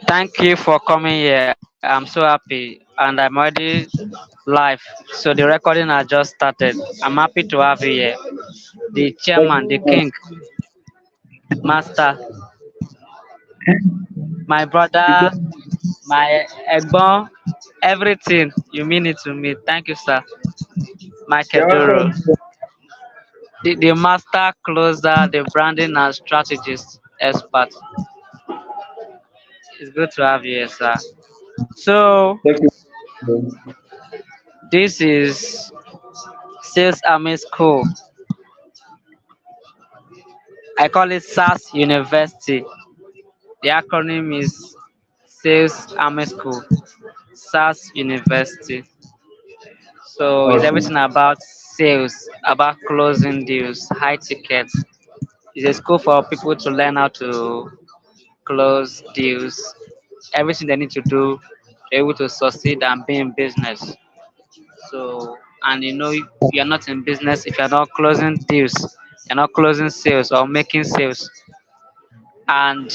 Thank you for coming here. I'm so happy and I'm already live. So the recording has just started. I'm happy to have you here. The Thank chairman, the you. king, master, my You brother, get- my egbon, everything. You mean it to me. Thank you, sir. Michael You're Duru. welcome. The master closer, the branding and strategist expert. It's good to have you here, sir. So Thank you. this is Sales Army School. I call it SAS University. The acronym is Sales Army School, SAS University. So it's Okay. everything about sales, about closing deals, high tickets. It's a school for people to learn how to close deals, everything they need to do to be able to succeed and be in business. So, and you're not in business if you're not closing deals, you're not closing sales or making sales. And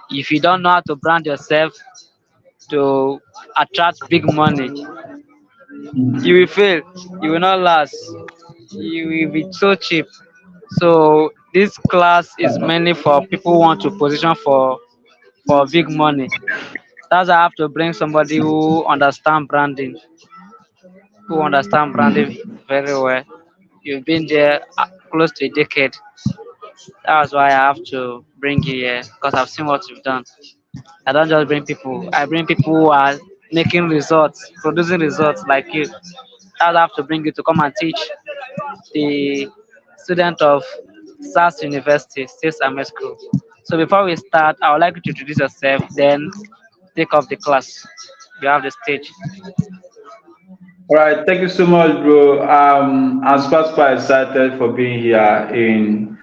if you don't know how to brand yourself to attract big money, you will fail. You will not last. You will be so cheap. So this class is mainly for people who want to position for big money. That's why I have to bring somebody who understand branding very well. You've been there close to a decade. That's why I have to bring you here because I've seen what you've done. I don't just bring people. I bring people who are making results, producing results like you. I have to bring you to come and teach the student of SAS University, State Summer School. So before we start, I would like you to introduce yourself, then take off the class. You have the stage. All right. Thank you so much, bro. I'm super excited for being here in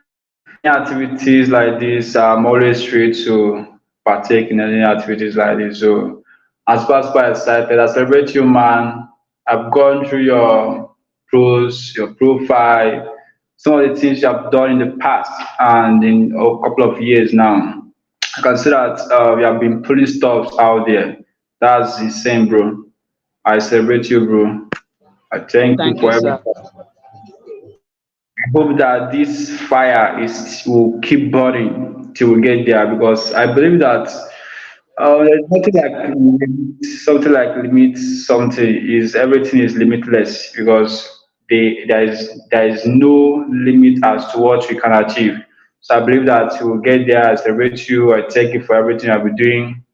any activities like this. I'm always free to partake in any activities like this. So I'm super excited. I celebrate you, man. I've gone through your pros, your profile, some of the things you have done in the past and in a couple of years now. I can see that you have been putting stuff out there. That's insane, bro. I celebrate you, bro. I thank you Thank you, for sir. everything. I hope that this fire is will keep burning till we get there because I believe that there's nothing like something like limit something is everything is limitless because there is no limit as to what we can achieve. So I believe that we will get there. I celebrate you. I thank you for everything I've been doing,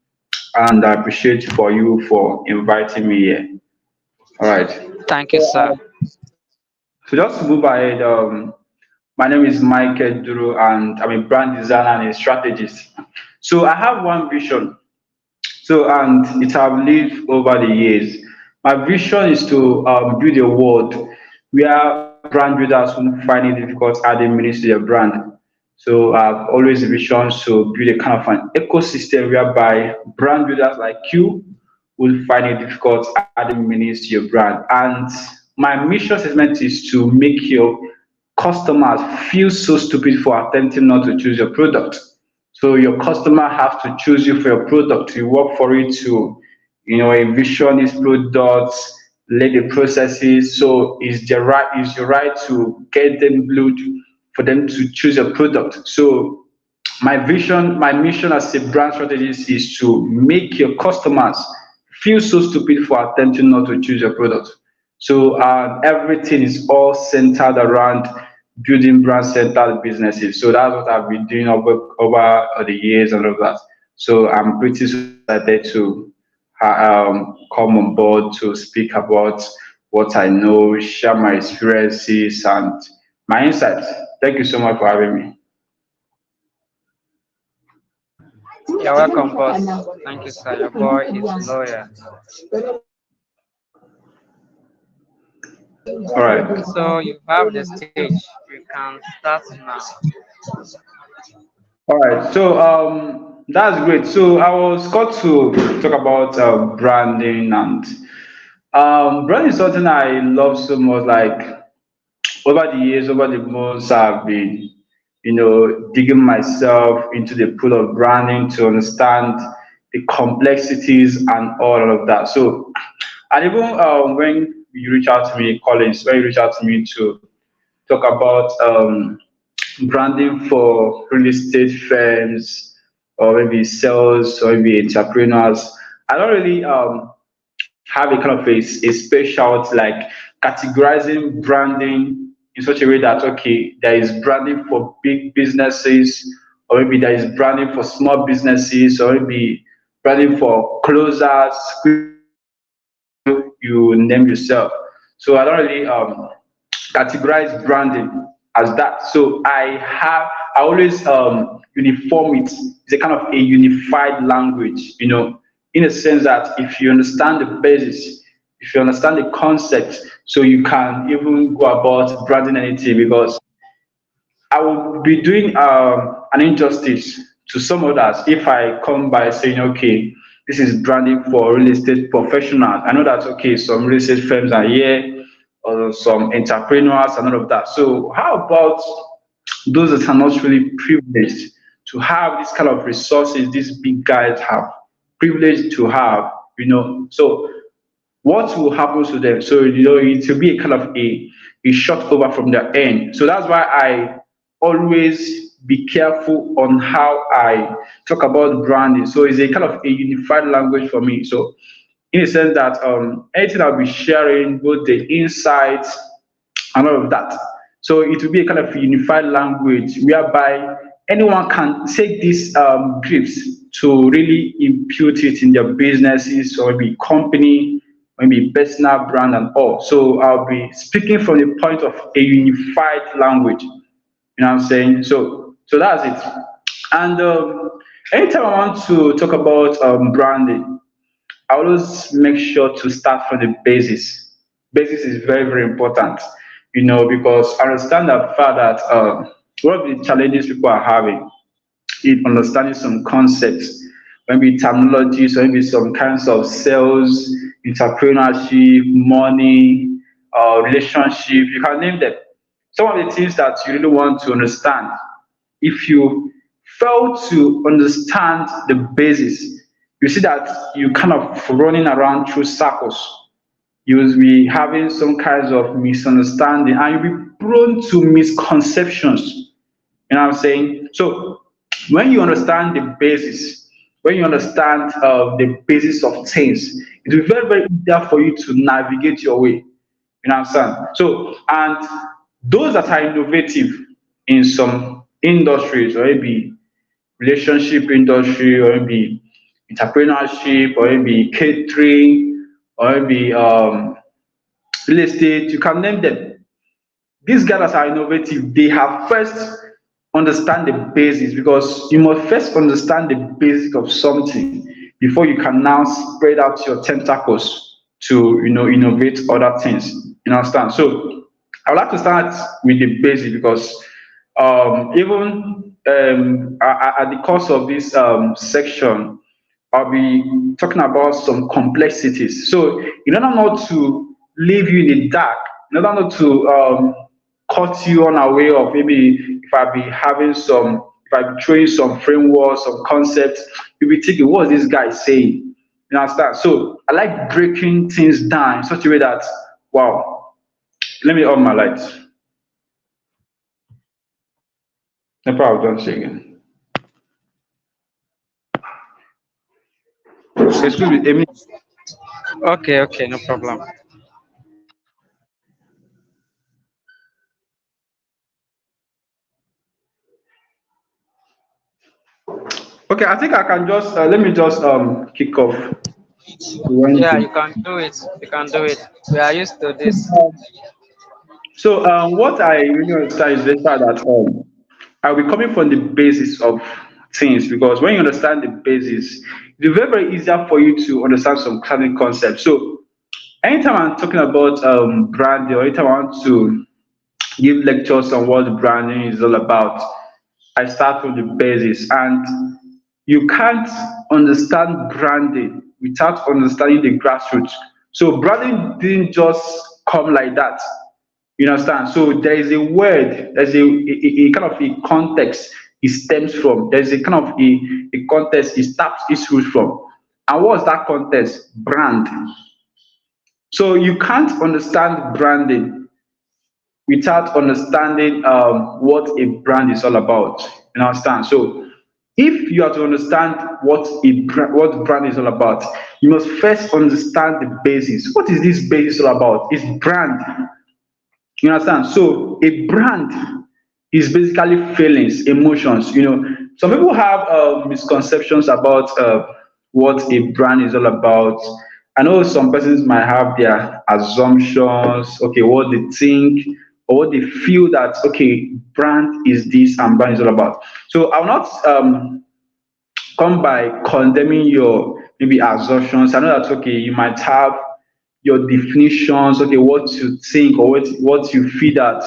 and I appreciate you for inviting me here. All right. Thank you, sir. So just to move ahead, my name is Michael Duru, and I'm a brand designer and a strategist. So I have one vision. So and it have lived over the years. My vision is to build a world where brand builders won't find it difficult adding minutes to their brand. So I've always visioned to build a kind of an ecosystem whereby brand builders like you will find it difficult adding minutes to your brand. And my mission statement is to make your customers feel so stupid for attempting not to choose your product. So your customer have to choose you for your product. You work for it to, envision its products, lay the processes. So is your right to get them glued for them to choose your product. So my mission as a brand strategist is to make your customers feel so stupid for attempting not to choose your product. So everything is all centered around building brand centered businesses. So that's what I've been doing over the years and all of that. So I'm pretty excited to come on board to speak about what I know, share my experiences and my insights. Thank you so much for having me. You're welcome, boss. Thank you, sir. Your boy is loyal. All right. So you have the stage. You can start now. All right, so that's great. So I was called to talk about branding, and branding is something I love so much. Like over the years, over the months, I've been, digging myself into the pool of branding to understand, the complexities and all of that. So, and even when you reach out to me, Collins, when you reach out to me to talk about branding for real estate firms or maybe sales or maybe entrepreneurs, I don't really have a kind of a special like categorizing branding in such a way that okay, there is branding for big businesses, or maybe there is branding for small businesses, or maybe branding for closers, you name yourself. So I don't really categorize branding as that. So I always uniform it. It's a kind of a unified language, in a sense that if you understand the basis, if you understand the concept, so you can even go about branding anything because I will be doing an injustice to some others if I come by saying, okay, this is branding for real estate professionals. I know that, okay, some real estate firms are here, or some entrepreneurs and all of that. So, how about those that are not really privileged to have this kind of resources these big guys have, privileged to have, So, what will happen to them? So, it will be a kind of a shot over from their end. So that's why I always be careful on how I talk about branding. So it's a kind of a unified language for me. So in a sense that anything I'll be sharing, both the insights and all of that. So it will be a kind of unified language whereby anyone can take these grips to really impute it in their businesses or maybe company, maybe personal brand and all. So I'll be speaking from the point of a unified language. You know what I'm saying? So that's it. And anytime I want to talk about branding, I always make sure to start from the basis. Basis is very, very important, because I understand that fact that one of the challenges people are having in understanding some concepts, maybe terminologies, or maybe some kinds of sales, entrepreneurship, money, relationship, you can name them. Some of the things that you really want to understand, if you fail to understand the basis, you see that you kind of running around through circles. You will be having some kinds of misunderstanding and you'll be prone to misconceptions. You know what I'm saying? So when you understand the basis, when you understand the basis of things, it will be very, very easier for you to navigate your way. You know what I'm saying? So, and those that are innovative in some industries, or maybe relationship industry, or maybe entrepreneurship, or maybe catering, or maybe real estate, you can name them. These guys that are innovative, they have first understand the basics because you must first understand the basic of something before you can now spread out your tentacles to innovate other things. You understand? So I would like to start with the basic because even at the course of this section, I'll be talking about some complexities. So, in order not to leave you in the dark, in order not to cut you unaware of maybe if I be having some, if I be throwing some frameworks, some concepts, you'll be thinking, what is this guy saying? You understand? So, I like breaking things down in such a way that, wow, let me on my lights. No problem, don't say again. Excuse me, Amy. Okay, okay, no problem. Okay, I think I can just let me just kick off when Yeah, the you can do it. You can do it. We are used to this. so what I really understand is the fact that I'll be coming from the basis of things because when you understand the basis, it's very, very easier for you to understand some kind of concepts. So anytime I'm talking about branding or anytime I want to give lectures on what branding is all about, I start from the basis. And you can't understand branding without understanding the grassroots. So branding didn't just come like that. You understand? So there is a word, there's a kind of a context it stems from. There's a kind of a context it taps its roots from. And what's that context? Brand. So you can't understand branding without understanding what a brand is all about. You understand? So if you are to understand what brand is all about, you must first understand the basis. What is this basis all about? It's brand. You understand? So a brand is basically feelings, emotions. Some people have misconceptions about what a brand is all about. I know some persons might have their assumptions, okay, what they think or what they feel that okay, brand is this and brand is all about. So I will not come by condemning your maybe assumptions. I know that okay, you might have your definitions, okay, what you think or what you feel that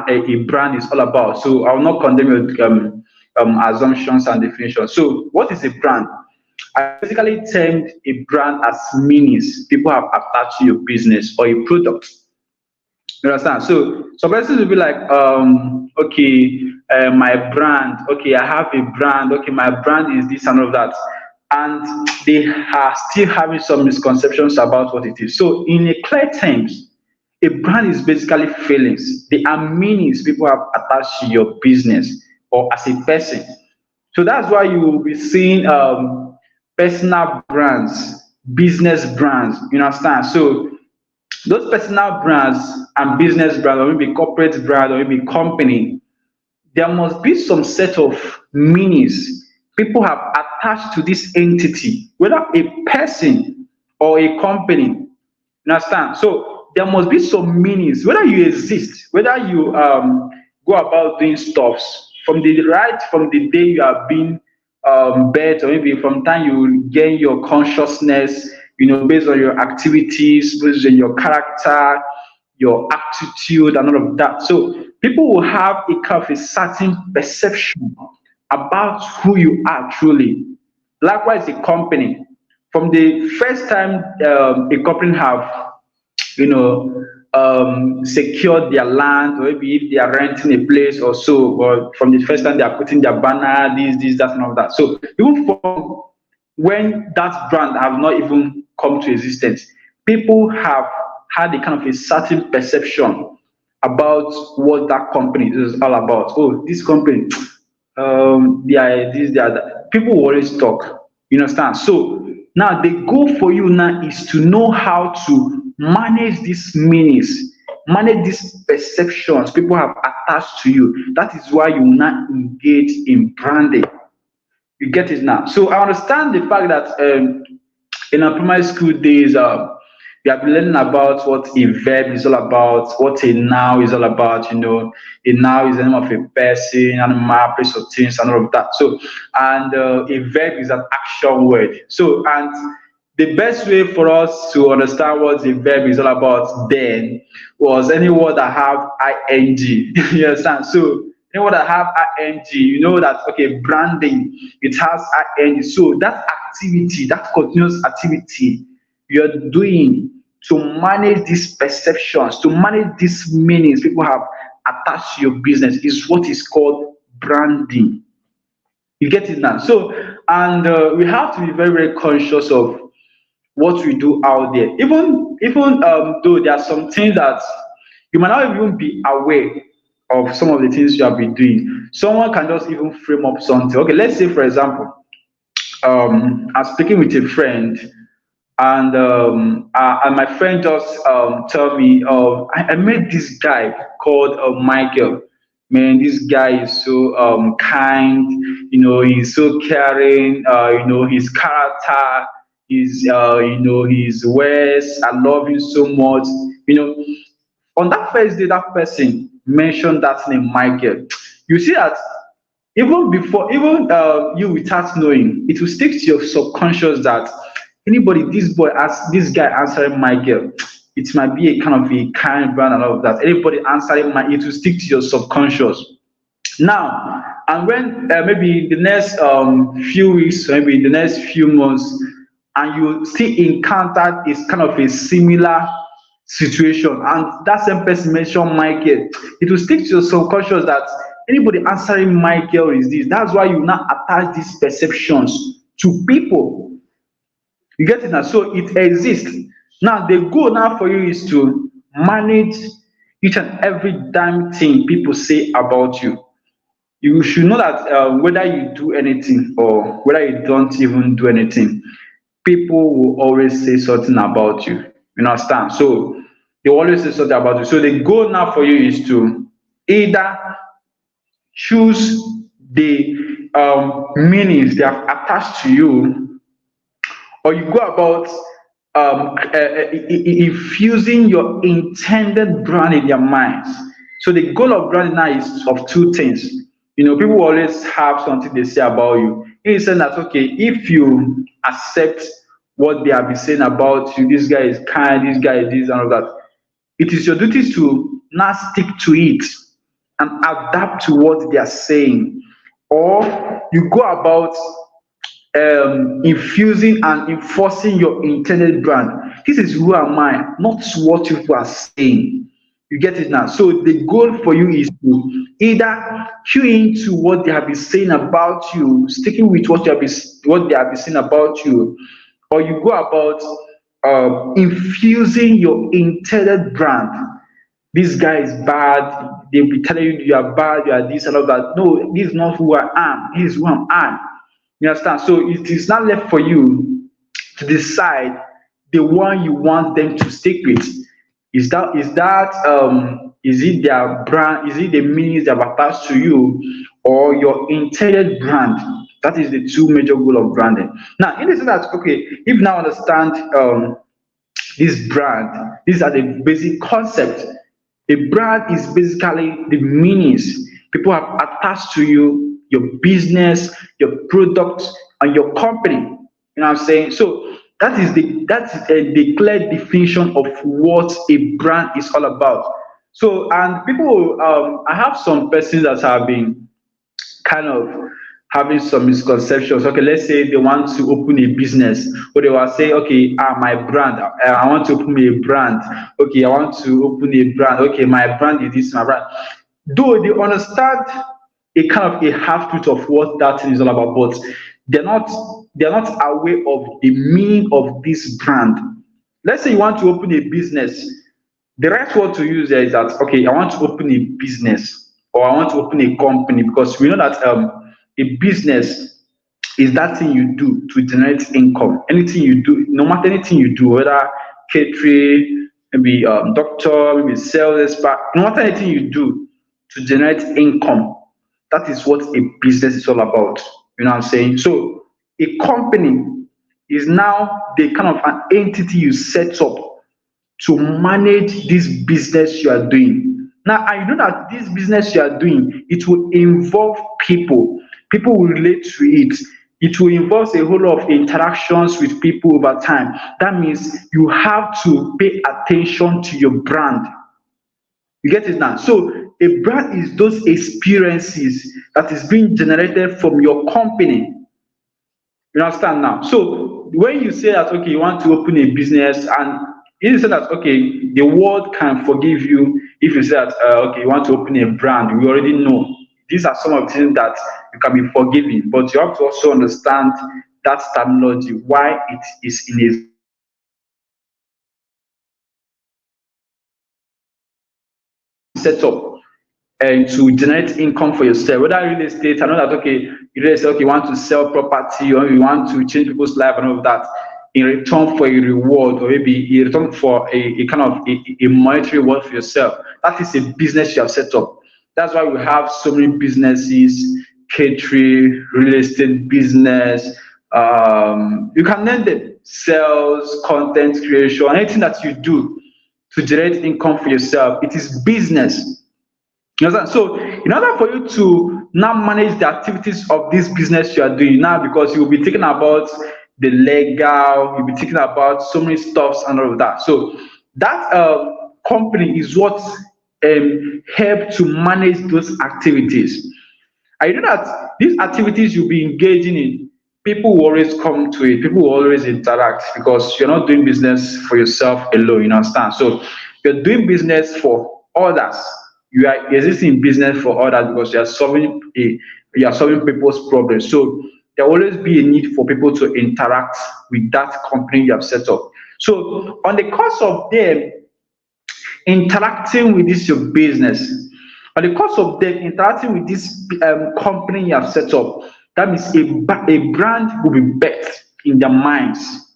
a brand is all about. So I will not condemn your assumptions and definitions. So what is a brand? I basically termed a brand as meanings people have attached to your business or a product. You understand? So some persons will be like, okay, my brand, okay, I have a brand, okay, my brand is this and all of that. And they are still having some misconceptions about what it is. So, in a clear terms, a brand is basically feelings. They are meanings people have attached to your business or as a person. So that's why you will be seeing personal brands, business brands. You understand? So those personal brands and business brands, or maybe corporate brand, or maybe company, there must be some set of meanings people have attached to this entity, whether a person or a company. You understand? So there must be some meanings, whether you exist, whether you go about doing stuffs from the day you have been birth, or maybe from time you gain your consciousness, based on your activities, based on your character, your attitude, and all of that. So people will have a kind of a certain perception about who you are truly. Likewise, a company. From the first time a company have secured their land, or maybe if they are renting a place or so, or from the first time they are putting their banner, this, that, and all that. So even from when that brand have not even come to existence, people have had a kind of a certain perception about what that company is all about. Oh, this company, they are this, they are that. People will always talk. You understand? So now the goal for you now is to know how to manage these meanings, manage these perceptions people have attached to you. That is why you now engage in branding. You get it now. So I understand the fact that in our primary school days, we have been learning about what a verb is all about, what a noun is all about. A noun is the name of a person, animal, place of things, and all of that. So, and a verb is an action word. So, and the best way for us to understand what a verb is all about then was any word that have ing. You understand? So any word that have ing, you know that okay, branding, it has ing. So that activity, that continuous activity you're doing to manage these perceptions, to manage these meanings people have attached to your business is what is called branding. You get it now? So, and we have to be very, very conscious of what we do out there. Even though there are some things that you might not even be aware of some of the things you have been doing. Someone can just even frame up something. Okay, let's say for example, I'm speaking with a friend, and my friend just tell me, oh, I met this guy called Michael. Man, this guy is so kind. He's so caring. His character, his words. I love him so much. On that first day, that person mentioned that name, Michael. You see that even before, even you without knowing, it will stick to your subconscious that anybody, this guy answering Michael, it might be a kind of a kind brand and all of that. Anybody answering my, it will stick to your subconscious. Now, and when maybe the next few weeks, maybe the next few months, and you still encounter is kind of a similar situation, and that same person mentioned Michael, it will stick to your subconscious that anybody answering Michael is this. That's why you now attach these perceptions to people. You get it now? So it exists. Now the goal now for you is to manage each and every damn thing people say about you. You should know that whether you do anything or whether you don't even do anything, people will always say something about you. You understand? So they will always say something about you. So the goal now for you is to either choose the meanings they have attached to you, or you go about infusing your intended brand in their minds. So the goal of branding now is of two things. You know, people always have something they say about you. In the sense that okay, if you accept what they have been saying about you, this guy is kind, this guy is this and all that, it is your duty to now stick to it and adapt to what they are saying. Or you go about infusing and enforcing your intended brand. This is who am I, not what people are saying. You get it now? So the goal for you is to either cue into what they have been saying about you, sticking with what they have been saying about you, or you go about infusing your intended brand. This guy is bad. They'll be telling you you are bad, you are this and all that. No, this is not who I am. This is who I am. You understand? So it is not left for you to decide the one you want them to stick with. Is it their brand? Is it the meanings they have attached to you, or your intended brand? That is the two major goal of branding. Now, in the sense that okay, if you now understand this brand, these are the basic concepts. A brand is basically the meanings people have attached to you, your business, your product, and your company. You know what I'm saying? So that's the clear definition of what a brand is all about. So and people, I have some persons that have been kind of having some misconceptions. Okay, let's say they want to open a business, or they will say, okay, my brand, I want to open a brand. Okay, I want to open a brand. Okay, my brand is this, my brand. Though they understand a kind of a half truth of what that thing is all about, but they're not they're not aware of the meaning of this brand. Let's say you want to open a business, the right word to use there is that okay, I want to open a business or I want to open a company, because we know that a business is that thing you do to generate income. Anything you do, no matter anything you do, whether catering, maybe doctor, maybe sales expert, no matter anything you do to generate income, that is what a business is all about. You know what I'm saying? So a company is now the kind of an entity you set up to manage this business you are doing. Now, I know that this business you are doing, it will involve people. People will relate to it. It will involve a whole lot of interactions with people over time. That means you have to pay attention to your brand. You get it now? So a brand is those experiences that is being generated from your company. You understand now? So when you say that okay, you want to open a business, and you say that okay, the world can forgive you if you say that okay, you want to open a brand. We already know these are some of the things that you can be forgiven, but you have to also understand that terminology, why it is in a set up and to generate income for yourself. Whether real estate, I know that okay, you real estate, okay, you want to sell property or you want to change people's life and all of that in return for a reward, or maybe in return for a kind of a monetary reward for yourself. That is a business you have set up. That's why we have so many businesses, catering, real estate business. You can name them sales, content creation, anything that you do to generate income for yourself. It is business. You understand? So, in order for you to now manage the activities of this business you are doing now, because you will be thinking about the legal, you'll be thinking about so many stuffs and all of that. So, that company is what help to manage those activities. I know that these activities you'll be engaging in, people will always come to it, people will always interact, because you're not doing business for yourself alone, you understand? So you're doing business for others. You are existing in business for others because you are solving people's problems. So there will always be a need for people to interact with that company you have set up. So on the course of them interacting with this your business, on the course of them interacting with this company you have set up, that means a brand will be birthed in their minds.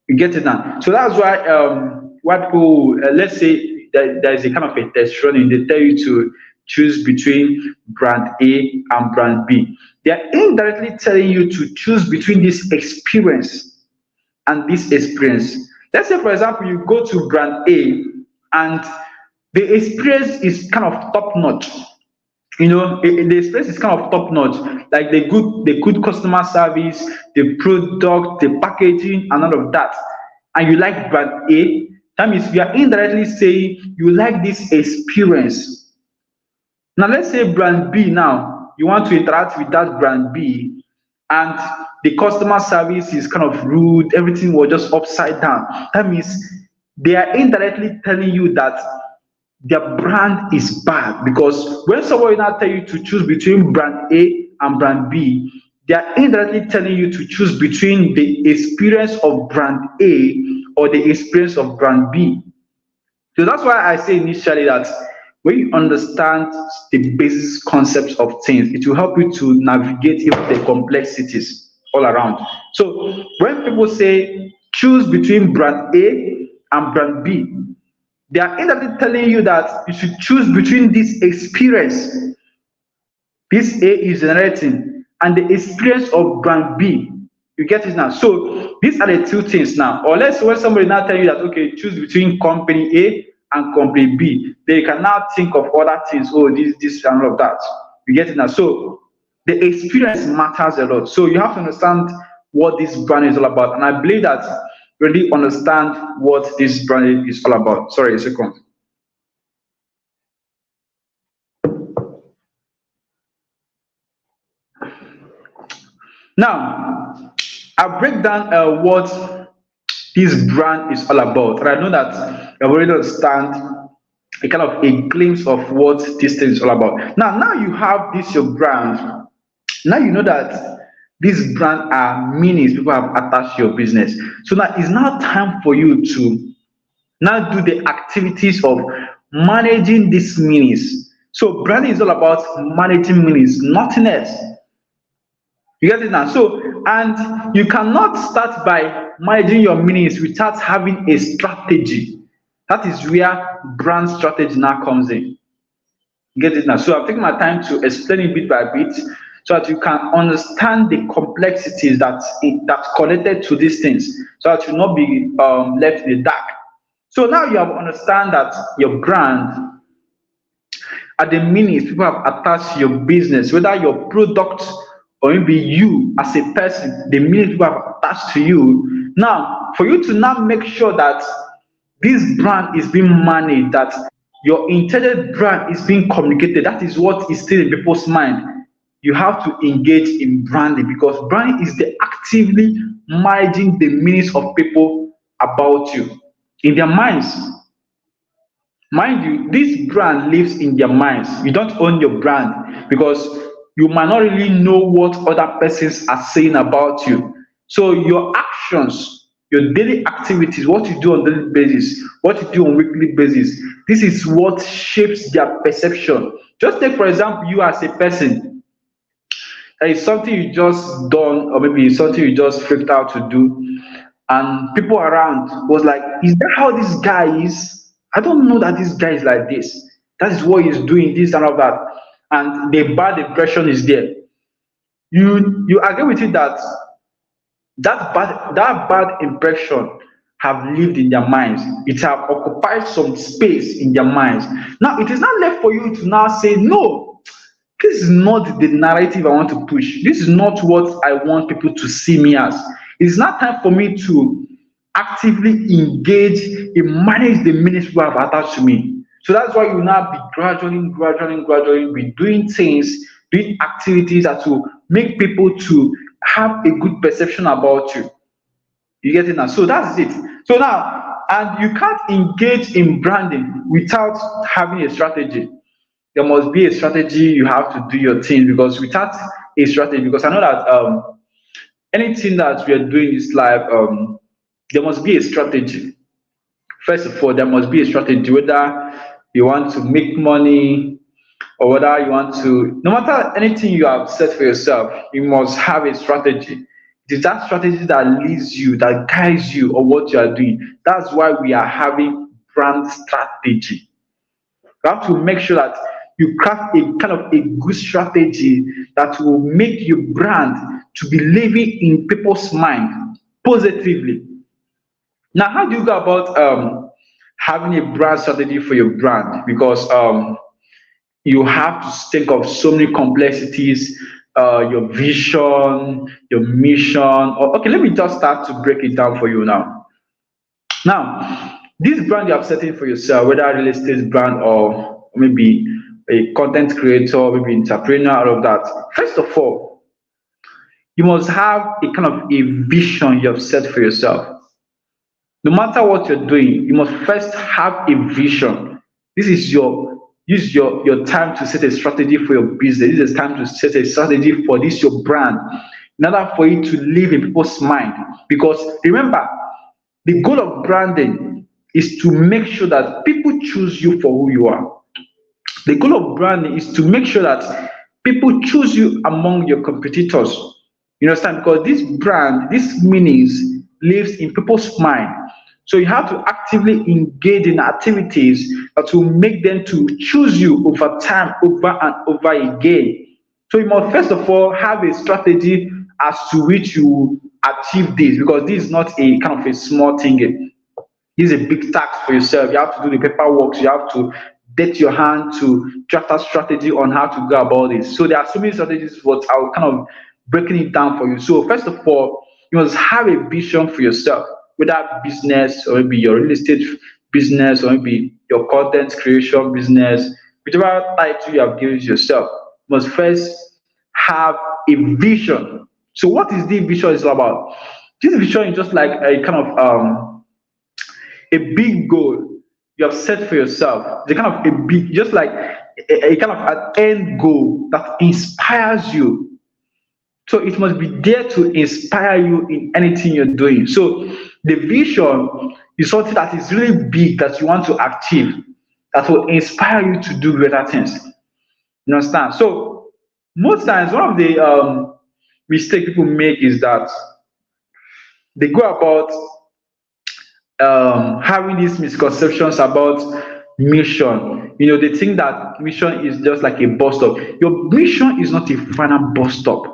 You get it now. So that's why people, let's say there is a kind of a test running, they tell you to choose between brand A and brand B. They are indirectly telling you to choose between this experience and this experience. Let's say, for example, you go to brand A and the experience is kind of top notch. The experience is kind of top notch, like the good customer service, the product, the packaging, and all of that. And you like brand A, that means you are indirectly saying you like this experience. Now let's say brand B, now you want to interact with that brand B, and the customer service is kind of rude, everything was just upside down. That means they are indirectly telling you that their brand is bad, because when somebody now tell you to choose between brand A and brand B, they are indirectly telling you to choose between the experience of brand A or the experience of brand B. So that's why I say initially that when you understand the basic concepts of things, it will help you to navigate even the complexities all around. So when people say choose between brand A and brand B, they are indirectly telling you that you should choose between this experience this A is generating and the experience of brand B. You get it now? So these are the two things now. Or let's say when somebody now tell you that okay, choose between company A and company B, they can now think of other things. Oh, this, and all of that. You get it now? So the experience matters a lot. So you have to understand what this brand is all about. And I believe that you really understand what this brand is all about. Sorry, a second. Now, I'll break down what this brand is all about. And I know that you already understand a kind of a glimpse of what this thing is all about. Now you have this your brand. Now you know that this brand are meanings people have attached to your business. So now it's now time for you to now do the activities of managing these meanings. So branding is all about managing meanings, nothing else. You get it now? So, and you cannot start by managing your meanings without having a strategy. That is where brand strategy now comes in. You get it now? So, I've taken my time to explain it bit by bit so that you can understand the complexities that's connected to these things, so that you will not be left in the dark. So now you have understand that your brand are the meanings people have attached to your business, whether your product or maybe you as a person, the meaning people have attached to you. Now, for you to now make sure that this brand is being managed, that your intended brand is being communicated, that is what is still in people's mind. You have to engage in branding, because branding is the actively managing the meanings of people about you in their minds. Mind you, this brand lives in their minds. You don't own your brand, because you might not really know what other persons are saying about you. So your actions, your daily activities, what you do on daily basis, what you do on weekly basis, this is what shapes their perception. Just take for example, you as a person, there is something you just done, or maybe something you just freaked out to do, and people around was like, is that how this guy is? I don't know that this guy is like this. That is what he's doing, this and all that. And the bad impression is there. You agree with it that that bad impression have lived in their minds. It have occupied some space in their minds. Now it is not left for you to now say, no, this is not the narrative I want to push. This is not what I want people to see me as. It's not time for me to actively engage in manage the meanings people have attached to me. So that's why you now be gradually be doing things, doing activities that will make people to have a good perception about you. You get it now? So that's it. So now, and you can't engage in branding without having a strategy. There must be a strategy. You have to do your thing, because without a strategy, because I know that anything that we are doing in this life, there must be a strategy. First of all, there must be a strategy, whether you want to make money or whether you want to, no matter anything you have set for yourself, you must have a strategy. It is that strategy that leads you, that guides you on what you are doing. That's why we are having brand strategy. You have to make sure that you craft a kind of a good strategy that will make your brand to be living in people's mind positively. Now, how do you go about having a brand strategy for your brand? Because you have to think of so many complexities, your vision, your mission. Okay, let me just start to break it down for you now. Now, this brand you have setting for yourself, whether a real estate brand or maybe a content creator, maybe entrepreneur, all of that. First of all, you must have a kind of a vision you have set for yourself. No matter what you're doing, you must first have a vision. This is your time to set a strategy for your business. This is time to set a strategy for this your brand in order for it to live in people's mind. Because remember, the goal of branding is to make sure that people choose you for who you are. The goal of branding is to make sure that people choose you among your competitors. You understand? Because this brand, this meanings lives in people's mind. So you have to actively engage in activities that will make them to choose you over time, over and over again. So you must first of all have a strategy as to which you achieve this, because this is not a kind of a small thing. This is a big task for yourself. You have to do the paperwork. You have to date your hand to draft a strategy on how to go about this. So there are so many strategies, but I'll kind of breaking it down for you. So first of all, you must have a vision for yourself, whether business or maybe your real estate business or maybe your content creation business, whichever title you have given yourself, you must first have a vision. So what is the vision is all about? This vision is just like a kind of a big goal you have set for yourself. It's a kind of a big, just like a kind of an end goal that inspires you. So it must be there to inspire you in anything you're doing. So the vision is something that is really big that you want to achieve, that will inspire you to do greater things. You understand? So most times, one of the mistake people make is that they go about having these misconceptions about mission. You know, they think that mission is just like a bus stop. Your mission is not a final bus stop.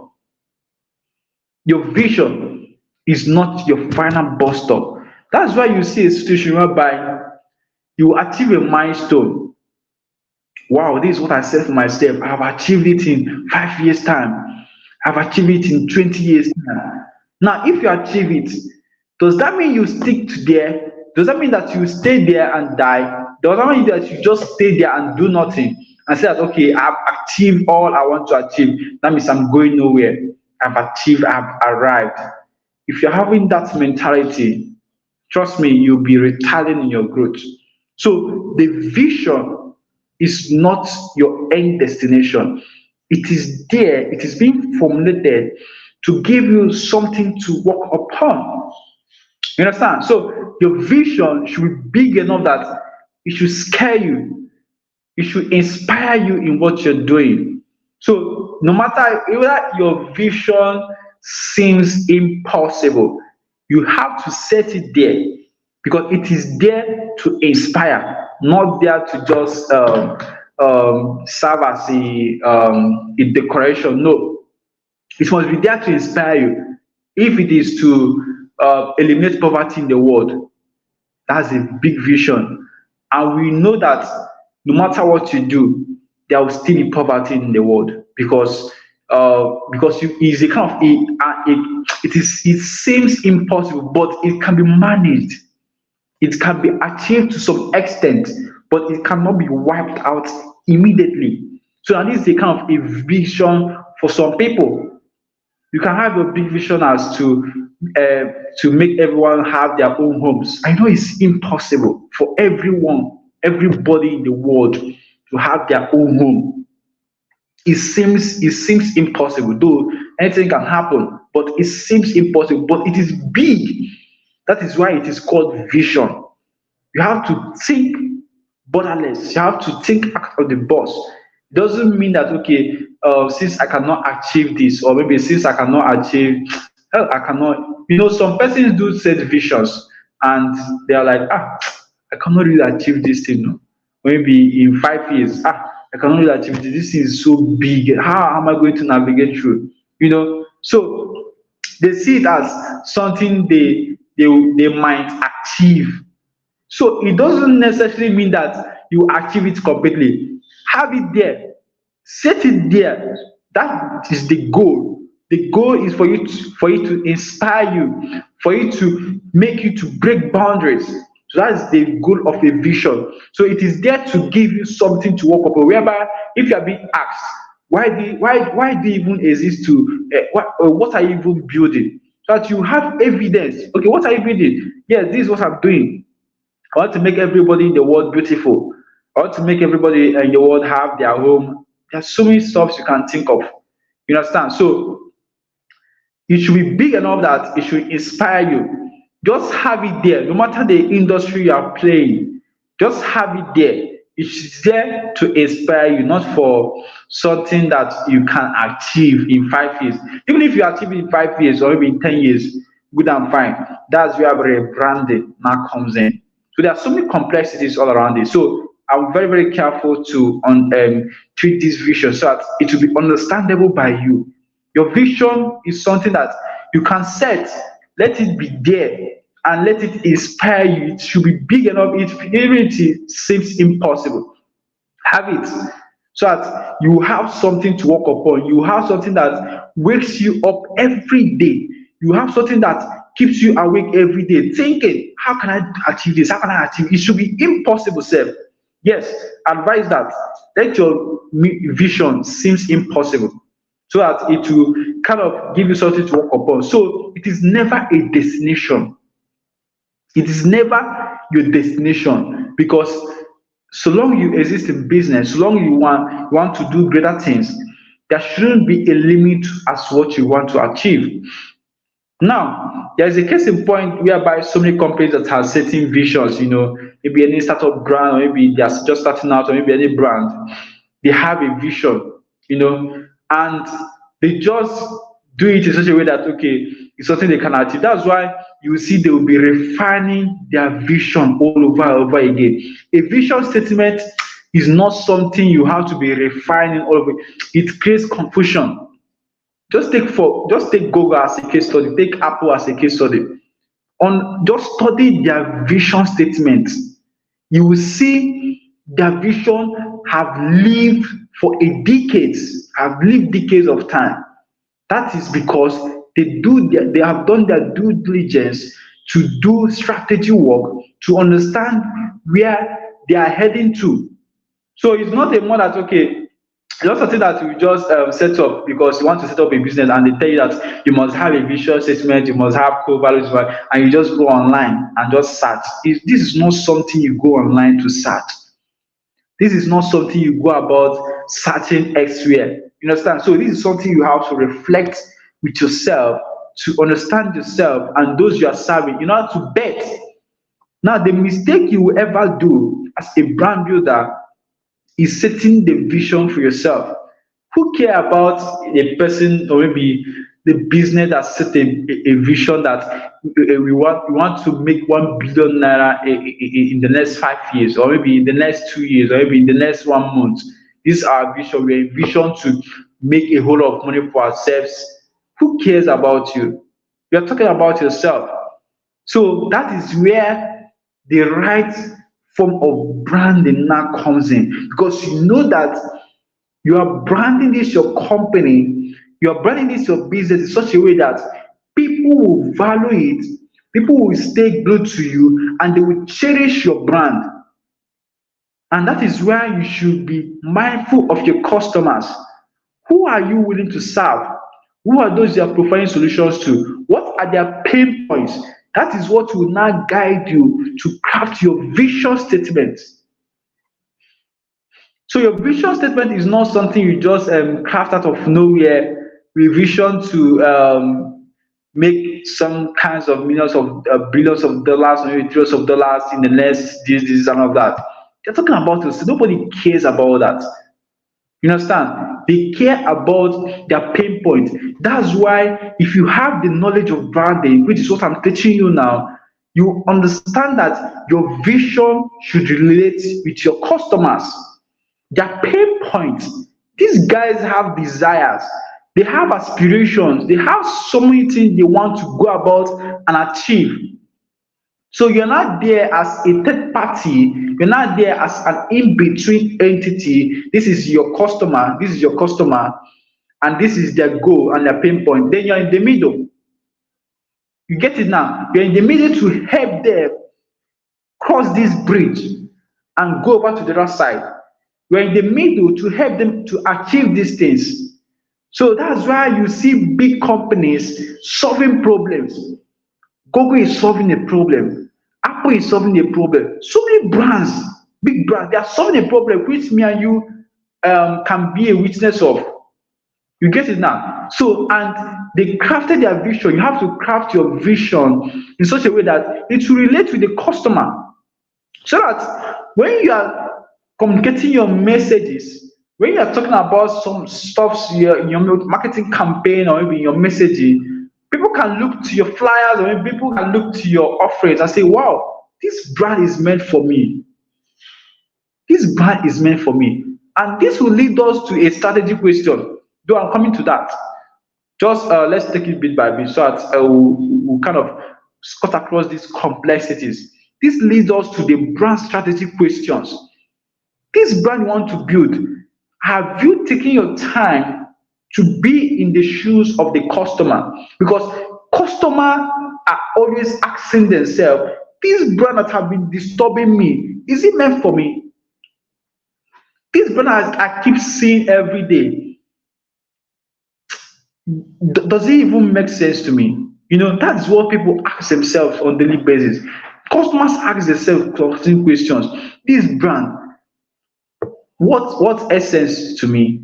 Your vision is not your final bus stop. That's why you see a situation whereby you achieve a milestone. Wow, this is what I set for myself. I have achieved it in 5 years' time. I've achieved it in 20 years' time. Now, if you achieve it, does that mean you stick to there? Does that mean that you stay there and die? Does that mean that you just stay there and do nothing and say that, okay, I've achieved all I want to achieve? That means I'm going nowhere. I've achieved, I've arrived. If you're having that mentality, trust me, you'll be retarding in your growth. So the vision is not your end destination. It is there, it is being formulated to give you something to work upon. You understand? So your vision should be big enough that it should scare you. It should inspire you in what you're doing. So no matter whether your vision seems impossible, you have to set it there because it is there to inspire, not there to just serve as a decoration. No, it must be there to inspire you. If it is to eliminate poverty in the world, that's a big vision. And we know that no matter what you do, there will still be poverty in the world because is a kind of it seems impossible, but it can be managed. It can be achieved to some extent, but it cannot be wiped out immediately. So that is a kind of a vision for some people. You can have a big vision as to make everyone have their own homes. I know it's impossible for everyone, everybody in the world to have their own home. it seems impossible, though anything can happen, but it seems impossible, but it is big. That is why it is called vision. You have to think borderless. You have to think out of the box. It doesn't mean that okay, since I cannot achieve this, or maybe since I cannot achieve, hell, I cannot. Some persons do set visions, and they are like, I cannot really achieve this thing. No? Maybe in 5 years, I cannot really achieve this. This is so big. How am I going to navigate through? So they see it as something they might achieve, so it doesn't necessarily mean that you achieve it completely. Have it there, set it there. That is the goal. The goal is for you to inspire you, for you to make you to break boundaries. So that's the goal of a vision. So it is there to give you something to work upon. Whereby, if you are being asked, why do you even exist to what are you even building? So that you have evidence. Okay, what are you building? Yes, this is what I'm doing. I want to make everybody in the world beautiful. I want to make everybody in the world have their home. There's so many stuff you can think of. You understand? So it should be big enough that it should inspire you. Just have it there, no matter the industry you are playing. Just have it there. It's there to inspire you, not for something that you can achieve in 5 years. Even if you achieve it in 5 years or maybe in 10 years, good and fine. That's where rebranding now comes in. So there are so many complexities all around it. So I'm very, very careful to treat this vision so that it will be understandable by you. Your vision is something that you can set, let it be there, and let it inspire you. It should be big enough, even if it seems impossible. Have it so that you have something to work upon. You have something that wakes you up every day. You have something that keeps you awake every day, thinking, how can I achieve this? How can I achieve it? It should be impossible, sir. Yes, advise that. Let your vision seems impossible so that it will kind of give you something to work upon. So it is never a destination. It is never your destination, because so long you exist in business, so long you want to do greater things, there shouldn't be a limit as to what you want to achieve. Now, there is a case in point whereby so many companies that have certain visions, maybe any startup brand, or maybe they are just starting out, or maybe any brand, they have a vision, and they just do it in such a way that, okay, it's something they can achieve. That's why you see they will be refining their vision all over and over again. A vision statement is not something you have to be refining all over. It creates confusion. Just take Google as a case study, take Apple as a case study. Just study their vision statement. You will see their vision have lived for decades of time. That is because they have done their due diligence to do strategy work to understand where they are heading to. So it's not a more that, okay, it's not something that you just set up because you want to set up a business and they tell you that you must have a visual statement, you must have core values, and you just go online and just search. This is not something you go online to search. This is not something you go about searching elsewhere. You understand? So this is something you have to reflect with yourself, to understand yourself and those you are serving. You know how to bet. Now, the mistake you will ever do as a brand builder is setting the vision for yourself. Who care about a person or maybe the business that set a vision that we want to make 1 billion naira in the next 5 years, or maybe in the next 2 years, or maybe in the next 1 month. This is our vision. We are a vision to make a whole lot of money for ourselves. Who cares about you? You're talking about yourself. So that is where the right form of branding now comes in, because you know that you are branding this your company, you are branding this your business in such a way that people will value it, people will stay glued to you, and they will cherish your brand. And that is where you should be mindful of your customers. Who are you willing to serve? Who are those you are providing solutions to? What are their pain points? That is what will now guide you to craft your vision statement. So your vision statement is not something you just craft out of nowhere with vision to make some kinds of millions of billions of dollars or maybe trillions of dollars in the next this and all that. They're talking about us. Nobody cares about that. You understand? They care about their pain point. That's why if you have the knowledge of branding, which is what I'm teaching you now, you understand that your vision should relate with your customers. Their pain points. These guys have desires, they have aspirations, they have so many things they want to go about and achieve. So you're not there as a third party, you're not there as an in-between entity. This is your customer, and this is their goal and their pain point. Then you're in the middle. You get it now? You're in the middle to help them cross this bridge and go over to the other side. You're in the middle to help them to achieve these things. So that's why you see big companies solving problems. Google is solving a problem. Apple is solving a problem. So many brands, big brands, they are solving a problem which me and you can be a witness of. You get it now? So, and they crafted their vision. You have to craft your vision in such a way that it will relate with the customer. So that when you are communicating your messages, when you are talking about some stuff, your marketing campaign or maybe your messaging, people can look to your flyers or maybe people can look to your offerings and say, wow, this brand is meant for me. This brand is meant for me. And this will lead us to a strategy question. Though I'm coming to that. Just let's take it bit by bit so that we'll kind of cut across these complexities. This leads us to the brand strategy questions. This brand you want to build, have you taken your time to be in the shoes of the customer? Because customers are always asking themselves, this brand that have been disturbing me, is it meant for me? This brand I keep seeing every day, does it even make sense to me? That's what people ask themselves on daily basis. Customers ask themselves questions. This brand, what essence to me?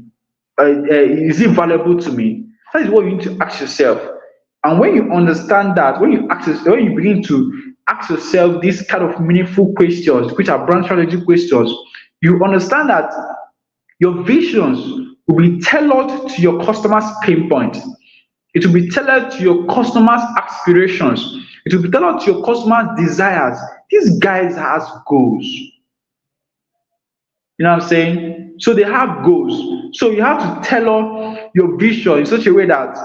Is it valuable to me? That is what you need to ask yourself. And when you understand that, when you begin to ask yourself these kind of meaningful questions, which are brand strategy questions, you understand that your visions will be tailored to your customer's pain point. It will be tailored to your customer's aspirations. It will be tailored to your customer's desires. These guys has goals. You know what I'm saying? So they have goals. So you have to tailor your vision in such a way that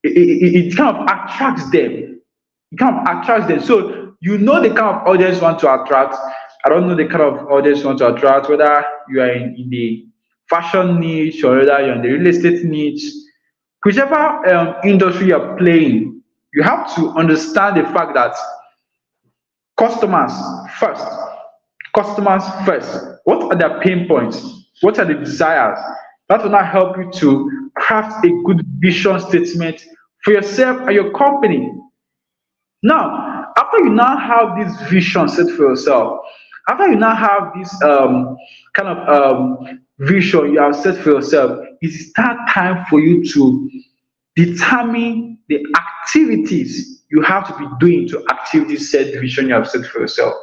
it kind of attracts them. It kind of attracts them. So you know the kind of audience you want to attract. I don't know the kind of audience you want to attract, whether you are in the fashion niche or whether you're in the real estate niche. Whichever industry you're playing, you have to understand the fact that customers first. Customers first. What are their pain points? What are the desires? That will now help you to craft a good vision statement for yourself and your company. Now, after you now have this vision set for yourself, after you now have this kind of vision you have set for yourself, it is that time for you to determine the activities you have to be doing to achieve this set vision you have set for yourself.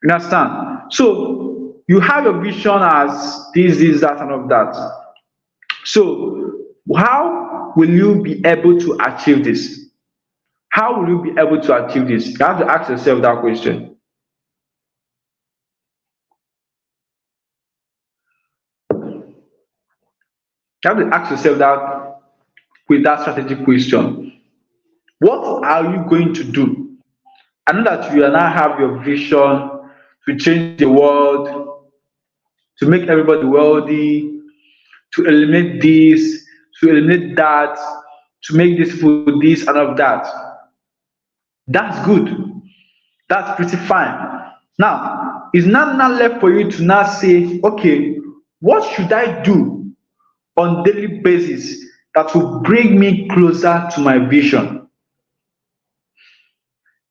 You understand? So you have a vision as this, that, and of that. So how will you be able to achieve this? How will you be able to achieve this? You have to ask yourself that question. You have to ask yourself that with that strategic question. What are you going to do? I know that you now have your vision to change the world, to make everybody wealthy, to eliminate this, to eliminate that, to make this food this and of that. That's good. That's pretty fine. Now, it's not now left for you to now say, okay, what should I do on daily basis that will bring me closer to my vision?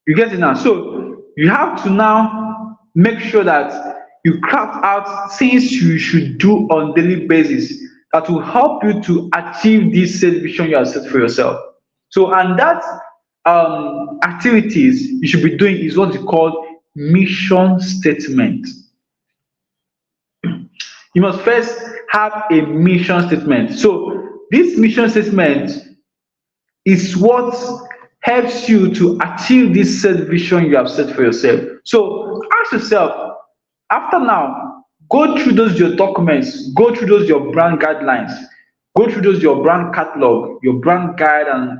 You get it now? So you have to now make sure that You craft out things you should do on daily basis that will help you to achieve this same vision you have set for yourself. So, and that activities you should be doing is what we call mission statement. You must first have a mission statement. So this mission statement is what helps you to achieve this set vision you have set for yourself. So ask yourself, after now, go through those your documents, go through those your brand guidelines, go through those your brand catalog, your brand guide, and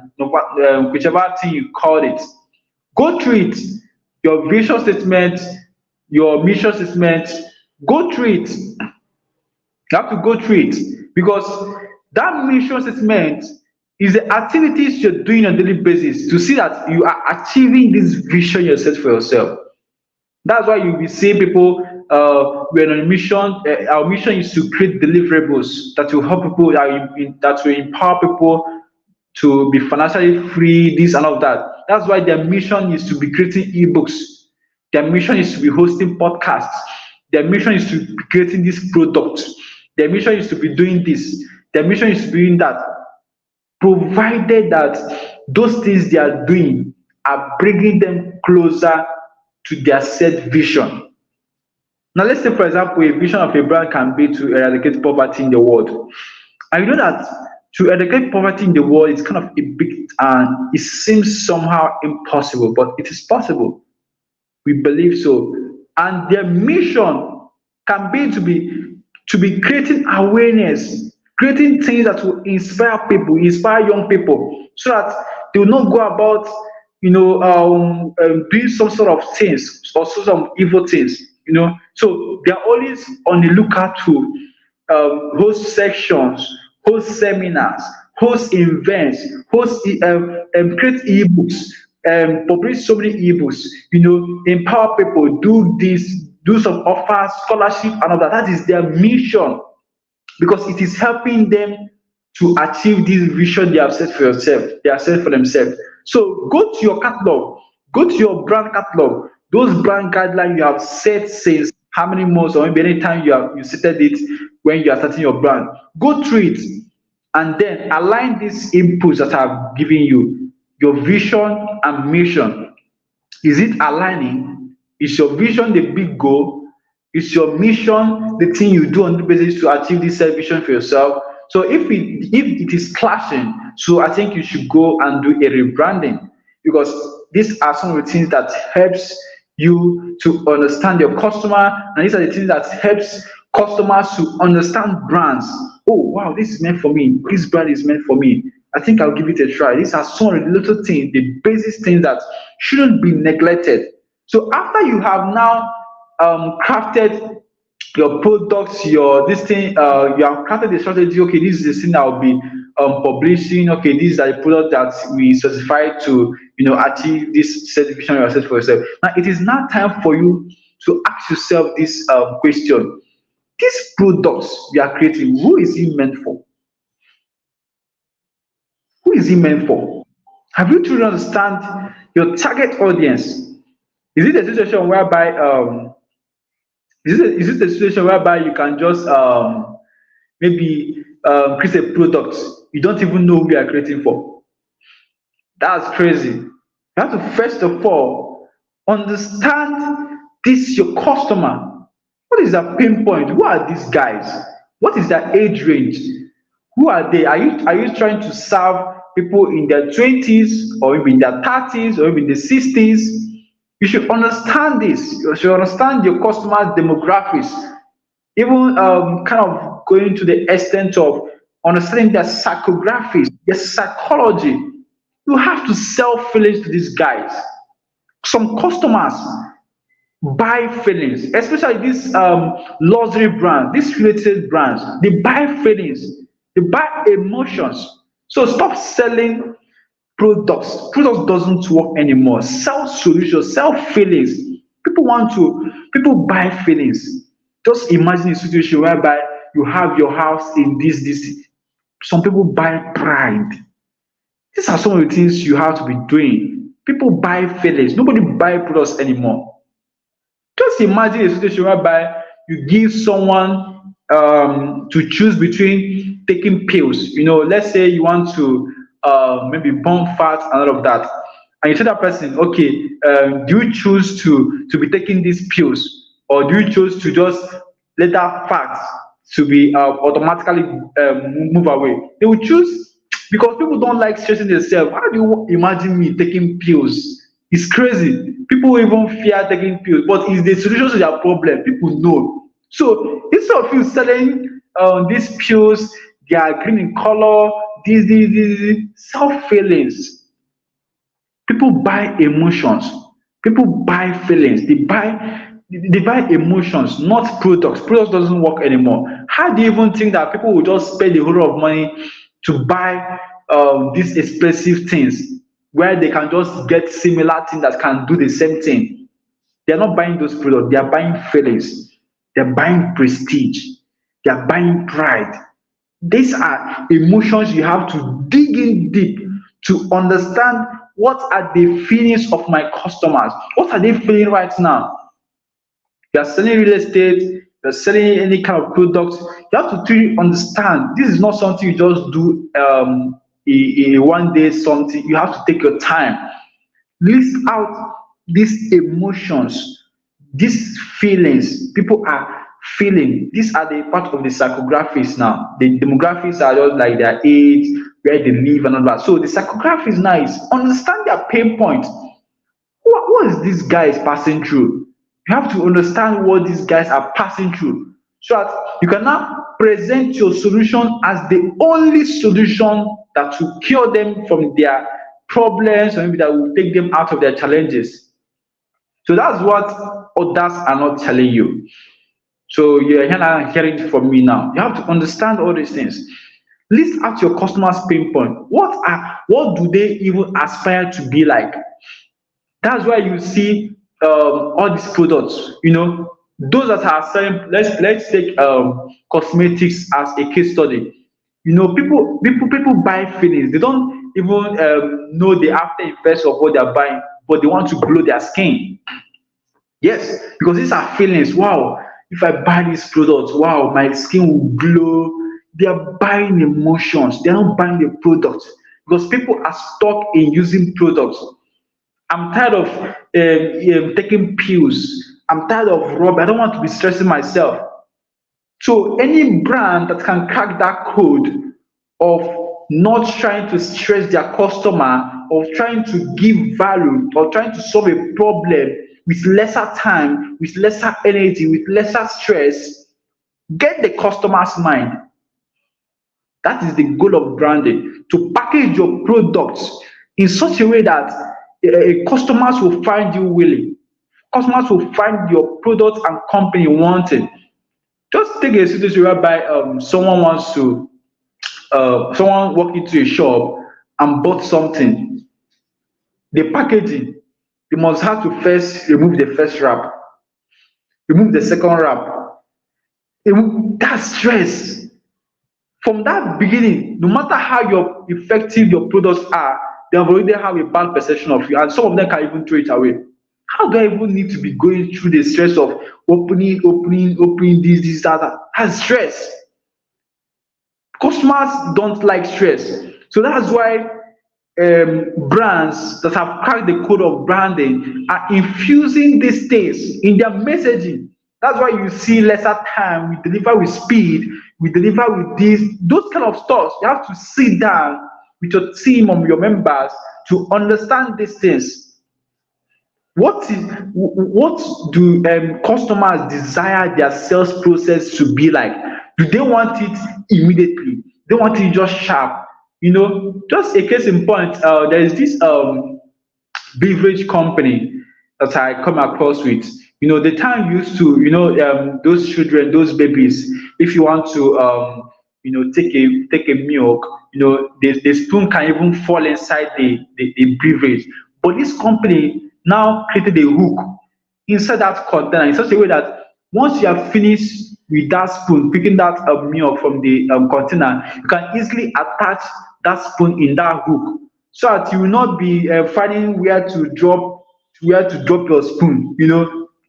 whichever thing you call it. Go through it, your vision statement, your mission statement, go through it. You have to go through it because that mission statement is the activities you're doing on a daily basis to see that you are achieving this vision you set for yourself. That's why you'll be seeing people, we're on a mission. Our mission is to create deliverables that will help people, that will empower people to be financially free, this and all of that. That's why their mission is to be creating ebooks. Their mission is to be hosting podcasts. Their mission is to be creating this product. Their mission is to be doing this. Their mission is to be doing that. Provided that those things they are doing are bringing them closer to their set vision. Now, let's say, for example, a vision of a brand can be to eradicate poverty in the world. And you know that to eradicate poverty in the world is kind of a big, and it seems somehow impossible, but it is possible. We believe so. And their mission can be to be creating awareness, creating things that will inspire people, inspire young people, so that they will not go about, doing some sort of things or some sort of evil things. So they are always on the lookout to host sections, host seminars, host events, create ebooks, publish so many ebooks. Empower people, do this, do some offers, scholarship, and all that. That is their mission because it is helping them to achieve this vision they have set for yourself. They have set for themselves. So go to your catalog, go to your brand catalog, those brand guidelines you have set since how many months or maybe any time you set it when you are starting your brand. Go through it and then align these inputs that I've given you, your vision and mission. Is it aligning? Is your vision the big goal? Is your mission the thing you do on the basis to achieve this vision for yourself? So if it is clashing, so I think you should go and do a rebranding because these are some of the things that helps you to understand your customer, and these are the things that helps customers to understand brands. Oh wow, this is meant for me. This brand is meant for me. I think I'll give it a try. These are some of the little things, the basic things that shouldn't be neglected. So after you have now crafted your products, your this thing, you have crafted the strategy. Okay, this is the thing I'll be publishing. Okay, these are the products that we certify to achieve this certification you have set for yourself. Now it is now time for you to ask yourself this question: these products you are creating, who is it meant for? Who is it meant for? Have you truly understand your target audience? Is it a situation whereby is it a situation whereby you can just maybe create a product you don't even know who you are creating for? That's crazy. You have to first of all understand this your customer. What is their pain point? Who are these guys? What is their age range? Who are they? Are you trying to serve people in their 20s or maybe in their 30s or maybe in the 60s? You should understand this. You should understand your customer demographics. Even kind of going to the extent of understanding their psychographics, their psychology. You have to sell feelings to these guys. Some customers buy feelings, especially these luxury brands, these related brands. They buy feelings, they buy emotions. So stop selling products. Products doesn't work anymore. Sell solutions, sell feelings. People buy feelings. Just imagine a situation whereby you have your house in this. Some people buy pride. These are some of the things you have to be doing. People buy feelings. Nobody buy products anymore. Just imagine a situation whereby you give someone to choose between taking pills. Let's say you want to maybe burn fat and all of that, and you tell that person, okay, do you choose to be taking these pills, or do you choose to just let that fat to be automatically move away? They will choose, because people don't like stressing themselves. How do you imagine me taking pills? It's crazy. People even fear taking pills, but it's the solution to their problem. People know. So instead of you selling these pills, they are green in color, these self feelings. People buy emotions. People buy feelings. They buy emotions, not products. Products doesn't work anymore. How do you even think that people will just spend a whole lot of money to buy these expensive things, where they can just get similar things that can do the same thing? They're not buying those products. They are buying feelings. They're buying prestige. They're buying pride. These are emotions you have to dig in deep to understand what are the feelings of my customers. What are they feeling right now? You are selling real estate, you're selling any kind of product. You have to truly understand this is not something you just do a one day something. You have to take your time. List out these emotions, these feelings people are feeling. These are the part of the psychographics now. The demographics are just like their age, where they live, and all that. So the psychographics now is understand their pain point. What is this guy is passing through? You have to understand what these guys are passing through, so that you can now present your solution as the only solution that will cure them from their problems, or maybe that will take them out of their challenges. So that's what others are not telling you. So you're hearing it from me now. You have to understand all these things. List out your customers' pain point. What do they even aspire to be like? That's why you see all these products. Those that are selling. Let's take cosmetics as a case study. People buy feelings. They don't even know the after effects of what they're buying, but they want to glow their skin. Yes, because these are feelings. Wow, if I buy this product, wow, my skin will glow. They are buying emotions. They are not buying the product, because people are stuck in using products. I'm tired of taking pills. I'm tired of rub. I don't want to be stressing myself. So any brand that can crack that code of not trying to stress their customer, of trying to give value, or trying to solve a problem with lesser time, with lesser energy, with lesser stress, get the customer's mind. That is the goal of branding, to package your products in such a way that customers will find you willing. Customers will find your product and company wanting. Just take a situation whereby someone walk into a shop and bought something. The packaging, you must have to first remove the first wrap, remove the second wrap. That stress. From that beginning, no matter how effective your products are, they have already have a bad perception of you, and some of them can even throw it away. How do I even need to be going through the stress of opening this, that? That's stress. Customers don't like stress. So that's why brands that have cracked the code of branding are infusing these things in their messaging. That's why you see lesser time, we deliver with speed, we deliver with this, those kind of stuff. You have to sit down with your team or your members to understand these things. What do customers desire their sales process to be like? Do they want it immediately? They want it just sharp. Just a case in point. There is this beverage company that I come across with. The time used to, those children, those babies, if you want to, take a milk, the spoon can even fall inside the beverage. But this company now created a hook inside that container in such a way that once you have finished with that spoon, picking that milk from the container, you can easily attach that spoon in that hook, so that you will not be finding where to drop your spoon,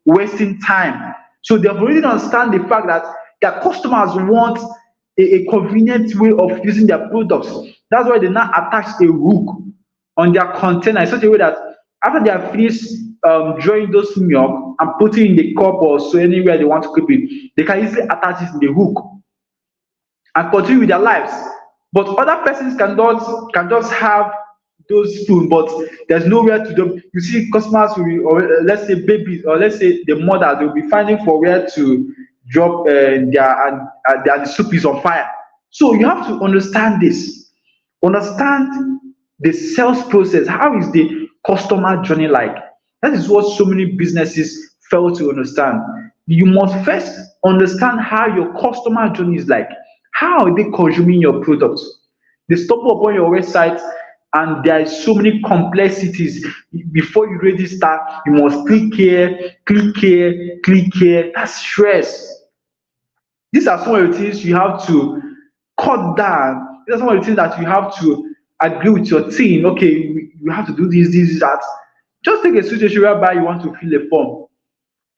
wasting time. So they've already understand the fact that their customers want a convenient way of using their products. That's why they now attach a hook on their container in such a way that after they have finished drawing those milk and putting it in the cup or so anywhere they want to keep it, they can easily attach it in the hook and continue with their lives. But other persons can just have those food, but there's nowhere to them. You see, customers will be, or let's say babies, or let's say the mother, they'll be finding for where to drop their the soup is on fire. So you have to understand this. Understand the sales process. How is the customer journey like? That is what so many businesses fail to understand. You must first understand how your customer journey is like. How are they consuming your products? They stumble upon your website and there are so many complexities. Before you register, you must click here, click here, click here. That's stress. These are some of the things you have to cut down. These are some of the things that you have to agree with your team. Okay, you have to do this, that. Just take a situation whereby you want to fill a form,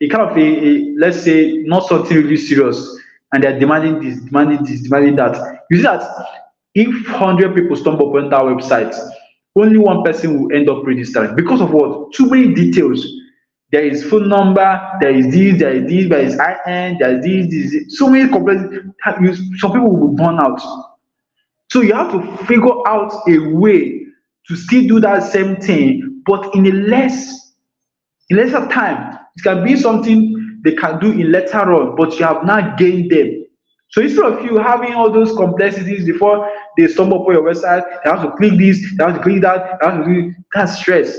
a kind of let's say not something really serious, and they're demanding this, demanding that. You see that if 100 people stumble upon that website, only one person will end up registering because of what? Too many details. There is phone number, there is IN, there is this. So many complex. Some people will be burn out. So you have to figure out a way to still do that same thing, but in lesser time. It can be something they can do in later on, but you have not gained them. So instead of you having all those complexities before they stumble upon your website, they have to click this, they have to click that, they have to do that stress.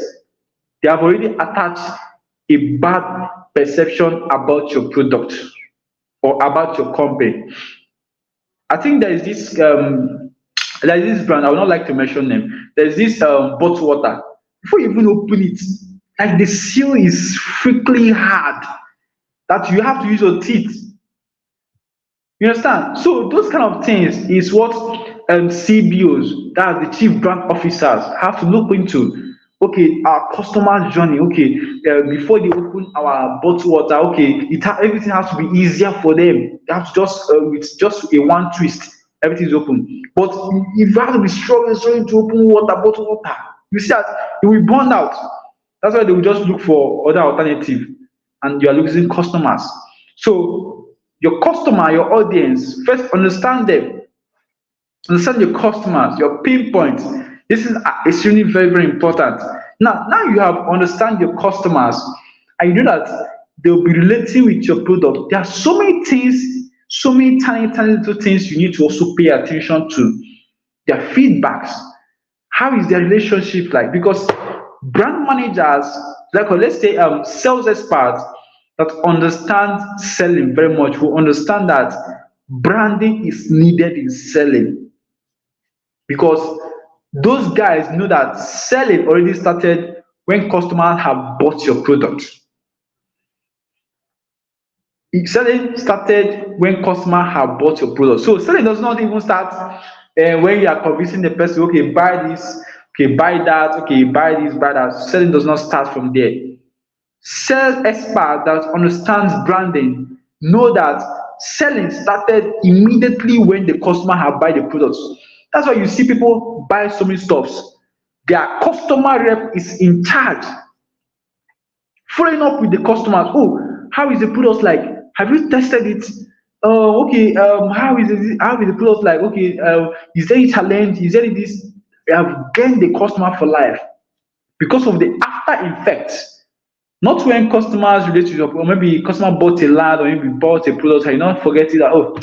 They have already attached a bad perception about your product or about your company. I think there is this brand, I would not like to mention them. There's this bottled water. Before you even open it, like the seal is freaking hard that you have to use your teeth. You understand? So those kind of things is what CBOs, that's the chief brand officers, have to look into. Okay, our customer journey. Okay, before they open our bottled water, okay, everything has to be easier for them. They have to just with just a one twist, everything is open. But if you have to be struggling to open bottled water, you see that you will burn out. That's why they will just look for other alternative, and you are losing customers. So your customer, your audience, first understand them, understand your customers, your pinpoint. This is extremely very very important. Now you have understand your customers, and you know that they will be relating with your product. There are so many things, so many tiny little things you need to also pay attention to. Their feedbacks. How is their relationship like? Because brand managers, like let's say sales experts that understand selling very much will understand that branding is needed in selling, because those guys know that selling already started when customers have bought your product. Selling started when customers have bought your product. So selling does not even start when you are convincing the person, okay, buy this, okay, buy that, okay, buy this, buy that. Selling does not start from there. Sales expert that understands branding know that selling started immediately when the customer have buy the products. That's why you see people buy so many stuffs. Their customer rep is in charge, following up with the customers. Oh, how is the product like? Have you tested it? Oh, okay. How is it? How is the product like? Okay. Is there a challenge? Is there this? You have gained the customer for life because of the after effects. Not when customers relate to your, or maybe customer bought a land or maybe bought a product and you don't forget it that, oh,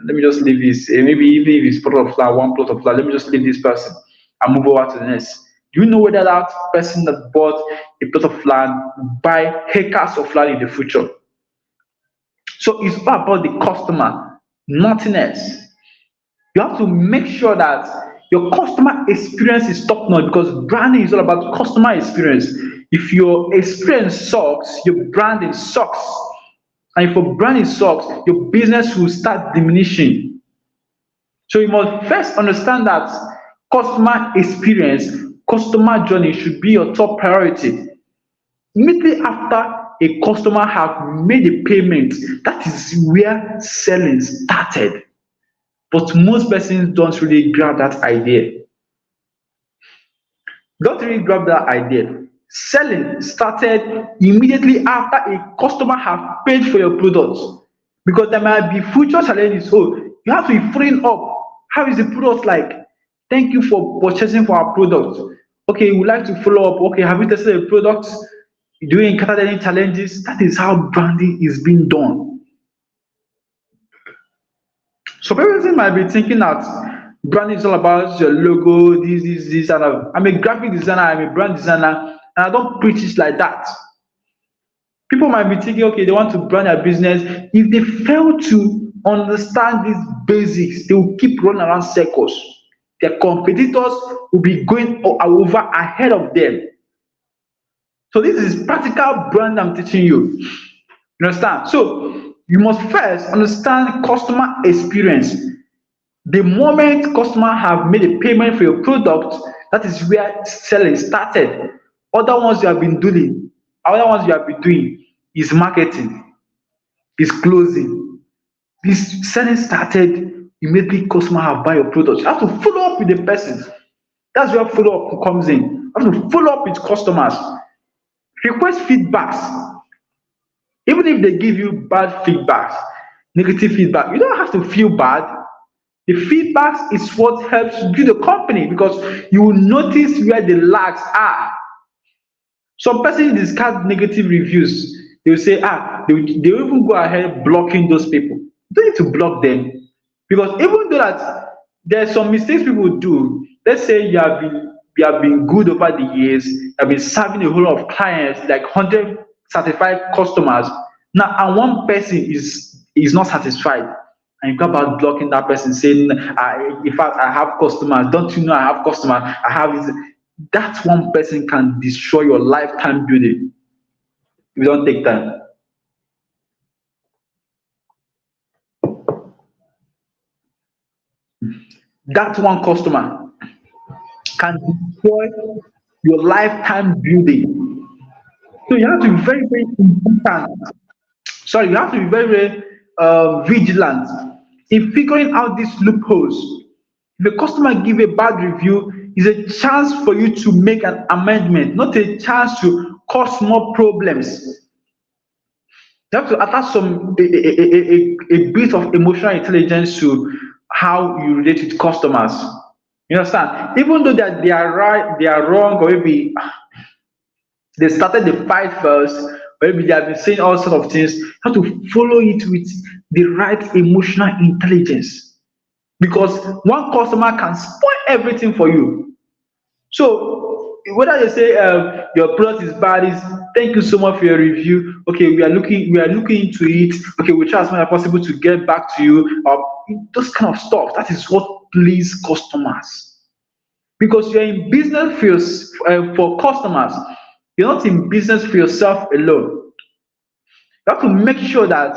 let me just leave this. Maybe even if it's plot of land, one plot of land, let me just leave this person and move over to the next. Do you know whether that person that bought a plot of land will buy acres of land in the future? So it's all about the customer, nothing else. You have to make sure that your customer experience is top notch, because branding is all about customer experience. If your experience sucks, your branding sucks. And if your branding sucks, your business will start diminishing. So you must first understand that customer experience, customer journey should be your top priority. Immediately after a customer have made a payment, that is where selling started. But most persons don't really grab that idea. Don't really grab that idea. Selling started immediately after a customer have paid for your product, because there might be future challenges. So you have to be following up. How is the product like? Thank you for purchasing for our product. Okay, we would like to follow up. Okay, have you tested the product? Do you encounter any challenges? That is how branding is being done. So people might be thinking that branding is all about your logo, this, and that. I'm a graphic designer, I'm a brand designer, and I don't preach it like that. People might be thinking, okay, they want to brand their business. If they fail to understand these basics, they will keep running around circles. Their competitors will be going over ahead of them. So this is practical brand I'm teaching you. You understand? So you must first understand customer experience. The moment customer have made a payment for your product, that is where selling started. Other ones you have been doing, other ones you have been doing is marketing, is closing. This selling started immediately customer have buy your product. You have to follow up with the person. That's where follow up comes in. You have to follow up with customers. Request feedbacks. Even if they give you bad feedbacks, negative feedback, you don't have to feel bad. The feedback is what helps you the company, because you will notice where the lags are. Some person discard negative reviews. They will say, they will even go ahead blocking those people. You don't need to block them, because even though that there's some mistakes people do. Let's say you have been good over the years, you have been serving a whole lot of clients, like 100 certified customers. Now, and one person is not satisfied, and you go about blocking that person, saying, in fact, I have customers. Don't you know I have customers? I have this. That one person can destroy your lifetime building if you don't take time. That one customer can destroy your lifetime building. So you have to be very, very important. Sorry, you have to be very, very vigilant in figuring out these loopholes. If a customer give a bad review, is a chance for you to make an amendment, not a chance to cause more problems. You have to attach a bit of emotional intelligence to how you relate with customers. You understand? Even though that they are right, they are wrong, or maybe they started the fight first, or maybe they have been saying all sorts of things, you have to follow it with the right emotional intelligence. Because one customer can spoil everything for you. So whether they say your product is bad, is thank you so much for your review. Okay, we are looking into it. Okay, we'll try as much as possible to get back to you. Those kind of stuff. That is what please customers. Because you're in business for customers. You're not in business for yourself alone. You have to make sure that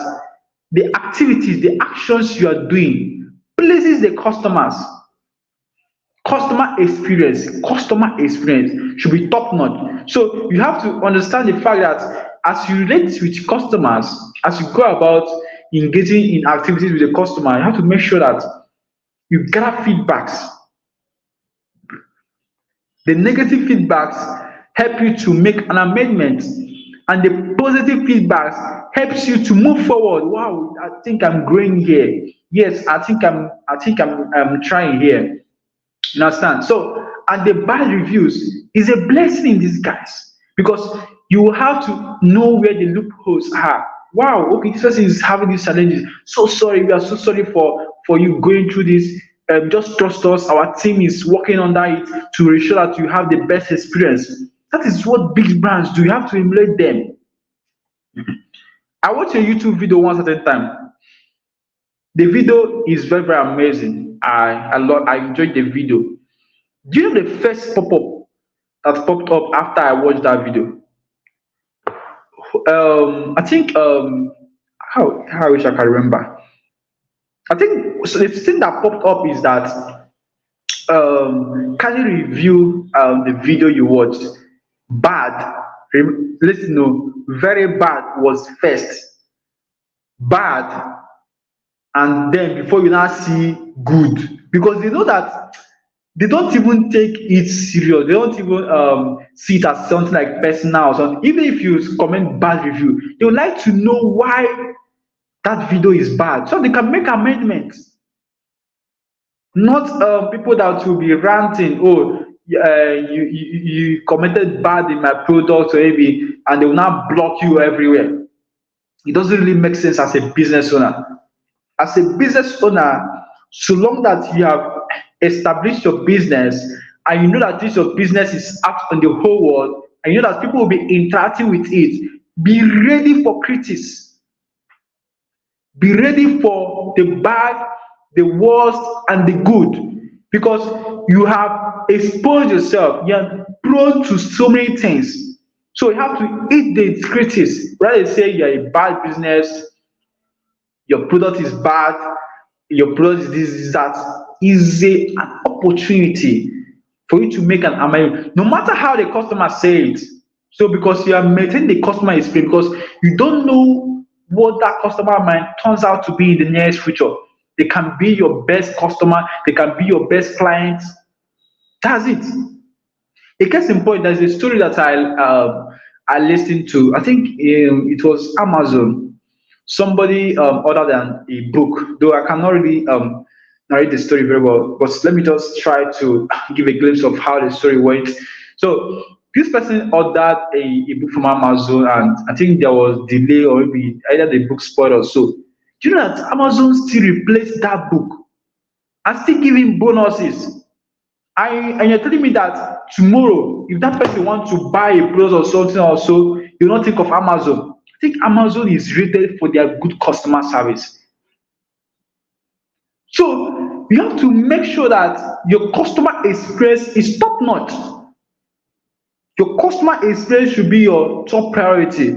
the activities, the actions you are doing pleases the customers. Customer experience should be top notch. So you have to understand the fact that as you relate with customers, as you go about engaging in activities with the customer, you have to make sure that you gather feedbacks. The negative feedbacks help you to make an amendment, and the positive feedbacks helps you to move forward. Wow, I think I'm growing here. Yes, I think I'm trying here. You understand? So, and the bad reviews is a blessing in disguise, because you will have to know where the loopholes are. Wow, okay, this person is having these challenges. So sorry, we are so sorry for you going through this. Just trust us. Our team is working on that to ensure that you have the best experience. That is what big brands do. You have to emulate them. I watched a YouTube video once at a time. The video is very, very amazing. I enjoyed the video. Do you know the first pop-up that popped up after I watched that video? I think how I wish I can remember. I think so the thing that popped up is that can you review the video you watched? Bad. Let's know. very bad was first. Bad, and then before you now see good, because they know that they don't even take it serious. They don't even see it as something like personal or something. Even if you comment bad review, they would like to know why that video is bad so they can make amendments. Not people that will be ranting, oh, you commented bad in my product or maybe, and they will now block you everywhere. It doesn't really make sense as a business owner. As a business owner, so long that you have established your business and you know that this your business is out on the whole world and you know that people will be interacting with it, be ready for critics. Be ready for the bad, the worst, and the good, because you have exposed yourself. You are prone to so many things. So you have to eat the critics. Rather than say you're a bad business, your product is bad, your product is that, is an opportunity for you to make an amendment, no matter how the customer say it. So because you are maintaining the customer experience, because you don't know what that customer might turns out to be in the nearest future. They can be your best customer, they can be your best client. That's it. A case in point, there's a story that I listened to. I think it was Amazon. Somebody other than a book, though I cannot really narrate the story very well. But let me just try to give a glimpse of how the story went. So this person ordered a book from Amazon, and I think there was delay or maybe either the book spoiled or so. Do you know that Amazon still replaced that book and still giving bonuses? And you're telling me that tomorrow, if that person wants to buy a product or something or so, you not think of Amazon. I think Amazon is rated for their good customer service. So you have to make sure that your customer experience is top notch. Your customer experience should be your top priority.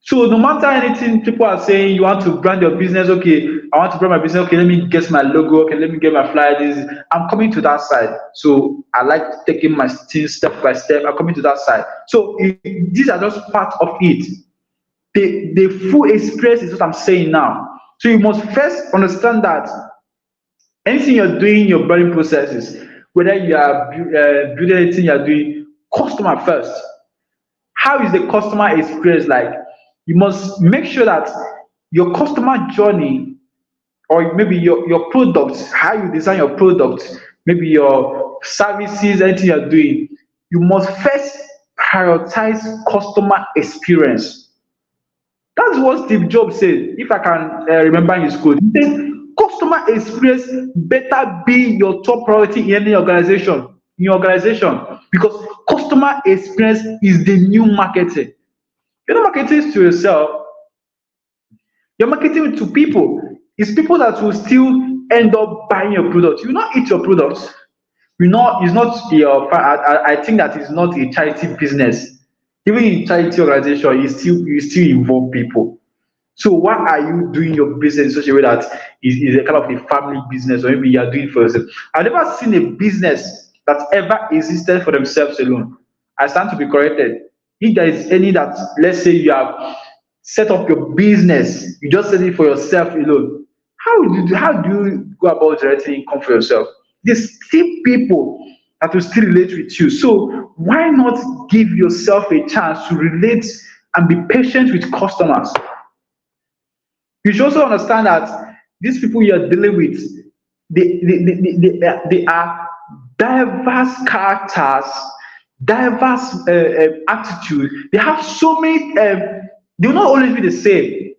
So no matter anything people are saying, you want to brand your business, okay, I want to brand my business, okay, let me get my logo, okay, let me get my flyer. This I'm coming to that side. So I like taking my things step by step. I'm coming to that side. So these are just part of it. The full experience is what I'm saying now. So you must first understand that anything you're doing in your branding processes, whether you are building anything you're doing, customer first. How is the customer experience like? You must make sure that your customer journey, or maybe your products, how you design your products, maybe your services, anything you're doing, you must first prioritize customer experience. That's what Steve Jobs said, if I can remember his quote. He said, customer experience better be your top priority in any organization, because customer experience is the new marketing. You're not marketing to yourself, you're marketing to people. It's people that will still end up buying your product. You will not eat your products. You know, it's not your. I think that is not a charity business. Even in charity organization, you still involve people. So why are you doing your business in such a way that is a kind of a family business, or maybe you are doing it for yourself? I've never seen a business that ever existed for themselves alone. I stand to be corrected. If there is any that, let's say you have set up your business, you just set it for yourself alone. How do you go about generating income for yourself? There's still people that will still relate with you. So why not give yourself a chance to relate and be patient with customers? You should also understand that these people you are dealing with, they are diverse characters, diverse attitude. They have so many. They will not always be the same.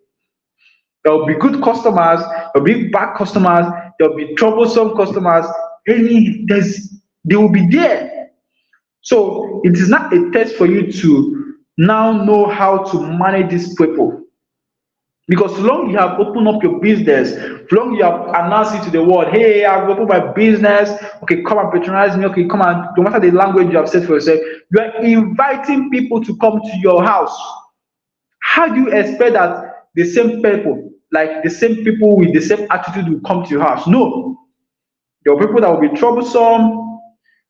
There will be good customers. There will be bad customers. There will be troublesome customers. They will be there. So it is not a test for you to now know how to manage these people. Because so long you have opened up your business, so long you have announced it to the world, hey, I've opened my business, okay, come and patronize me, okay, come and, no matter the language you have set for yourself, you are inviting people to come to your house. How do you expect that the same people, like the same people with the same attitude will come to your house? No. There are people that will be troublesome,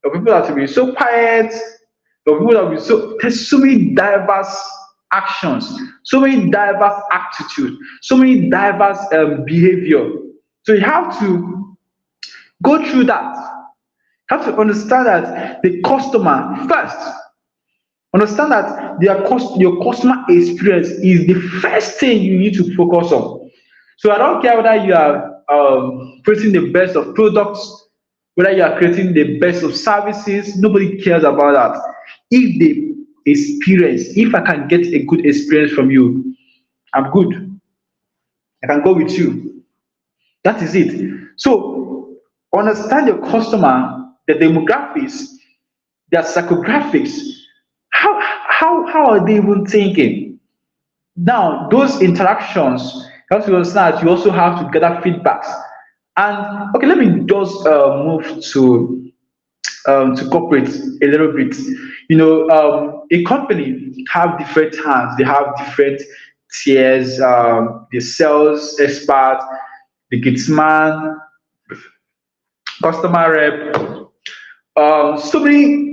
there are people that will be so quiet, there are people that will be so, there's so many diverse actions, so many diverse attitude, so many diverse behavior. So you have to go through that. You have to understand that the customer first. Understand that your customer experience is the first thing you need to focus on. So I don't care whether you are creating the best of products, whether you are creating the best of services, nobody cares about that. If the experience, if I can get a good experience from you, I'm good. I can go with you. That is it. So understand your customer, the demographics, their psychographics. How are they even thinking? Now, those interactions, you have to understand that you also have to gather feedbacks. And okay, let me just move to corporate a little bit. A company have different hands. They have different tiers. The sales expert, the man, customer rep, so many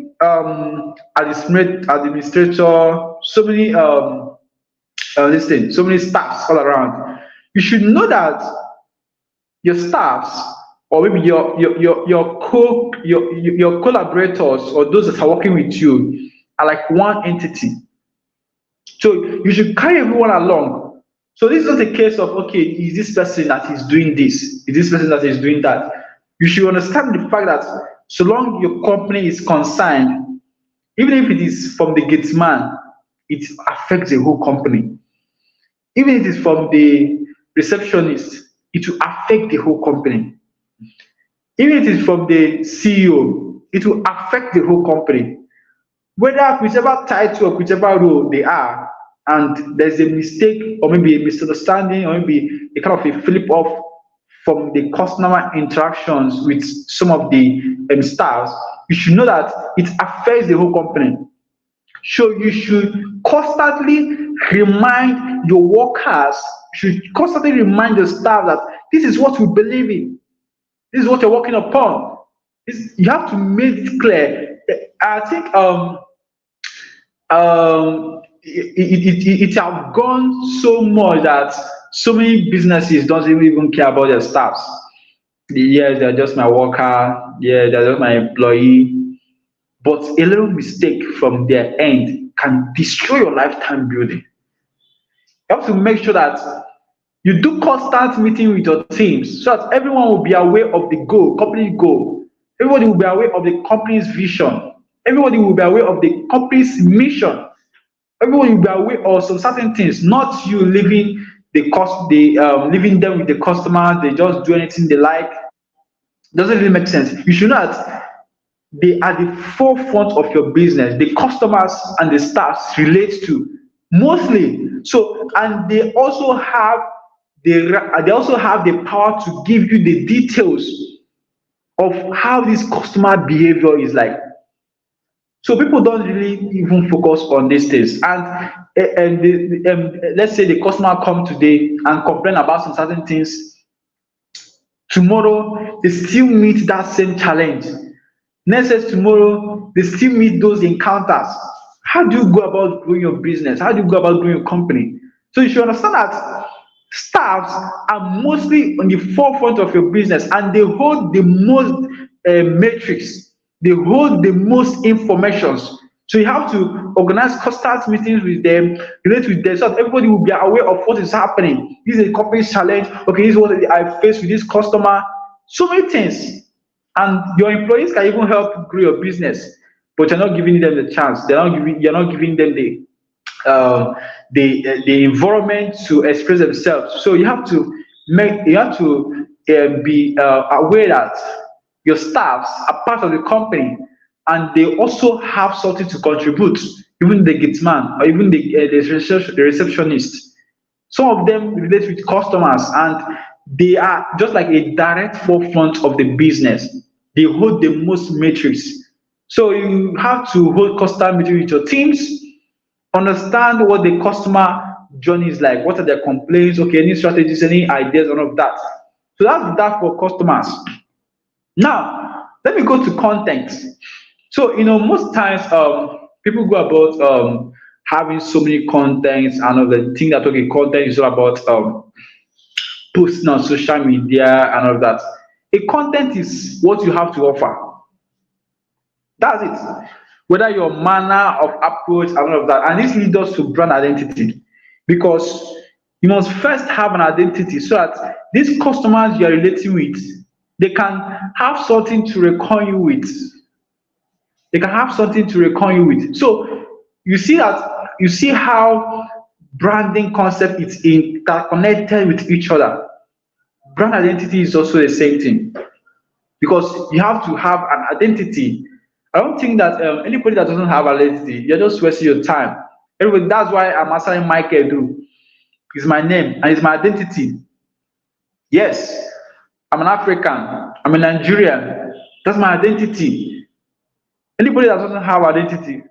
administrator, so many this thing, so many staffs all around. You should know that your staffs, or maybe your collaborators, or those that are working with you, are like one entity. So you should carry everyone along. So this is not a case of, okay, is this person that is doing this, is this person that is doing that. You should understand the fact that so long your company is concerned, even if it is from the gate man, it affects the whole company. Even if it is from the receptionist, it will affect the whole company. Even if it is from the CEO, it will affect the whole company. Whether whichever title or whichever role they are, and there's a mistake or maybe a misunderstanding or maybe a kind of a flip off from the customer interactions with some of the staffs, you should know that it affects the whole company. So you should constantly remind your workers, you should constantly remind your staff that this is what we believe in, this is what you're working upon. You have to make it clear. I think it have gone so much that so many businesses don't even care about their staffs. Yes, they're just my worker. Yeah, they're just my employee. But a little mistake from their end can destroy your lifetime building. You have to make sure that you do constant meeting with your teams so that everyone will be aware of the goal, company goal. Everybody will be aware of the company's vision. Everybody will be aware of the company's mission. Everyone will be aware of some certain things, not you leaving leaving them with the customer. They just do anything they like. Doesn't really make sense. You should know that they are the forefront of your business. The customers and the staffs relate to mostly. So, and they also have the power to give you the details of how this customer behavior is like. So people don't really even focus on these things. Let's say the customer come today and complain about some certain things. Tomorrow they still meet that same challenge. Next says tomorrow they still meet those encounters. How do you go about growing your business? How do you go about growing your company? So you should understand that staffs are mostly on the forefront of your business, and they hold the most metrics. They hold the most informations. So you have to organize constant meetings with them, relate with them, so that everybody will be aware of what is happening. This is a company's challenge. Okay, this is what I face with this customer. So many things. And your employees can even help grow your business, but you're not giving them the chance. You're not giving them the environment to express themselves. So you have to be aware that your staffs are part of the company, and they also have something to contribute. Even the gate man or even the receptionist, some of them relate with customers, and they are just like a direct forefront of the business. They hold the most metrics. So you have to hold constant meeting with your teams, understand what the customer journey is like, what are their complaints, okay, any strategies, any ideas, all of that. So that's that for customers. Now, let me go to content. So, most times people go about having so many contents and all the thing that okay, content is all about posting on social media and all that. A content is what you have to offer. That's it. Whether your manner of approach and all of that. And this leads us to brand identity. Because you must first have an identity so that these customers you are relating with, they can have something to reckon you with. They can have something to reckon you with. So you see how branding concept is interconnected with each other. Brand identity is also the same thing because you have to have an identity. I don't think that anybody that doesn't have identity, you're just wasting your time. Anyway, that's why I'm assigning Michael Duru. It's my name and it's my identity. Yes, I'm an African. I'm a Nigerian. That's my identity. Anybody that doesn't have identity,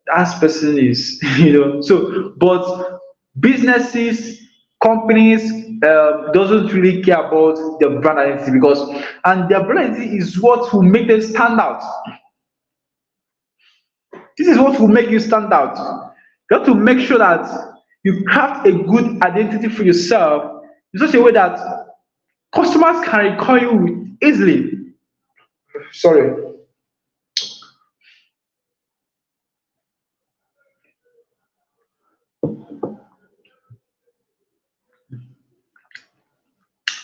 that person is, So, but businesses, companies doesn't really care about their brand identity because, and their brand identity is what will make them stand out. This is what will make you stand out. You have to make sure that you craft a good identity for yourself in such a way that customers can recall you easily. Sorry.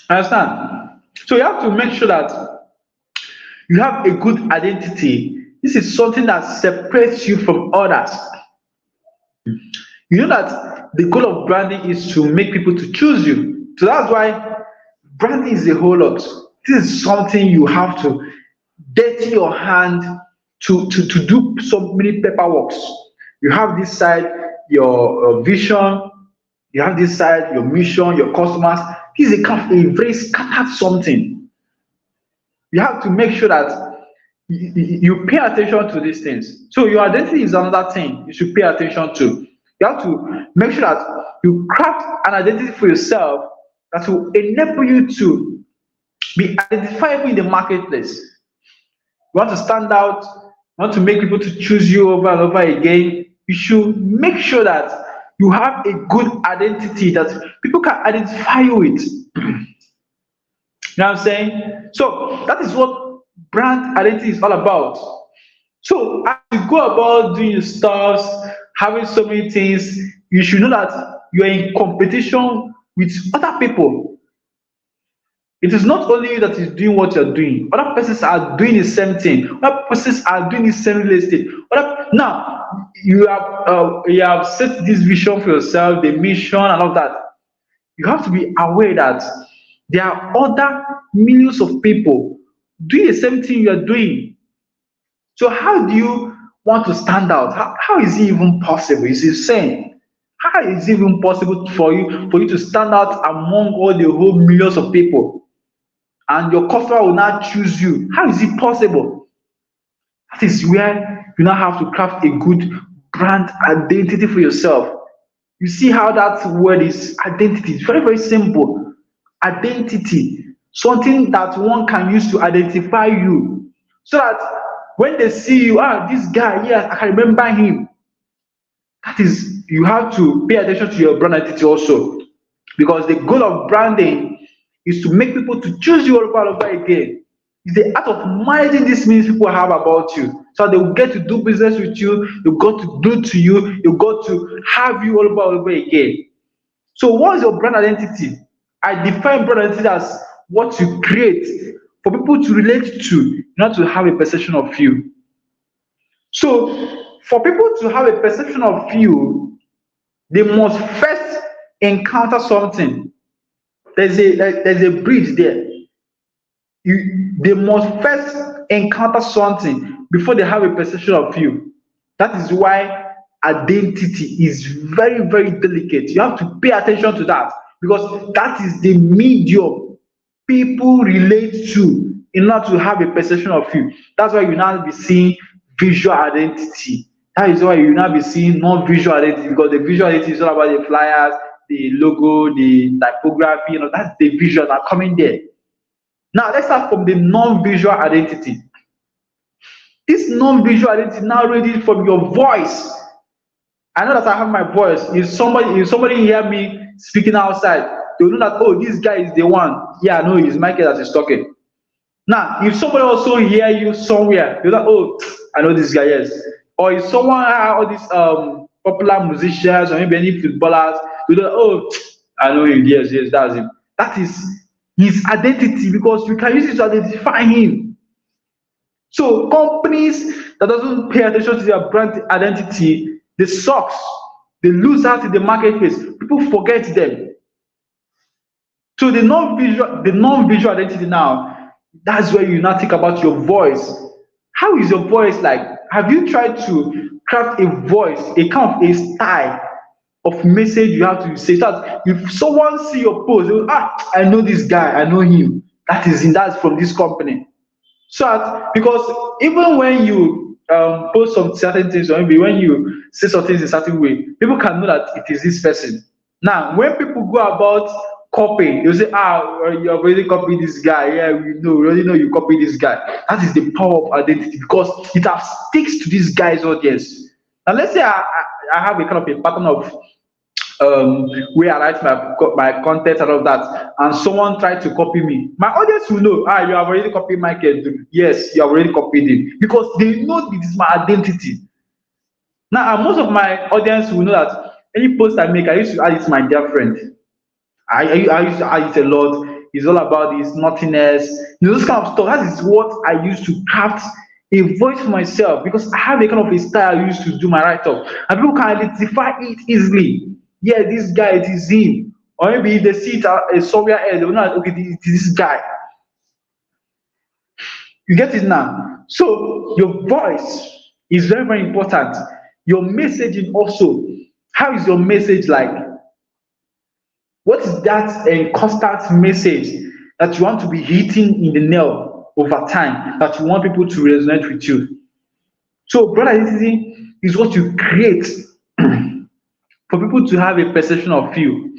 Understand? So you have to make sure that you have a good identity. This is something that separates you from others. You know that the goal of branding is to make people to choose you. So that's why branding is a whole lot. This is something you have to dirty your hand to do so many paperwork. You have this side, your vision, you have this side, your mission, your customers. This is a very scattered something. You have to make sure that you pay attention to these things. So your identity is another thing you should pay attention to. You have to make sure that you craft an identity for yourself that will enable you to be identifiable in the marketplace. You want to stand out, you want to make people to choose you over and over again. You should make sure that you have a good identity that people can identify you with. You know what I'm saying? So that is what brand identity is all about. So as you go about doing your stuff, having so many things, you should know that you are in competition with other people. It is not only you that is doing what you're doing. Other persons are doing the same thing. Other persons are doing the same real estate. Now you have set this vision for yourself, the mission and all that. You have to be aware that there are other millions of people doing the same thing you are doing. So how do you want to stand out? How is it even possible? It's insane. How is it even possible for you to stand out among all the whole millions of people? And your customer will not choose you. How is it possible? That is where you now have to craft a good brand identity for yourself. You see how that word is identity. It's very, very simple. Identity. Something that one can use to identify you. So that when they see you, this guy, yes, I can remember him. That is, you have to pay attention to your brand identity also. Because the goal of branding is to make people to choose you over and over again. It's the art of managing these means people have about you. So they will get to do business with you, you got to do to you, you got to have you all over and over again. So what is your brand identity? I define brand identity as what you create for people to relate to, not to have a perception of you. So for people to have a perception of you, they must first encounter something. There's a bridge there. They must first encounter something before they have a perception of you. That is why identity is very, very delicate. You have to pay attention to that because that is the medium people relate to in order to have a perception of you. That's why you now be seeing visual identity. That is why you now be seeing non-visual identity because the visual identity is all about the flyers, the logo, the typography, that's the visual that are coming there. Now let's start from the non-visual identity. This non-visual identity now reads from your voice. I know that I have my voice. If somebody hear me speaking outside, they will know that, oh, this guy is the one. Yeah, I know it's Michael that is talking. Now, if somebody also hear you somewhere, you're like, oh, I know this guy, yes. Or if someone all these popular musicians or maybe any footballers, you know, oh, I know him, yes, yes, that's him. That is his identity because you can use it to identify him. So companies that doesn't pay attention to their brand identity, they sucks. They lose out in the marketplace. People forget them. So the non-visual identity now, that's where you now think about your voice. How is your voice like? Have you tried to craft a voice, a kind of a style of message you have to say that if someone see your post, they will, I know this guy, I know him. That's from this company. So because even when you post some certain things, or maybe when you say some things in a certain way, people can know that it is this person. Now, when people go about copying, you say, you have already copied this guy. Yeah, we already know you copied this guy. That is the power of identity because it has sticks to this guy's audience. Now, let's say I have a kind of a pattern of where I write my content and all that, and someone tried to copy me, my audience will know, you have already copied Michael. Yes, you have already copied him because they know it is my identity. Now, and most of my audience will know that any post I make, I used to add it to my dear friend. I used to add it a lot. It's all about this nothingness, those kind of stuff. That is what I used to craft a voice for myself because I have a kind of a style I used to do my write up, and people can identify it easily. Yeah, this guy, it is him. Or maybe if they see it somewhere else, they will know, okay, it is this guy. You get it now? So your voice is very, very important. Your messaging also. How is your message like? What is that constant message that you want to be hitting in the nail over time, that you want people to resonate with you? So, brand identity is what you create for people to have a perception of you.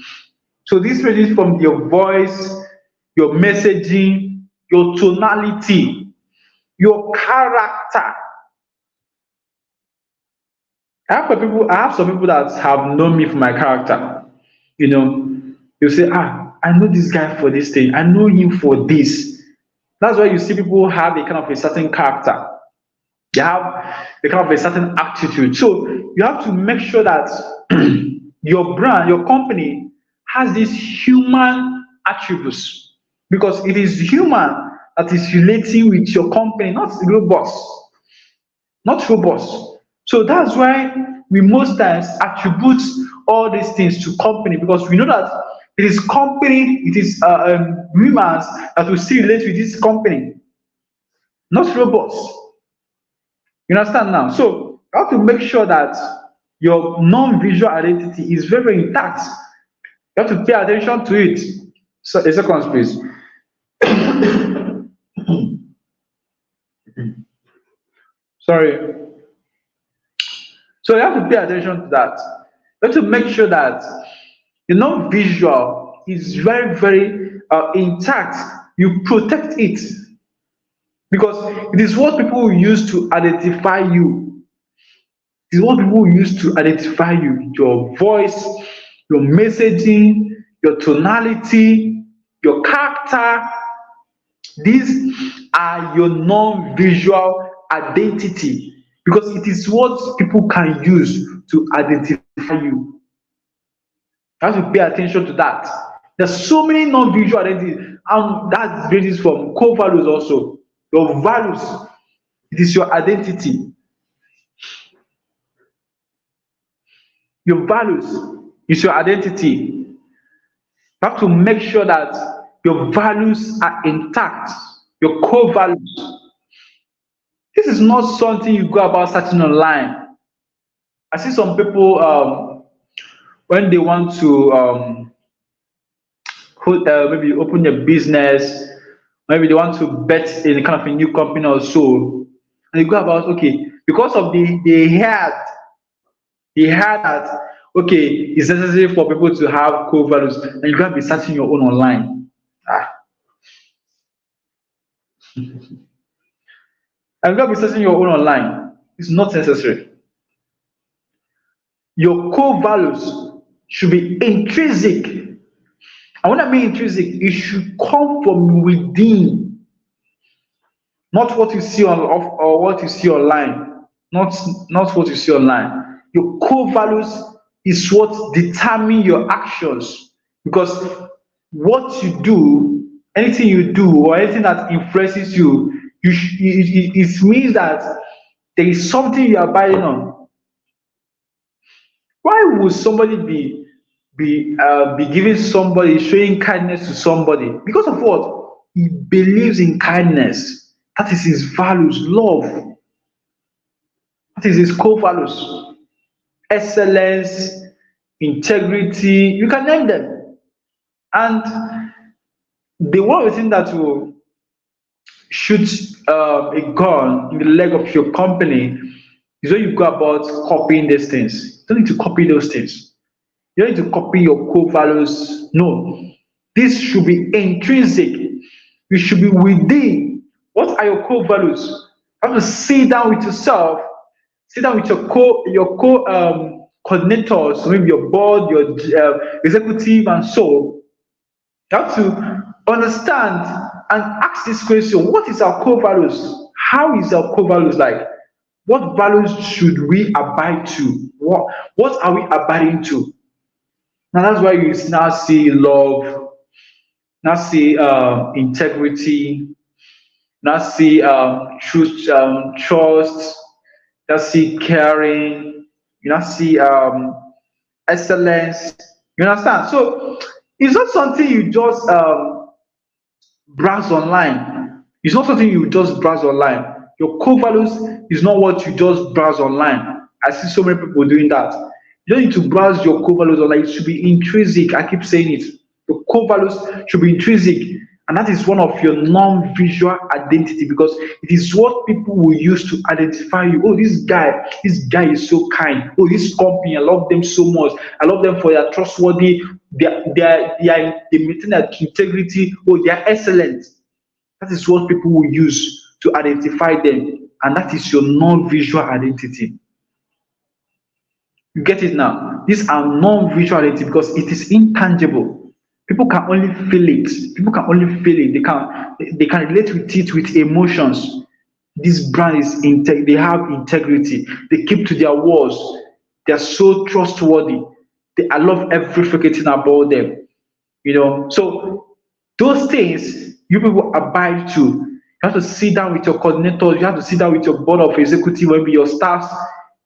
So, this ranges from your voice, your messaging, your tonality, your character. I have some people that have known me for my character. You know, you say, I know this guy for this thing, I know him for this. That's why you see people have a kind of a certain character. They have a kind of a certain attitude. So you have to make sure that your brand, your company has these human attributes because it is human that is relating with your company, not robots, not robots. So that's why we most times attribute all these things to company because we know that it is company, it is humans that will still relate with this company, not robots. You understand now? So you have to make sure that your non-visual identity is very, very intact. You have to pay attention to it. So a second, please. Sorry. So you have to pay attention to that. You have to make sure that the non-visual is very, very intact. You protect it because it is what people use to identify you. It is what people use to identify you. Your voice, your messaging, your tonality, your character. These are your non-visual identity because it is what people can use to identify you. You have to pay attention to that. There's so many non-visual identities, and that ranges from core values also. Your values, it is your identity. Your values is your identity. You have to make sure that your values are intact, your core values. This is not something you go about searching online. I see some people when they want to maybe open a business, maybe they want to bet in a kind of a new company or so, and they go about okay because of they had that okay it's necessary for people to have core values, and you can't be searching your own online. And you can't be searching your own online. It's not necessary. Your core values should be intrinsic. And when I mean intrinsic, it should come from within, not what you see on or what you see online. Not not what you see online. Your core values is what determine your actions, because what you do, anything you do or anything that influences you, it means that there is something you are buying on. Why would somebody be giving somebody, showing kindness to somebody? Because of what? He believes in kindness. That is his values. Love. That is his core values. Excellence, integrity. You can name them. And the one thing that will shoot a gun in the leg of your company is when you go about copying these things. You don't need to copy those things. You don't need to copy your core values. No. This should be intrinsic. You should be within. What are your core values? You have to sit down with yourself, sit down with your co coordinators, maybe your board, your executive, and so you have to understand and ask this question: what is our core values? How is our core values like? What values should we abide to? What are we abiding to? Now that's why you now see love, now see integrity, now see truth, trust, now see caring, you now see excellence. You understand? So it's not something you just browse online. It's not something you just browse online. Your core values is not what you just browse online. I see so many people doing that. You don't need to browse your core values online. It should be intrinsic. I keep saying it. Your core values should be intrinsic. And that is one of your non-visual identity, because it is what people will use to identify you. Oh, this guy is so kind. Oh, this company, I love them so much. I love them for their trustworthy, they maintain their integrity. Oh, they are excellent. That is what people will use to identify them, and that is your non-visual identity. You get it now? These are non-visual identity because it is intangible. People can only feel it. People can only feel it. They can relate with it with emotions. This brand is they have integrity. They keep to their words. They are so trustworthy. I love every freaking thing about them. So those things you people abide to. You have to sit down with your coordinators, you have to sit down with your board of executive, maybe your staffs,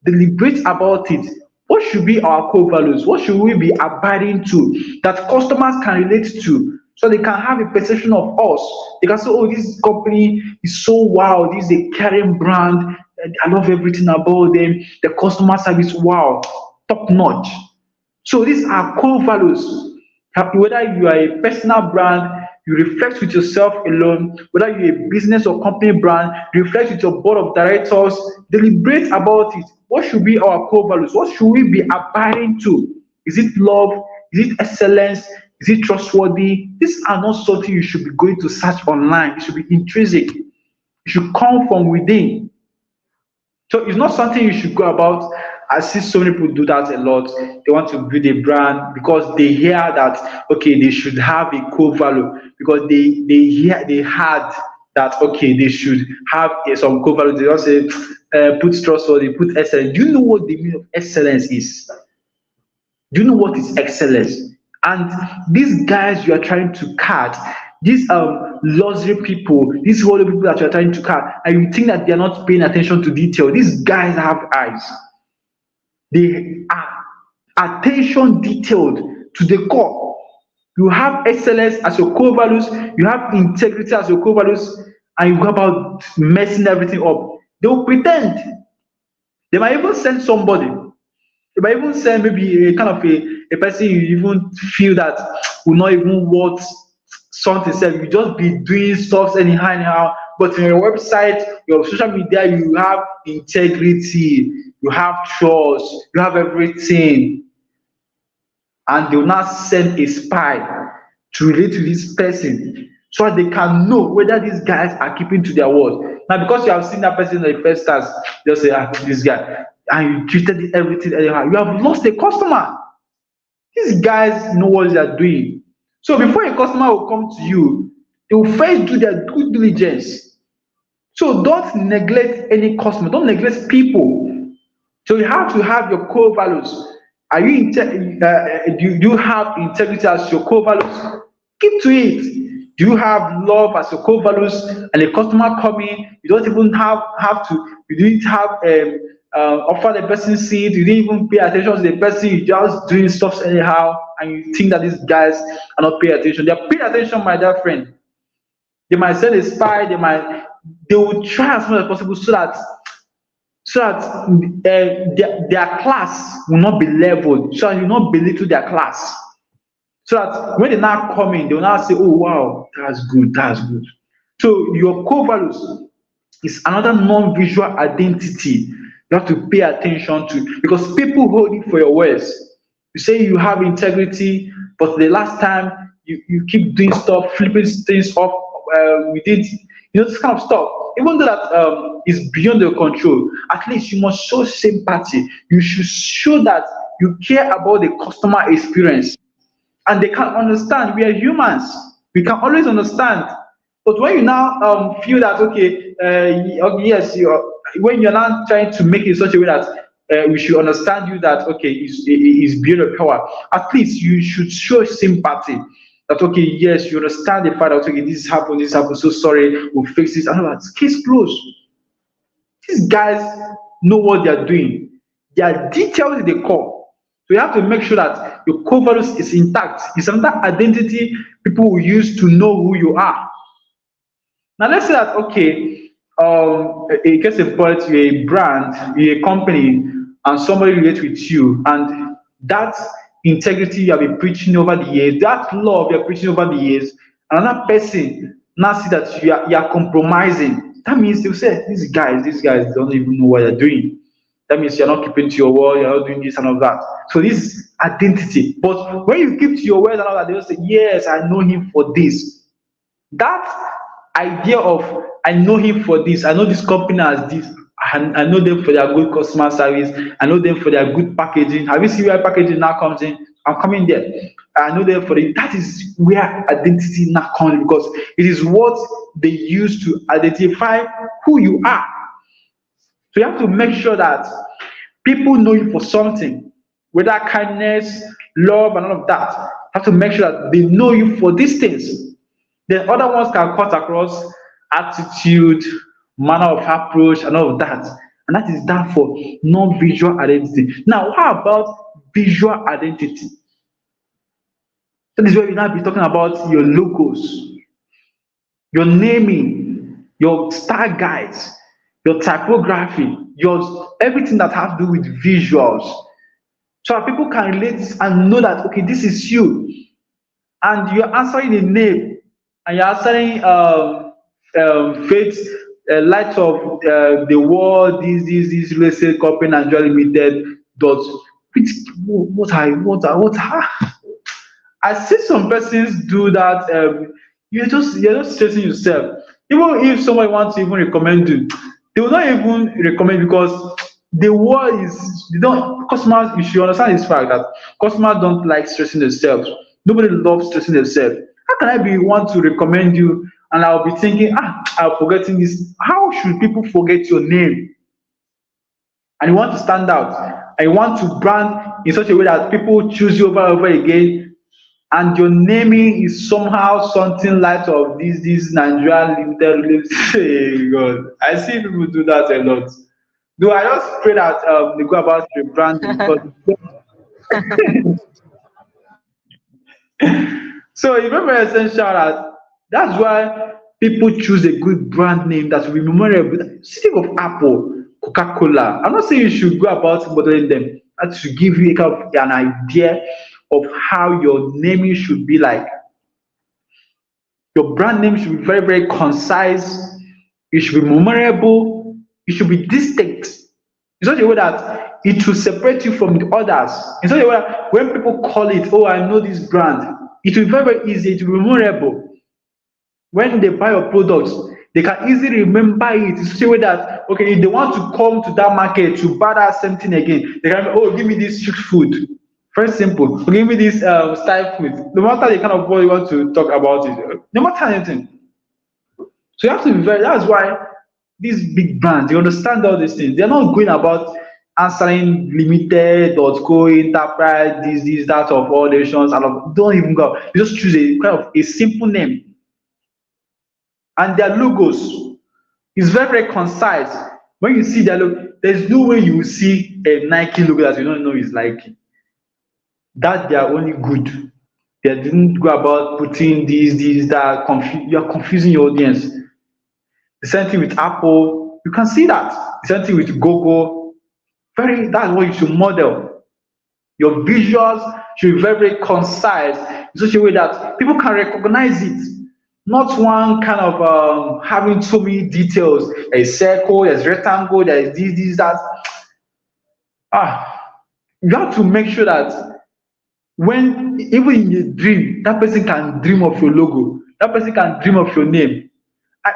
deliberate about it. What should be our core values? What should we be abiding to that customers can relate to, so they can have a perception of us? They can say, oh, this company is so wow, this is a caring brand, I love everything about them, the customer service, wow, top notch. So these are core values. Whether you are a personal brand, you reflect with yourself alone. Whether you're a business or company brand, you reflect with your board of directors. Deliberate about it. What should be our core values? What should we be abiding to? Is it love? Is it excellence? Is it trustworthy? These are not something you should be going to search online. It should be intrinsic. It should come from within. So it's not something you should go about. I see so many people do that a lot. They want to build a brand because they hear that okay, they should have a core value, because they had that okay, they should have some core value. They just say put trustworthy, put excellence. Do you know what the meaning of excellence is? Do you know what is excellence? And these guys you are trying to cut, these luxury people, these other people that you are trying to cut, and you think that they are not paying attention to detail. These guys have eyes. They are attention detailed to the core. You have excellence as your core values, you have integrity as your core values, and you go about messing everything up. They will pretend. They might even send somebody. They might even send maybe a kind of a person you even feel that will not even worth something. You just be doing stuff anyhow. But in your website, your social media, you have integrity, you have trust, you have everything. And they will not send a spy to relate to this person so that they can know whether these guys are keeping to their word. Now, because you have seen that person in the first class, they'll say, this guy. and you treated everything anyhow, you have lost a customer. These guys know what they are doing. So before a customer will come to you, they will first do their due diligence. So don't neglect any customer, don't neglect people. So you have to have your core values. Are you do you have integrity as your core values? Keep to it. Do you have love as your core values? And a customer coming, you don't even have to. You didn't have offer the person seat. You didn't even pay attention to the person. You just doing stuff anyhow, and you think that these guys are not paying attention. They are paying attention, my dear friend. They might send a spy. They will try as much as possible so that their class will not be leveled, so that you not belittle their class. So that when they now come in, they will now say, "Oh wow, that's good, that's good." So your core values is another non-visual identity you have to pay attention to, because people hold it for your words. You say you have integrity, but the last time you keep doing stuff, flipping things off within, this kind of stuff. Even though that is beyond your control, at least you must show sympathy. You should show that you care about the customer experience, and they can understand. We are humans. We can always understand. But when you now feel that okay, okay, yes, when you're now trying to make it in such a way that we should understand you, that okay, is beyond your power. At least you should show sympathy. That okay, yes, you understand the fact that okay, this happened. So sorry, we'll fix this. And all that. Case closed. These guys know what they are doing. They are detailed in the core. So you have to make sure that your core values is intact. It's another identity people will use to know who you are. Now let's say that okay, in case of point, you're a brand, you're a company, and somebody relates with you, and that integrity you have been preaching over the years, that love you're preaching over the years, another person now see that you are compromising. That means they'll say, these guys don't even know what they're doing. That means you're not keeping to your word, you're not doing this and all that. So this is identity. But when you keep to your word and all that, they'll say, yes, I know him for this. That idea of I know him for this, I know this company has this, I know them for their good customer service, I know them for their good packaging. Have you seen where packaging now comes in? I'm coming there. I know them for it. That is where identity now comes in, because it is what they use to identify who you are. So you have to make sure that people know you for something, whether kindness, love, and all of that. You have to make sure that they know you for these things. Then other ones can cut across attitude, manner of approach, and all of that. And that is that for non-visual identity. Now, how about visual identity? That is where we now be talking about your logos, your naming, your star guides, your typography, your everything that has to do with visuals. So that people can relate and know that okay, this is you. And you're answering a name, and you're answering faith, light of the world, this real estate company Nigeria Limited. Dot. I see some persons do that. You're just stressing yourself. Even if somebody wants to even recommend you, they will not even recommend, because the word is they don't customers. You should understand this fact that customers don't like stressing themselves. Nobody loves stressing themselves. How can I be one to recommend you and I'll be thinking, I'm forgetting this? How should people forget your name? And you want to stand out, and you want to brand in such a way that people choose you over and over again, and your naming is somehow something like of this Nigerian limited. Hey God, I see people do that a lot. Though I just pray that they go about rebranding, because so it's very, very essential that's why people choose a good brand name that will be memorable. Think of Apple, Coca-Cola. I'm not saying you should go about bothering them. That should give you a kind of an idea of how your naming should be like. Your brand name should be very, very concise. It should be memorable. It should be distinct. In such a way that it will separate you from the others. In such a way that when people call it, oh, I know this brand, it will be very, very easy. It will be memorable. When they buy your products, They can easily remember it in such a way that okay, if they want to come to that market to buy that same thing again, they can oh give me this street food. Very simple. Give me this style food. No matter the kind of what you want to talk about it, no matter anything. So you have to be very. That's why these big brands they understand all these things. They're not going about answering limited or co enterprise this that of all nations and of, don't even go. You just choose a kind of a simple name and their logos is very concise. When you see their logo, there's no way you will see a Nike logo that you don't know is Nike. That they are only good. They didn't go about putting this, that. You are confusing your audience. The same thing with Apple. You can see that. The same thing with Google. Very. That's what you should model. Your visuals should be very concise in such a way that people can recognize it. Not one kind of having so many details. A circle, there's rectangle, there's this, that. You have to make sure that when even in a dream, that person can dream of your logo, that person can dream of your name. I,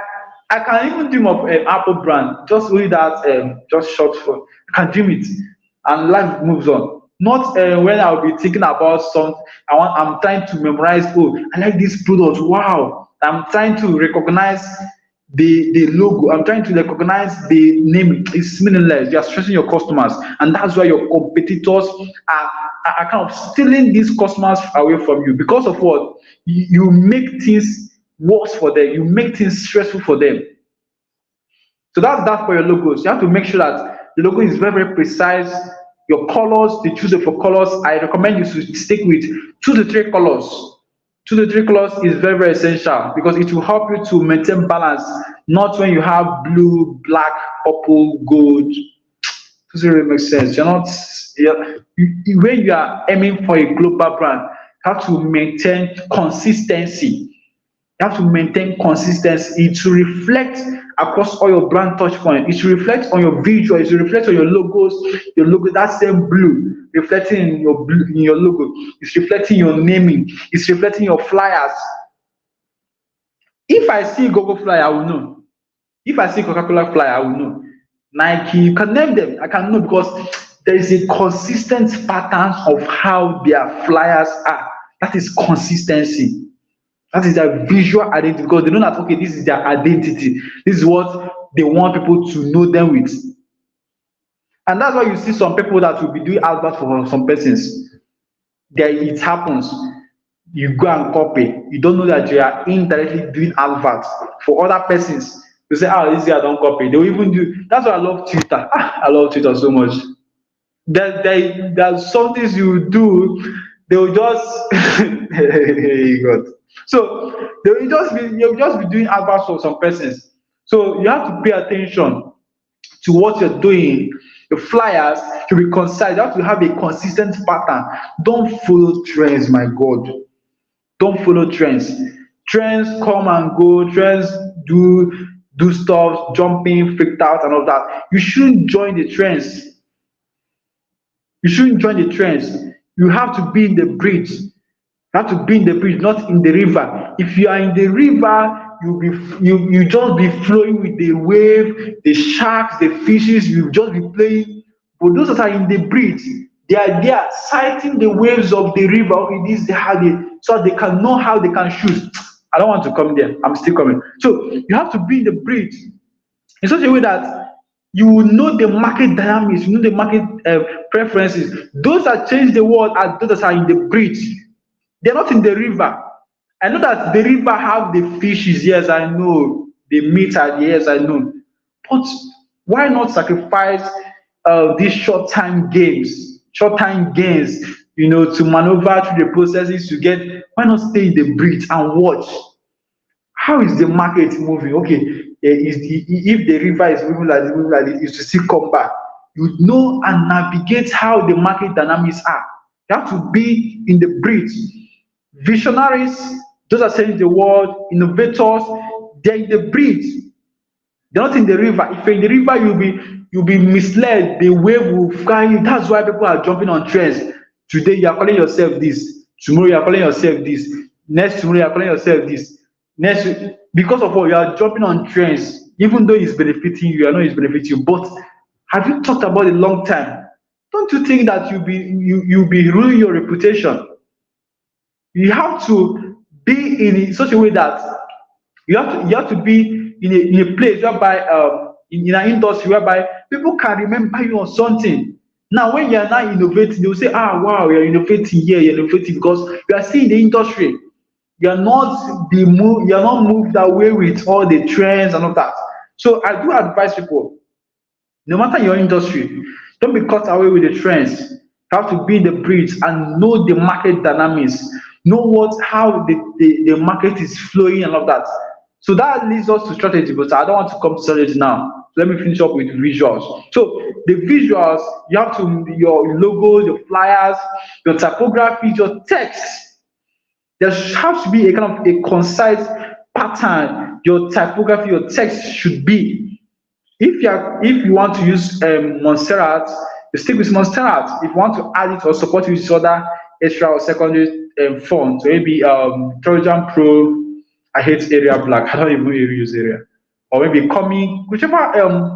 I can even dream of an Apple brand, just only that just short for I can dream it and life moves on. Not when I'll be thinking about something, I'm trying to memorize, oh, I like this product, wow. I'm trying to recognize the logo. I'm trying to recognize the name. It's meaningless. You're stressing your customers, and that's why your competitors are kind of stealing these customers away from you because of what you make things worse for them. You make things stressful for them. So that's that for your logos. You have to make sure that the logo is very precise. Your colors, the choose of your colors. I recommend you to stick with 2 to 3 colors. 2 to 3 colors is very essential because it will help you to maintain balance. Not when you have blue, black, purple, gold. Doesn't really make sense. You're not when you are aiming for a global brand, you have to maintain consistency. You have to maintain consistency. It will reflect across all your brand touch points. It will reflect on your visual. It will reflect on your logos. Your logo, that same blue, reflecting in your blue, in your logo. It's reflecting your naming. It's reflecting your flyers. If I see Google flyer, I will know. If I see Coca-Cola flyer, I will know. Nike, you can name them. I can know because there is a consistent pattern of how their flyers are. That is consistency. That is their visual identity because they know that okay, this is their identity. This is what they want people to know them with. And that's why you see some people that will be doing adverts for some persons. There it happens. You go and copy. You don't know that you are indirectly doing adverts for other persons. You say, oh, this guy don't copy. They will even do. That's why I love Twitter. I love Twitter so much. There's some things you do. They will just. Hey God. So you'll just be doing adverts for some persons. So you have to pay attention to what you're doing. The flyers should be concise. You have to have a consistent pattern. Don't follow trends, my God. Don't follow trends. Trends come and go. Trends do stuff, jumping, freaked out, and all that. You shouldn't join the trends. You shouldn't join the trends. You have to be in the bridge. You have to be in the bridge, not in the river. If you are in the river, you just be flowing with the wave, the sharks, the fishes. You just be playing. But those that are in the bridge, they are there sighting the waves of the river. Okay, this is how they so they can know how they can shoot. I don't want to come there. I'm still coming. So you have to be in the bridge in such a way that you will know the market dynamics, you know the market preferences. Those that change the world are those that are in the bridge. They're not in the river. I know that the river have the fishes, yes, I know. The meat, yes, I know. But why not sacrifice these short-time gains, short-time gains, to maneuver through the processes to get, why not stay in the bridge and watch? How is the market moving? Okay, if the river is moving like this, is to still come back. You know and navigate how the market dynamics are. You have to be in the bridge. Visionaries, those are saying the world, innovators, they're in the bridge. They're not in the river. If you're in the river, you'll be misled. The wave will fly you. That's why people are jumping on trends. Today you are calling yourself this. Tomorrow you are calling yourself this. Next tomorrow you are calling yourself this. Next, because of what you are jumping on trends, even though it's benefiting you, I know it's benefiting you, but have you thought about the long term? Don't you think that you'll be ruining your reputation? You have to be in such a way that you have to be in a place whereby in an industry whereby people can remember you on something. Now when you are now innovating, they will say, ah wow, you're innovating here, you're innovating because you are still in the industry. You are not moved away with all the trends and all that. So I do advise people, no matter your industry, don't be caught away with the trends. You have to be in the breeze and know the market dynamics, know what how the market is flowing and all that. So that leads us to strategy, but I don't want to come to strategy now. Let me finish up with visuals. So the visuals, you have to your logos, your flyers, your typography, your text. There has to be a kind of a concise pattern. Your typography, your text should be. If you want to use Montserrat, you stick with Montserrat. If you want to add it or support it with other extra or secondary font, so maybe Trojan Pro. I hate Area Black. I don't even really use Area. Or maybe Comic, whichever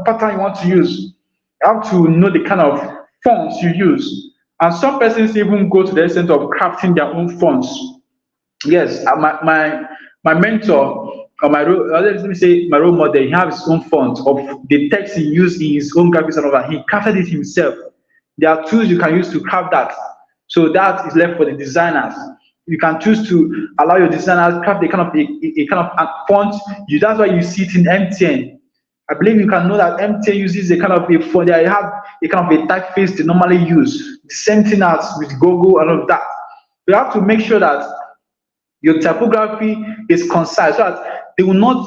pattern you want to use. You have to know the kind of fonts you use. And some persons even go to the extent of crafting their own fonts. Yes, my mentor or let me say my role model, he has his own font of the text he used in his own graphics and all that. He crafted it himself. There are tools you can use to craft that. So that is left for the designers. You can choose to allow your designers craft a kind of a font. That's why you see it in MTN. I believe you can know that MTN uses a kind of a font. They have a kind of a typeface they normally use. The same thing as with Google and all of that. You have to make sure that your typography is concise so that they will not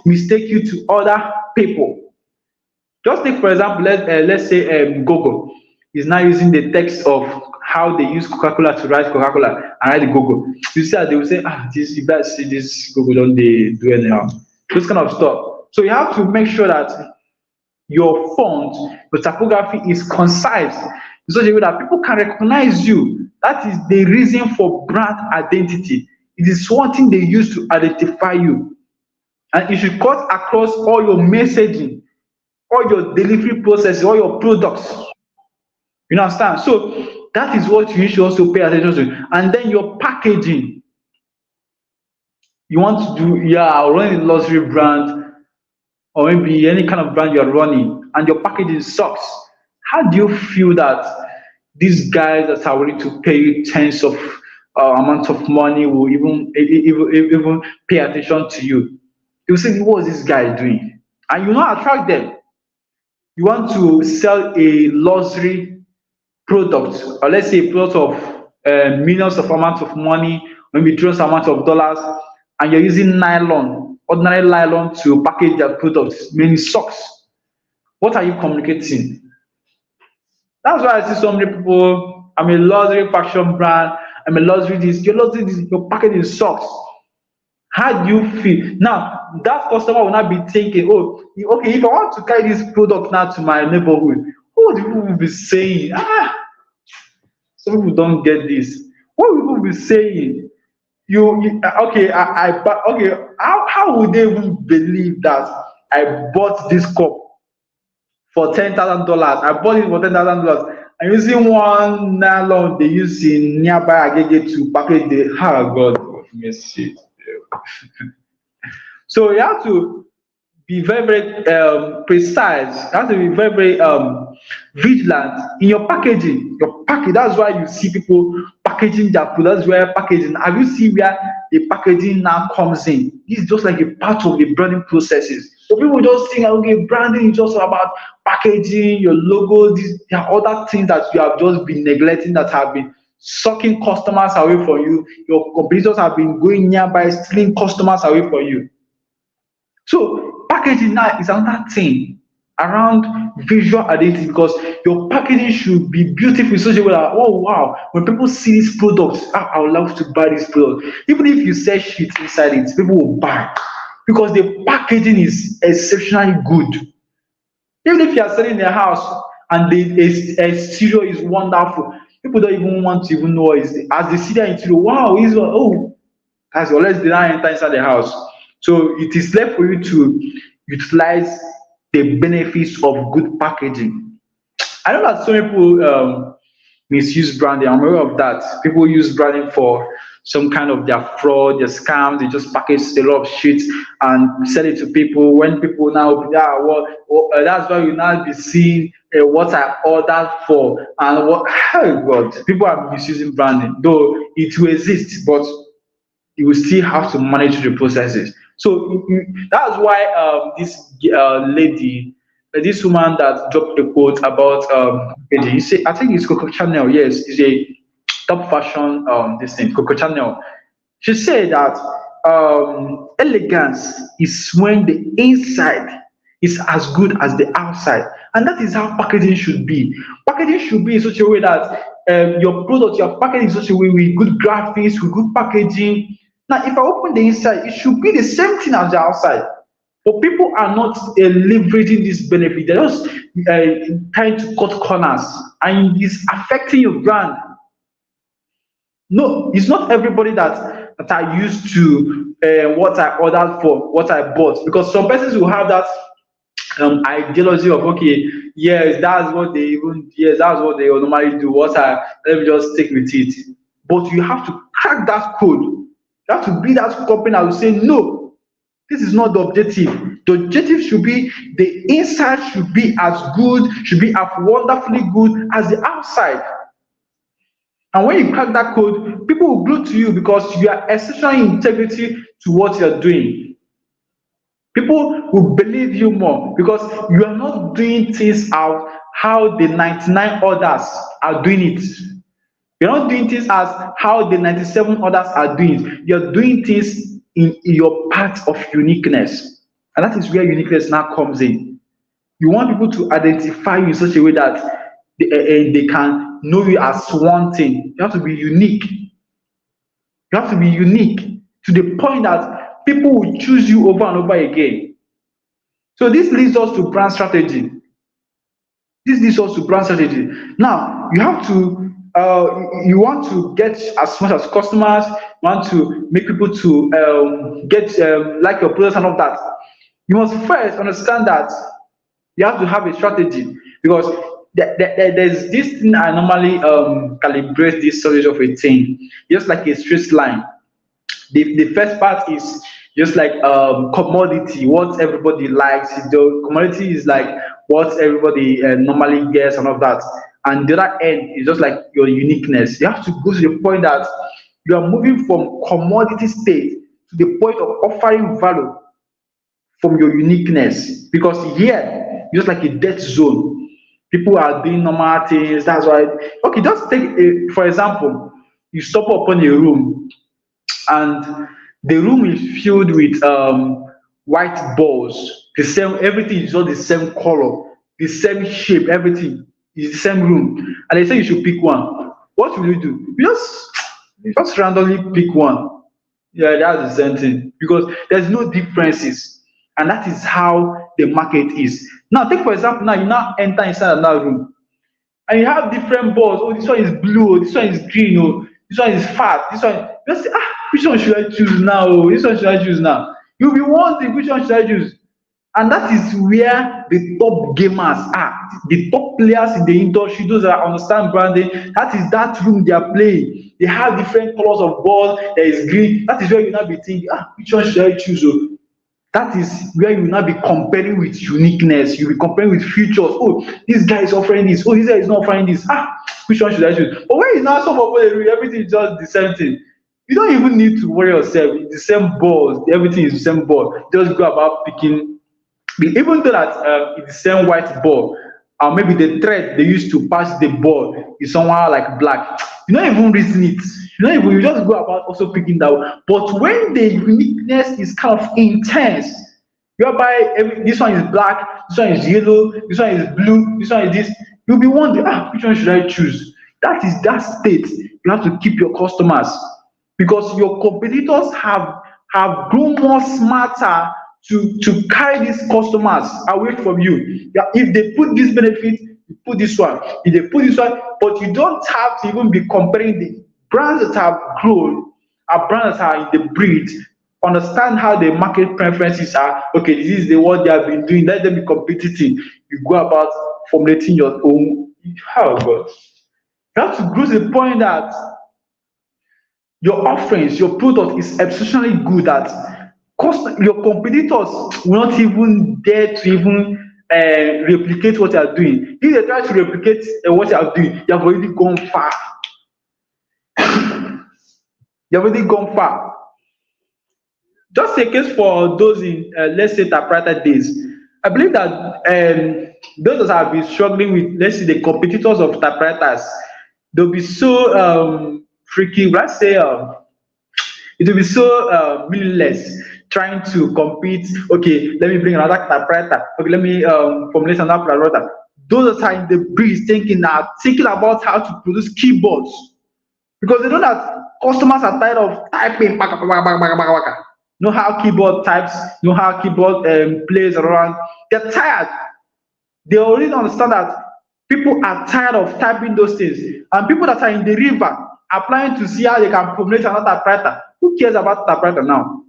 mistake you to other people. Just take for example, let's say Google is now using the text of how they use Coca-Cola to write Coca-Cola and write Google. You see that they will say, this you guys see this Google don't they do anyhow. Those kind of stuff. So you have to make sure that your font, your typography is concise in such a way that people can recognize you. That is the reason for brand identity. It is one thing they use to identify you. And it should cut across all your messaging, all your delivery processes, all your products. You understand? So that is what you should also pay attention to. And then your packaging. You want to do, yeah, run a luxury brand or maybe any kind of brand you're running and your packaging sucks. How do you feel that these guys that are willing to pay you tens of amounts of money will even pay attention to you? You say, what is this guy doing? And you not attract them. You want to sell a luxury product, or let's say a product of millions of amounts of money, maybe trillions amounts of dollars, and you're using nylon, ordinary nylon to package their products, meaning socks. What are you communicating? That's why I see so many people. I'm a luxury fashion brand. I'm a luxury this. Your luxury this. Your packaging sucks. How do you feel? Now that customer will not be thinking, oh, okay, if I want to carry this product now to my neighborhood, what would people be saying? Some people don't get this. What would people be saying? Okay, okay. How would they even believe that I bought this cup for $10,000? I bought it for $10,000. I'm using one nylon they use in nearby Agege to package the. Oh God, of mercy. So you have to be very, very precise. You have to be very, very vigilant in your packaging. Your package. That's why you see people packaging their food. That's where packaging. Have you seen where the packaging now comes in? This is just like a part of the branding processes. So people just think, okay, branding is just about packaging, your logo. There are other things that you have just been neglecting that have been sucking customers away from you. Your competitors have been going nearby, stealing customers away from you. So packaging now is another thing around visual identity because your packaging should be beautiful in such a way that, oh wow, when people see these products, I would love to buy this product. Even if you say shit inside it, people will buy because the packaging is exceptionally good. Even if you are selling a house and the exterior is wonderful, people don't even want to even know what is as they see that interior. Wow, is oh. That's unless they now enter inside the house. So it is left for you to utilize the benefits of good packaging. I know that some people misuse branding. I'm aware of that. People use branding for some kind of their fraud, their scams. They just package a lot of shit and sell it to people. When people now, yeah, that's why you now be seeing what I ordered for and what. Oh God, people are misusing branding. Though it will exist, but you will still have to manage the processes. So that's why this lady, this woman that dropped a quote about you say I think it's Coco Chanel. Yes, it's a top fashion this thing Coco Chanel. She said that elegance is when the inside is as good as the outside, and that is how packaging should be. Packaging should be in such a way that your product, your packaging in such a way with good graphics, with good packaging. Now, if I open the inside, it should be the same thing as the outside. But people are not leveraging this benefit. They're just trying to cut corners, and it's affecting your brand. No, it's not everybody that are used to what I ordered for, what I bought. Because some persons will have that ideology of okay, yes, that's what they normally do. What I let me just stick with it. But you have to crack that code. You have to be that company that will say no. This is not the objective. The objective should be the inside should be as good, should be as wonderfully good as the outside. And when you crack that code, people will glue to you because you are exercising integrity to what you're doing. People will believe you more because you are not doing things out how the 99 others are doing it. You're not doing things as how the 97 others are doing it. You're doing things in your part of uniqueness. And that is where uniqueness now comes in. You want people to identify you in such a way that they can know you as one thing. You have to be unique. You have to be unique to the point that people will choose you over and over again. So this leads us to brand strategy. This leads us to brand strategy. Now you have to you want to get as much as customers. You want to make people to get like your products and all that. You must first understand that you have to have a strategy because there's this thing I normally calibrate this strategy of a thing, just like a straight line. The first part is just like commodity, what everybody likes. The commodity is like what everybody normally gets and all that. And the other end is just like your uniqueness. You have to go to the point that you are moving from commodity state to the point of offering value from your uniqueness. Because here, just like a death zone, people are doing normal things. That's why. Okay, just take for example, you stumble upon a room and the room is filled with white balls. The same, everything is all the same color, the same shape, everything is the same room. And they say you should pick one. What will you do? You just randomly pick one. Yeah, that's the same thing because there's no differences, and that is how the market is. Now, take for example, now you now enter inside another room, and you have different balls. Oh, this one is blue. Oh, this one is green. Oh, this one is fat. This one, just say, which one should I choose now? Oh, this one should I choose now? You'll be wondering which one should I choose, and that is where the top gamers are, the top players in the industry, those that understand branding. That is that room they are playing. They have different colors of balls. There is green. That is where you now be thinking, which one should I choose? Oh, that is where you will now be comparing with uniqueness. You'll be comparing with features. Oh, this guy is offering this. Oh, this guy is not offering this. Which one should I choose? But when you now some of everything is just the same thing. You don't even need to worry yourself. It's the same balls. Everything is the same ball. Just go about picking. Even though that it's the same white ball, or maybe the thread they used to pass the ball is somehow like black. You don't even reason it. You just go about also picking that one. But when the uniqueness is kind of intense, whereby this one is black, this one is yellow, this one is blue, this one is this, you'll be wondering, which one should I choose? That is that state. You have to keep your customers because your competitors have grown more smarter to carry these customers away from you. Yeah, if they put this benefit, you put this one. If they put this one, but you don't have to even be comparing the brands that have grown our brands are in the breed, understand how the market preferences are. Okay, this is the what they have been doing. Let them be competitive. You go about formulating your own. How God? You have to grow to the point that your offerings, your product is exceptionally good that your competitors will not even dare to even replicate what you are doing. If they try to replicate what you are doing, you have already gone far. You have already gone far. Just a case for those in, let's say, typewriter days. I believe that those that have been struggling with, let's say, the competitors of typewriters, they'll be so freaky. Let's say it will be so meaningless trying to compete. Okay, let me bring another typewriter. Okay, let me formulate another typewriter. Those that are in the breeze thinking now, thinking about how to produce keyboards because they know that customers are tired of typing. Baka, baka, baka, baka, baka, baka. Know how keyboard types, know how keyboard plays around. They're tired. They already understand that people are tired of typing those things. And people that are in the river applying to see how they can formulate another typewriter. Who cares about typewriter now?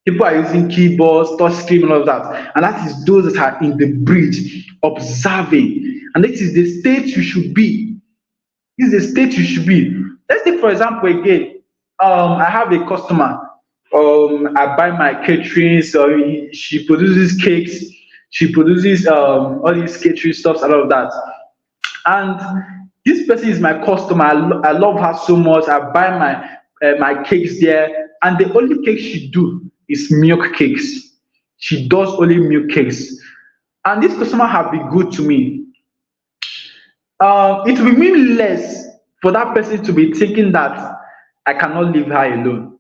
People are using keyboards, touch screen, and all of that. And that is those that are in the bridge observing. And this is the state you should be. This is the state you should be. Let's take, for example, again, I have a customer. I buy my catering, so she produces cakes, she produces all these catering stuffs, and all of that. And this person is my customer. I love her so much. I buy my cakes there, and the only cake she do is milk cakes. She does only milk cakes, and this customer have been good to me. It will mean less for that person to be thinking that I cannot leave her alone.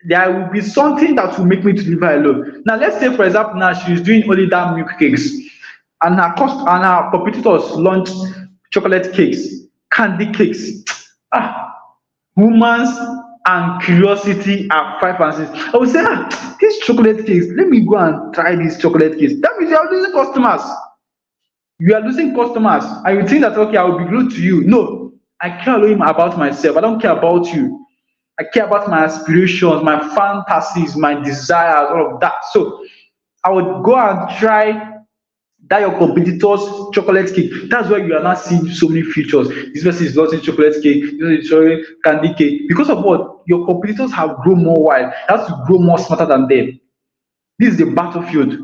There will be something that will make me to leave her alone. Now, let's say, for example, now she's doing only that milk cakes, and her competitors launch chocolate cakes, candy cakes. Ah, humans and curiosity are five and six. I would say, these chocolate cakes, let me go and try these chocolate cakes. That means you are losing customers. You are losing customers, and you think that okay, I will be glued to you. No, I care only about myself. I don't care about you. I care about my aspirations, my fantasies, my desires, all of that. So I would go and try that your competitors chocolate cake. That's why you are not seeing so many features. This person is launching chocolate cake, this person is showing candy cake. Because of what? Your competitors have grown more wild. You have to grow more smarter than them. This is the battlefield.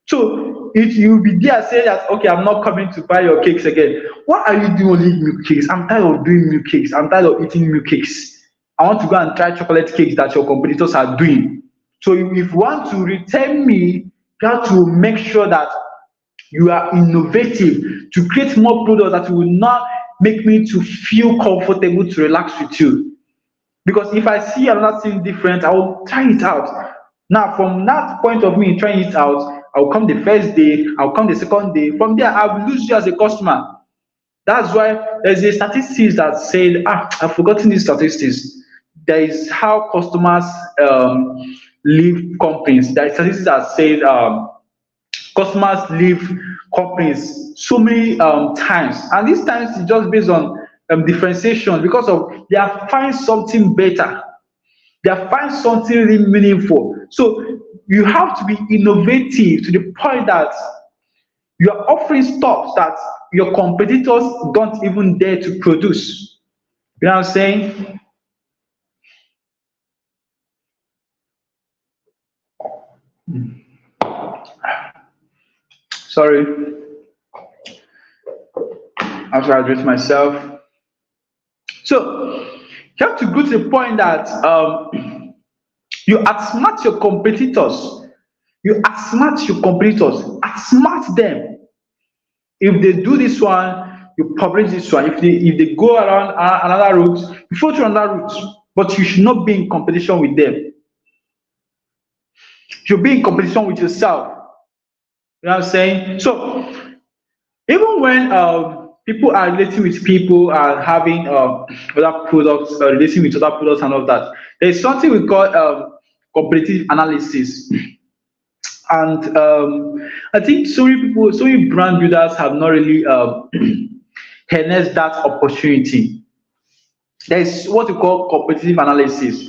So if you be there saying that okay, I'm not coming to buy your cakes again. Why are you doing only milk cakes? I'm tired of doing milk cakes. I'm tired of eating milk cakes. I want to go and try chocolate cakes that your competitors are doing. So if you want to retain me, you have to make sure that you are innovative to create more products that will not make me to feel comfortable to relax with you. Because if I see another thing different, I will try it out. Now, from that point of me trying it out, I'll come the first day, I'll come the second day. From there, I will lose you as a customer. That's why there's a statistics that said, I've forgotten these statistics. There is how customers leave companies. There is statistics that said customers leave companies so many times, and these times is just based on differentiation because of they have find something better, they have find something really meaningful. So you have to be innovative to the point that you are offering stuff that your competitors don't even dare to produce. You know what I'm saying? Sorry, after I address myself. So you have to go to the point that you outsmart your competitors. You outsmart your competitors. Outsmart them. If they do this one, you publish this one. If they go around another route, you follow through another route. But you should not be in competition with them. You should be in competition with yourself. You know what I'm saying? So even when people are relating with people and having other products, relating with other products and all that, there's something we call competitive analysis. And I think so many people, so many brand builders have not really harnessed that opportunity. There is what we call competitive analysis.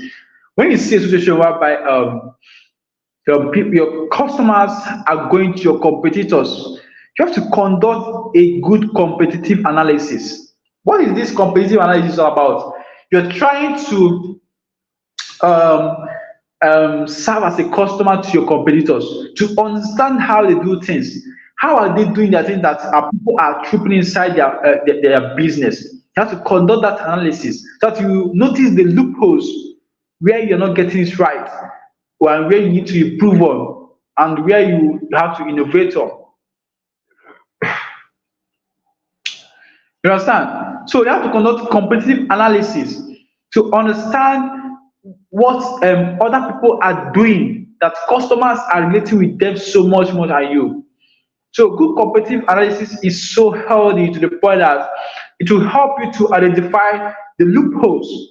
When you see a situation whereby your customers are going to your competitors, you have to conduct a good competitive analysis. What is this competitive analysis all about? You're trying to um, serve as a customer to your competitors to understand how they do things. How are they doing their thing that people are trooping inside their business? You have to conduct that analysis so that you notice the loopholes where you're not getting it right, or where you need to improve on, and where you have to innovate on. You understand? So you have to conduct competitive analysis to understand what other people are doing that customers are relating with them so much more than you. So good competitive analysis is so healthy to the point that it will help you to identify the loopholes.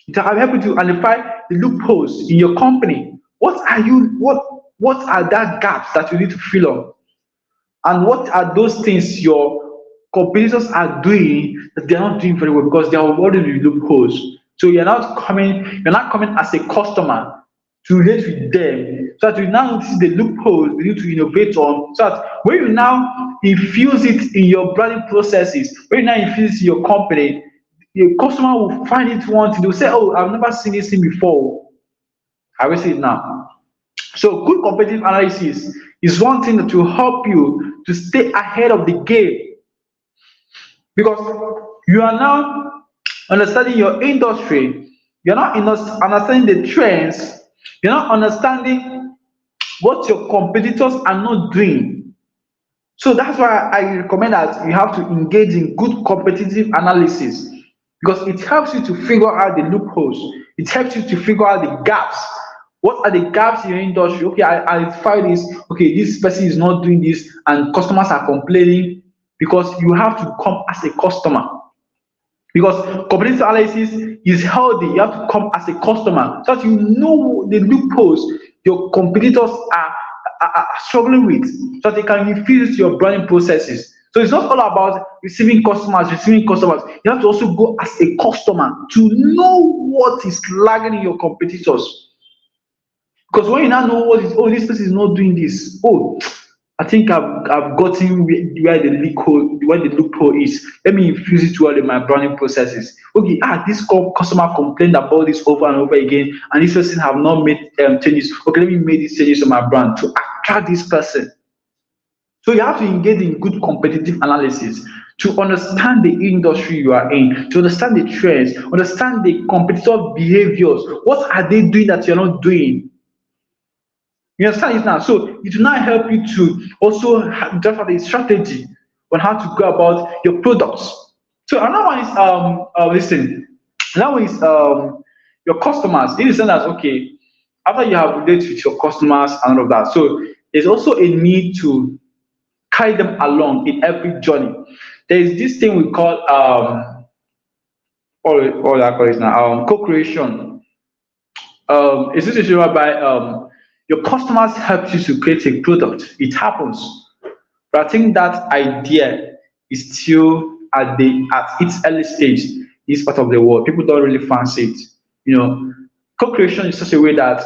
It will help you to identify the loopholes in your company. What are that gaps that you need to fill up? And what are those things your competitors are doing that they're not doing very well because they are already in loopholes? So you're not coming as a customer to relate with them so that you now notice the loopholes we need to innovate on so that when you now infuse it in your branding processes, when you now infuse it in your company, the customer will find it one thing. They'll say, "Oh, I've never seen this thing before. I will see it now." So good competitive analysis is one thing that will help you to stay ahead of the game because you are now understanding your industry, you're not understanding the trends, you're not understanding what your competitors are not doing. So that's why I recommend that you have to engage in good competitive analysis because it helps you to figure out the loopholes. It helps you to figure out the gaps. What are the gaps in your industry? Okay, I identify this. Okay, this person is not doing this, and customers are complaining because you have to come as a customer. Because competitive analysis is healthy. You have to come as a customer so that you know the loopholes your competitors are struggling with, so that they can infuse your branding processes. So it's not all about receiving customers, receiving customers. You have to also go as a customer to know what is lagging in your competitors. Because when you now know what is, oh, this person is not doing this. Oh, I think I've gotten where the loophole is. Let me infuse it well in my branding processes. Okay, this customer complained about this over and over again, and this person have not made changes. Okay, let me make these changes on my brand to attract this person. So you have to engage in good competitive analysis to understand the industry you are in, to understand the trends, understand the competitor behaviors. What are they doing that you're not doing? You understand it now? So it will now help you to also develop a strategy on how to go about your products. So another one is listen. Another one is your customers. In the sense that okay, after you have related with your customers and all of that, so there's also a need to carry them along in every journey. There is this thing we call all I call it now co-creation. It's a situation whereby your customers help you to create a product. It happens, but I think that idea is still at its early stage. This part of the world, people don't really fancy it. You know, co-creation is such a way that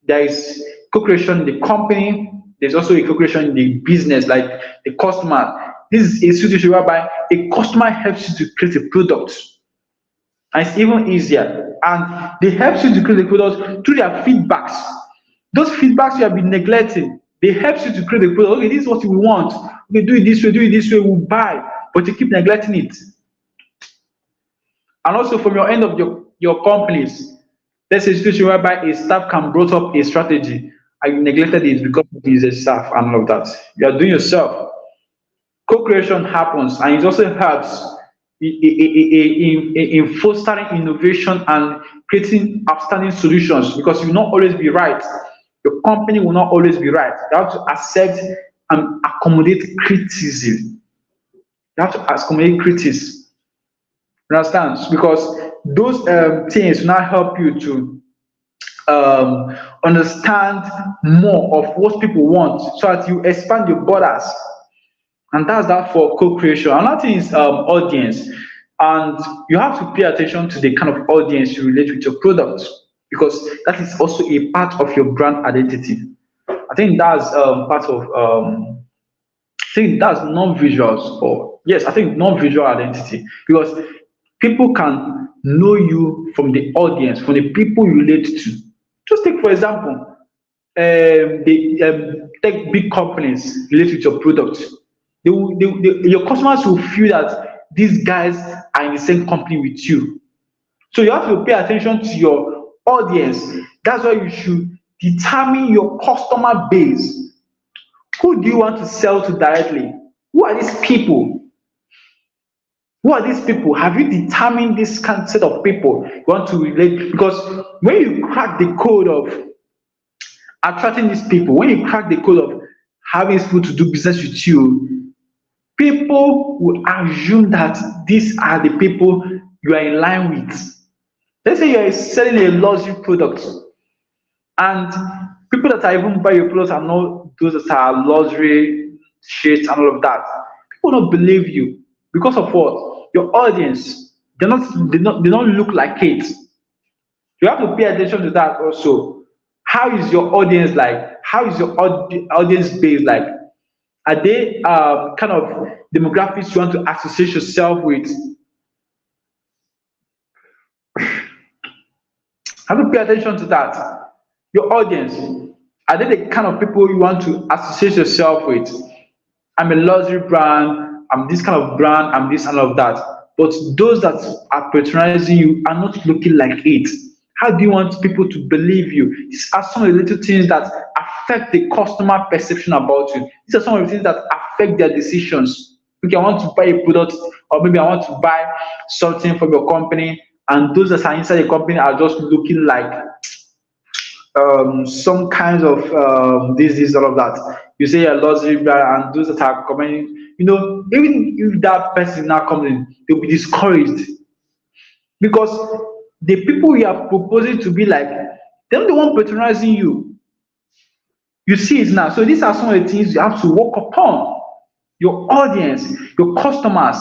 there is co-creation in the company. There's also a co-creation in the business, like the customer. This is a situation whereby a customer helps you to create a product, and it's even easier. And they help you to create the product through their feedbacks. Those feedbacks you have been neglecting, they help you to create the product. Okay, this is what we want. Okay, do it this way, we'll buy. But you keep neglecting it. And also from your end of your companies, there's a situation whereby a staff can brought up a strategy and you neglected it because it is a staff and all of that. You are doing yourself. Co-creation happens and it also helps in fostering innovation and creating outstanding solutions because you will not always be right. Your company will not always be right. You have to accept and accommodate criticism. You have to accommodate criticism. You understand? Because those things will now help you to understand more of what people want so that you expand your borders. And that's that for co-creation. Another thing is audience. And you have to pay attention to the kind of audience you relate with your product, because that is also a part of your brand identity. I think that's part of I think that's non-visuals, or yes, I think non-visual identity, because people can know you from the audience, from the people you relate to. Just take for example, the take big companies relate with your product. Your customers will feel that these guys are in the same company with you. So you have to pay attention to your audience. That's why you should determine your customer base. Who do you want to sell to directly? Who are these people? Who are these people? Have you determined this kind set of people you want to relate? Because when you crack the code of attracting these people, when you crack the code of having people to do business with you, people will assume that these are the people you are in line with. Let's say you are selling a luxury product, and people that are even buy your products are not those that are luxury shit and all of that. People don't believe you because of what? Your audience. They don't look like it. You have to pay attention to that also. How is your audience like? How is your audience base like? Are they kind of demographics you want to associate yourself with? Have to pay attention to that. Your audience, are they the kind of people you want to associate yourself with? I'm a luxury brand, I'm this kind of brand, I'm this and all of that. But those that are patronizing you are not looking like it. How do you want people to believe you? These are some of the little things that affect the customer perception about you. These are some of the things that affect their decisions. Okay, I want to buy a product, or maybe I want to buy something from your company, and those that are inside the company are just looking like some kinds of this, all of that. You say you're luxury brand, and those that are coming, even if that person now comes in, they'll be discouraged, because the people you are proposing to be like, them the one patronizing you. You see it now. So these are some of the things you have to work upon. Your audience, your customers.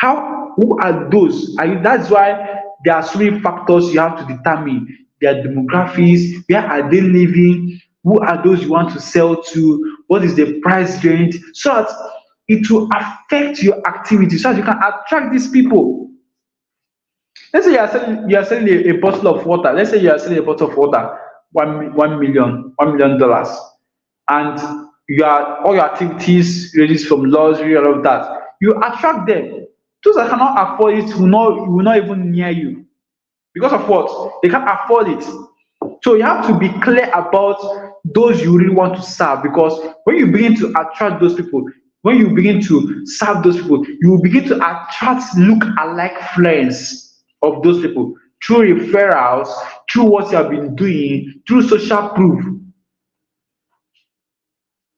Who are those? That's why there are so many factors you have to determine. Their demographics, where are they living, who are those you want to sell to, what is the price range, so that it will affect your activity, so that you can attract these people. Let's say you are selling a bottle of water. Let's say you are selling a bottle of water, $1 million, and all your activities ranges from luxury, all of that. You attract them. Those that cannot afford it will not even near you, because of what? They can't afford it. So you have to be clear about those you really want to serve, because when you begin to attract those people, when you begin to serve those people, you will begin to attract look-alike friends of those people through referrals, through what you have been doing, through social proof.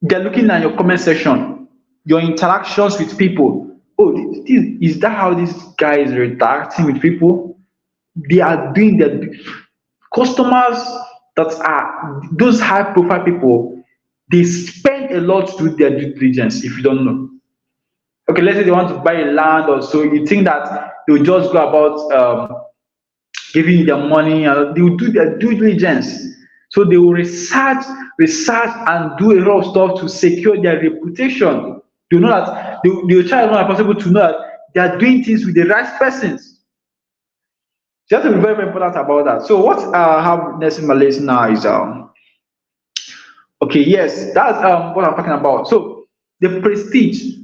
They're looking at your comment section, your interactions with people. Oh, is that how this guy is interacting with people? They are doing that. Customers that are those high profile people, they spend a lot to do their due diligence. If you don't know, okay, let's say they want to buy a land or so, you think that they'll just go about giving you their money, and they will do their due diligence. So they will research and do a lot of stuff to secure their reputation. To know that they will try as much as possible to know that they are doing things with the right persons. So you have to be very, very important about that. So what I have next in my list now is okay, yes, that's what I'm talking about. So the prestige,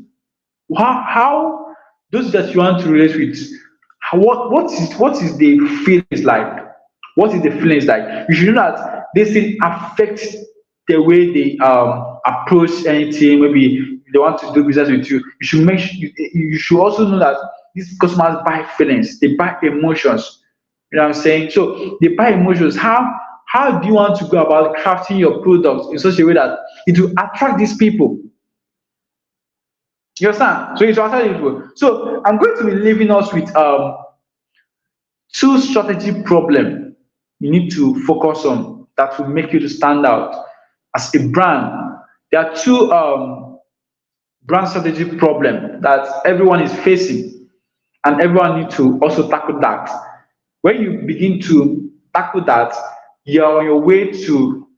how those that you want to relate with, what is the feelings like? What is the feelings like? You should know that this thing affects the way they approach anything. Maybe they want to do business with you. You should also know that these customers buy feelings, they buy emotions. You know what I'm saying? So they buy emotions. How do you want to go about crafting your products in such a way that it will attract these people? You understand? So it will attract these people. So I'm going to be leaving us with two strategy problem you need to focus on that will make you to stand out as a brand. There are two brand strategy problem that everyone is facing. and everyone need to also tackle that. When you begin to tackle that, you're on your way to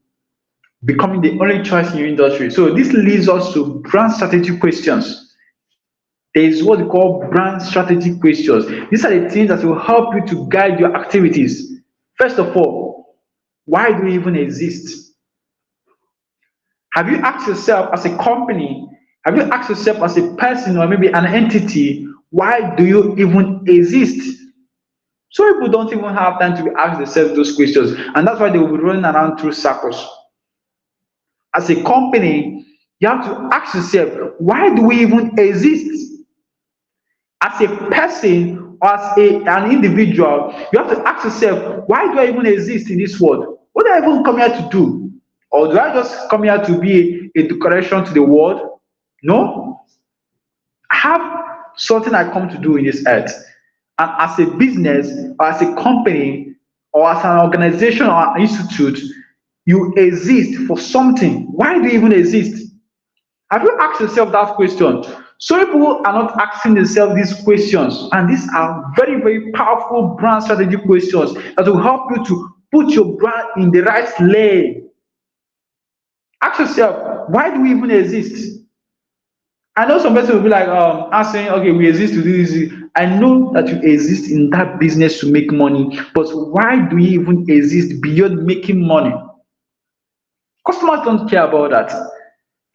becoming the only choice in your industry. So this leads us to brand strategy questions. There is what we call brand strategy questions. These are the things that will help you to guide your activities. First of all, why do we even exist? Have you asked yourself as a company, have you asked yourself as a person or maybe an entity, why do you even exist? Some people don't even have time to ask themselves those questions, and that's why they will be running around through circles. As a company, you have to ask yourself, why do we even exist? As a person or as an individual, you have to ask yourself, why do I even exist in this world? What do I even come here to do? Or do I just come here to be a decoration to the world? No. I have something I come to do in this earth. And as a business or as a company or as an organization or an institute, you exist for something. Why do you even exist? Have you asked yourself that question? So people are not asking themselves these questions, and these are very, very powerful brand strategy questions that will help you to put your brand in the right lane. Ask yourself, why do we even exist? I know some person will be like, answering, okay, we exist to do this. I know that you exist in that business to make money, but why do you even exist beyond making money? Customers don't care about that.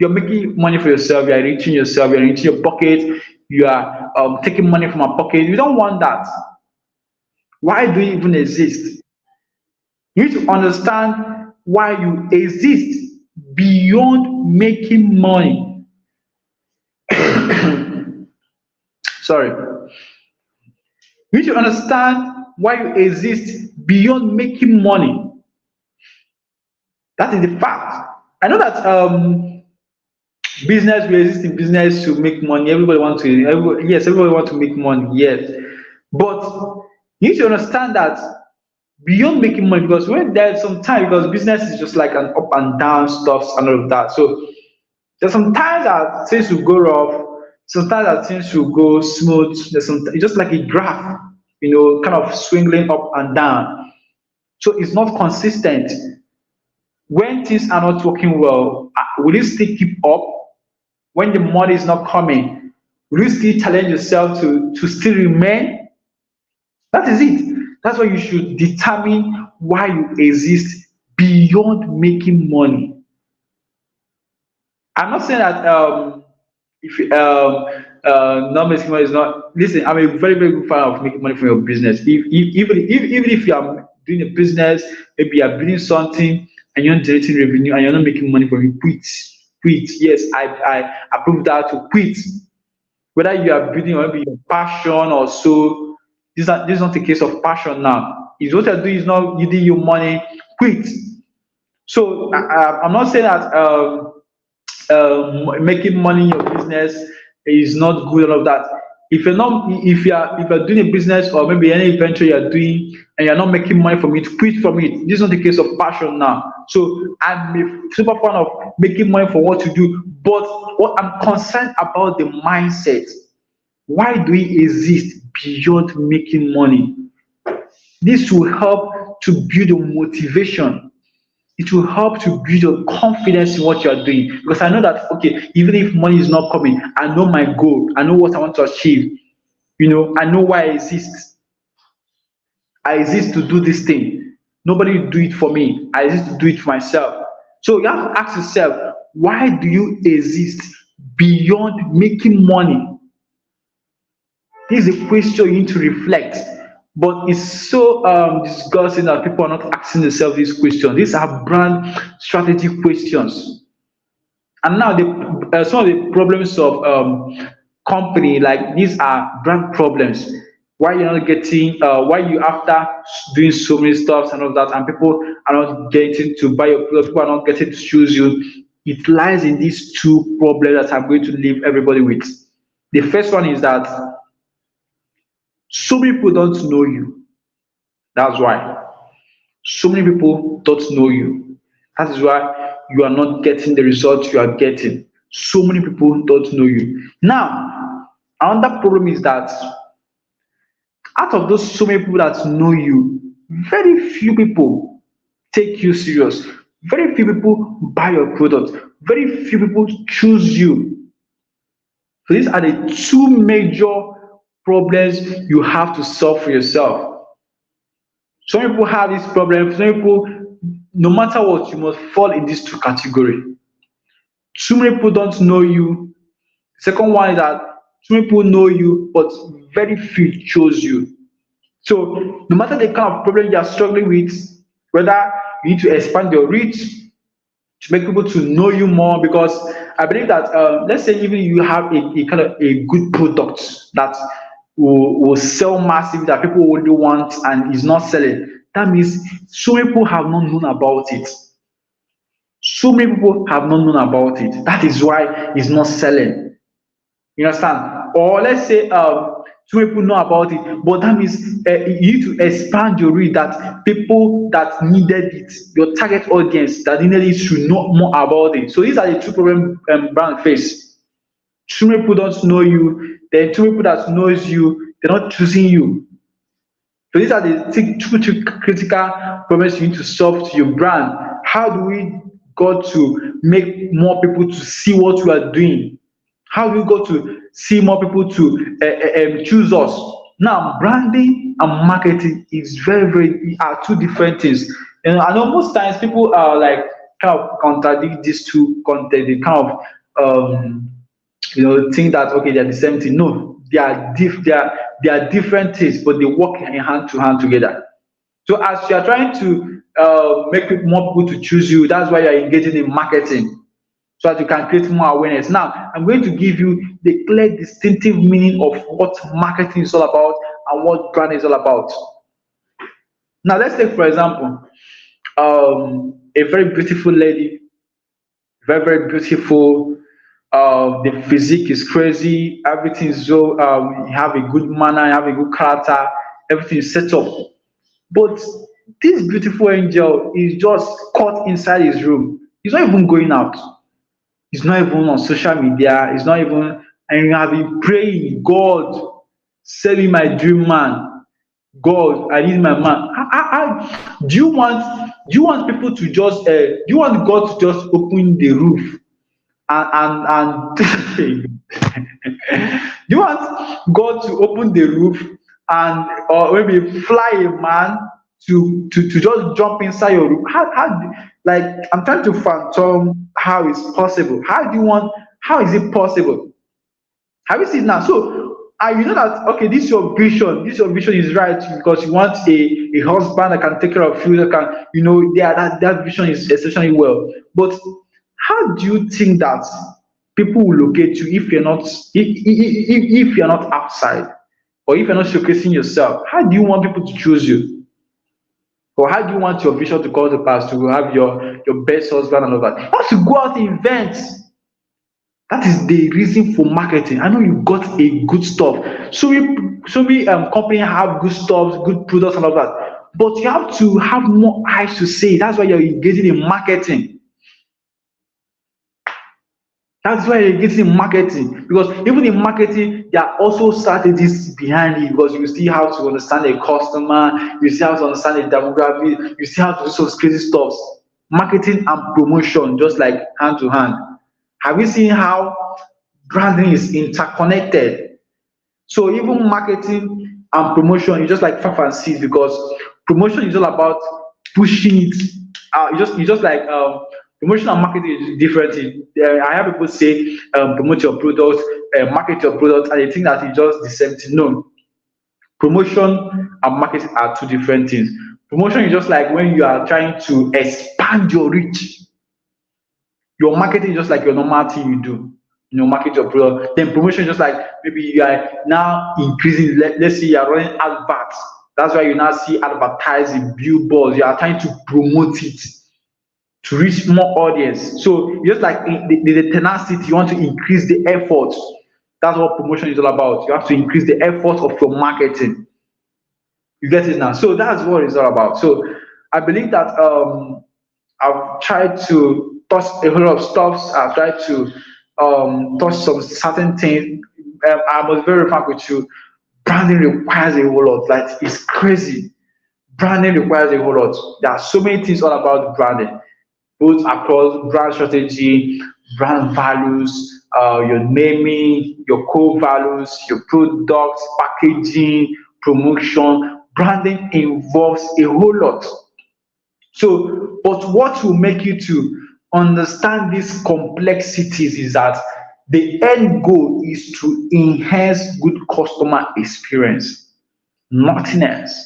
You're making money for yourself, you're enriching yourself, you're enriching your pocket, you are taking money from a pocket. You don't want that. Why do you even exist? You need to understand why you exist beyond making money. Sorry. You need to understand why you exist beyond making money. That is the fact. I know that business, we exist in business to make money. Everybody wants to make money, yes. But you need to understand that beyond making money, because when there's some time, because business is just like an up and down stuff and all of that. So there's some times that things will go rough, sometimes that things will go smooth. It's just like a graph, kind of swinging up and down. So it's not consistent. When things are not working well, will you still keep up? When the money is not coming, will you still challenge yourself to still remain? That is it. That's why you should determine why you exist beyond making money. I'm not saying that if not making money is not. Listen, I'm a very, very good fan of making money from your business. Even if you are doing a business, maybe you are building something and you're not generating revenue and you're not making money from it, quit. Quit. Yes, I approve that to quit. Whether you are building or maybe your passion or so, this is not a case of passion now. If what you're doing is not giving you money, quit. So I'm not saying that making money in your business is not good, all of that. If you're doing a business or maybe any venture you're doing and you're not making money from it, quit from it. This is not the case of passion now. So I'm a super fan of making money for what you do, but what I'm concerned about the mindset. Why do we exist beyond making money? This will help to build your motivation. It will help to build your confidence in what you are doing. Because I know that, okay, even if money is not coming, I know my goal. I know what I want to achieve. I know why I exist. I exist to do this thing. Nobody will do it for me. I exist to do it for myself. So you have to ask yourself, why do you exist beyond making money? This is a question you need to reflect. But it's so disgusting that people are not asking themselves these questions. These are brand strategy questions. And now some of the problems of company, like these are brand problems. Why you're not getting, why you after doing so many stuff and all that, and people are not getting to buy your product, people are not getting to choose you. It lies in these two problems that I'm going to leave everybody with. The first one is that so many people don't know you. That's why. So many people don't know you. That is why you are not getting the results you are getting. So many people don't know you. Now, another problem is that Out of those so many people that know you, very few people take you serious. Very few people buy your product. Very few people choose you. So these are the two major problems you have to solve for yourself. Some people have this problem. Some people, no matter what, you must fall in these two categories. Too many people don't know you. Second one is that too many people know you, but very few chose you. So no matter the kind of problem you are struggling with, whether you need to expand your reach to make people to know you more, because I believe that let's say even you have a kind of a good product that will sell massive that people really want and is not selling, that means so many people have not known about it. So many people have not known about it. That is why it's not selling. You understand? Or let's say two people know about it, but that means you need to expand your reach, that people that needed it, your target audience that needed it should know more about it. So these are the two problem brand face. Too many people don't know you, then two people that knows you, they're not choosing you. So these are the two critical problems you need to solve to your brand. How do we go to make more people to see what we are doing? How do we go to see more people to choose us? Now, branding and marketing is very are two different things. And I know most times people are like kind of contradict these two content. They kind of think that okay, they're the same thing. No, they are different things, but they work in hand to hand together. So as you are trying to make more people to choose you, that's why you are engaging in marketing, so that you can create more awareness. Now, I'm going to give you the clear, distinctive meaning of what marketing is all about and what brand is all about. Now, let's take for example a very beautiful lady, very beautiful. The physique is crazy. Everything is so. You have a good manner, you have a good character. Everything is set up. But this beautiful angel is just caught inside his room. He's not even going out. He's not even on social media. He's not even. And you have been praying, God, send me my dream man. God, I need my man. Do you want people to just? Do you want God to just open the roof and you want God to open the roof and or maybe fly a man to just jump inside your room? Like I'm trying to phantom how it's possible. How is it possible? Have you seen now? So you know that okay, this your vision is right because you want a husband that can take care of you, that can, yeah, that vision is essentially well. But how do you think that people will locate you if you're not if you're not outside, or if you're not showcasing yourself? How do you want people to choose you? Or how do you want your vision to come to pass, to have your best husband and all that? You have to go out to events. That is the reason for marketing. I know you got a good stuff. So we company have good stuff, good products and all that. But you have to have more eyes to see. That's why you're engaging in marketing. That's why you're getting in marketing, because even in marketing, there are also strategies behind it, because you still have to understand the customer, you still have to understand the demographic, you still have to do some crazy stuff. Marketing and promotion, just like hand to hand. Have you seen how branding is interconnected? So even marketing and promotion is just like five and six, because promotion is all about pushing it. It's just like promotion and marketing is different. I have people say promote your product, market your product, and they think that it's just the same thing. No, promotion and marketing are two different things. Promotion is just like when you are trying to expand your reach. Your marketing is just like your normal thing you do. Market your product. Then promotion is just like maybe you are now increasing. Let's say you are running adverts. That's why you now see advertising, billboards. You are trying to promote it to reach more audience. So just like the tenacity, you want to increase the effort. That's what promotion is all about. You have to increase the effort of your marketing. You get it now. So that's what it's all about. So I believe that I've tried to touch a whole lot of stuff. I've tried to touch some certain things. I was very frank with you. branding requires a whole lot. Like it's crazy. Branding requires a whole lot. There are so many things all about branding, both across brand strategy, brand values, your naming, your core values, your products, packaging, promotion. Branding involves a whole lot. So, but what will make you to understand these complexities is that the end goal is to enhance good customer experience. Nothing else.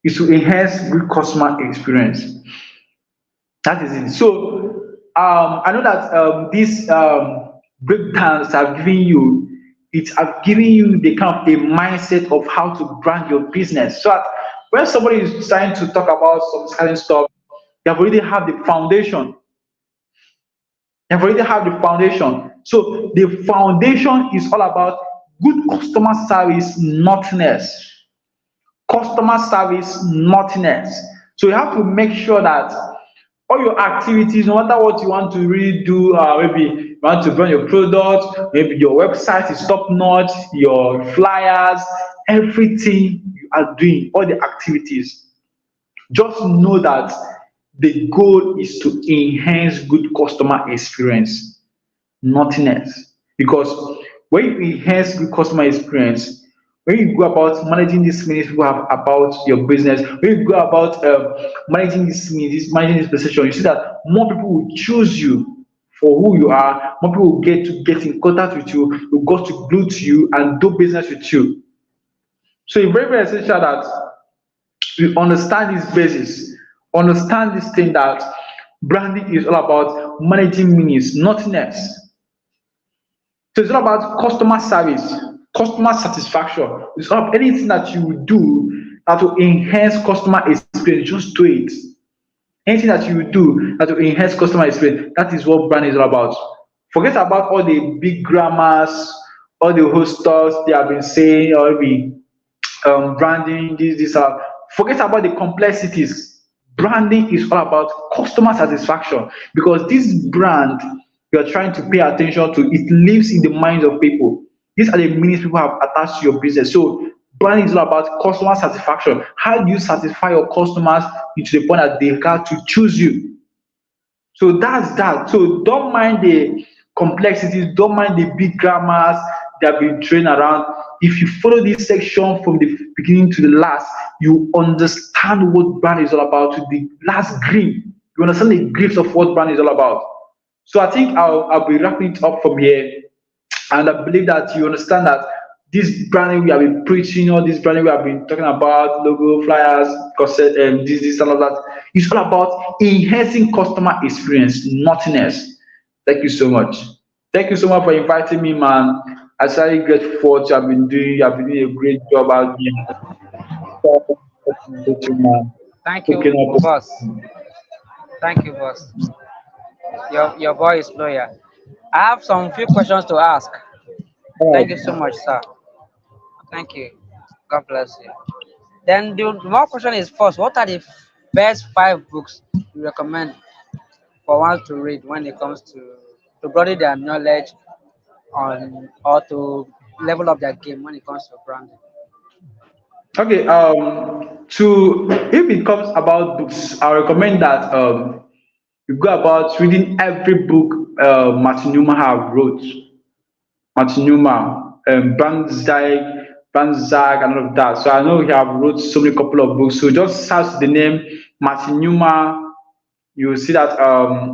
Is to enhance good customer experience. That is it. So I know that these breakdowns have given you, it have given you the kind of a mindset of how to brand your business. So that when somebody is trying to talk about some certain stuff, they have already have the foundation. They have already have the foundation. So the foundation is all about good customer service, nothing else. Customer service, nothing else. So you have to make sure that all your activities, no matter what you want to really do, maybe you want to run your product, maybe your website is top notch, your flyers, everything you are doing, all the activities, just know that the goal is to enhance good customer experience, nothing else. Because when you enhance good customer experience, when you go about managing this many people have about your business, when you go about managing managing this position, you see that more people will choose you for who you are, more people will get in contact with you, will go to glue to you and do business with you. So it's very, very essential that we understand this basis, understand this thing that branding is all about managing minutes, nothing else. So it's all about customer service, customer satisfaction. It's all about anything that you will do that will enhance customer experience. Just do it. Anything that you will do that will enhance customer experience. That is what brand is all about. Forget about all the big grammars, all the whole stuff they have been saying, or maybe branding, this. Forget about the complexities. Branding is all about customer satisfaction because this brand you are trying to pay attention to, it lives in the minds of people. These are the meanings people have attached to your business. So branding is all about customer satisfaction. How do you satisfy your customers to the point that they got to choose you? So that's that. So don't mind the complexities, don't mind the big grammars that been trained around. If you follow this section from the beginning to the last, you understand what brand is all about to the last grip. You understand the grips of what brand is all about. So I think I'll be wrapping it up from here. And I believe that you understand that this branding we have been preaching, all this branding we have been talking about, logo, flyers, concept, this, and all that, it's all about enhancing customer experience, nothing else. Thank you so much. Thank you so much for inviting me, man. I really grateful for what you have been doing. You have been doing a great job out there. Man. Thank you, Hooking up. boss. Thank you, boss. Your boy is loyal. I have some few questions to ask. All Thank you so right. much, sir. Thank you. God bless you. Then the more question is first, what are the best 5 books you recommend for one to read when it comes to broaden their knowledge on or to level up their game when it comes to branding? Okay. To if it comes about books, I recommend that you go about reading every book Martin Newman have wrote. Martin Newman, Banzag, and all of that. So I know he have wrote so many couple of books. So just search the name Martin Newman. You will see that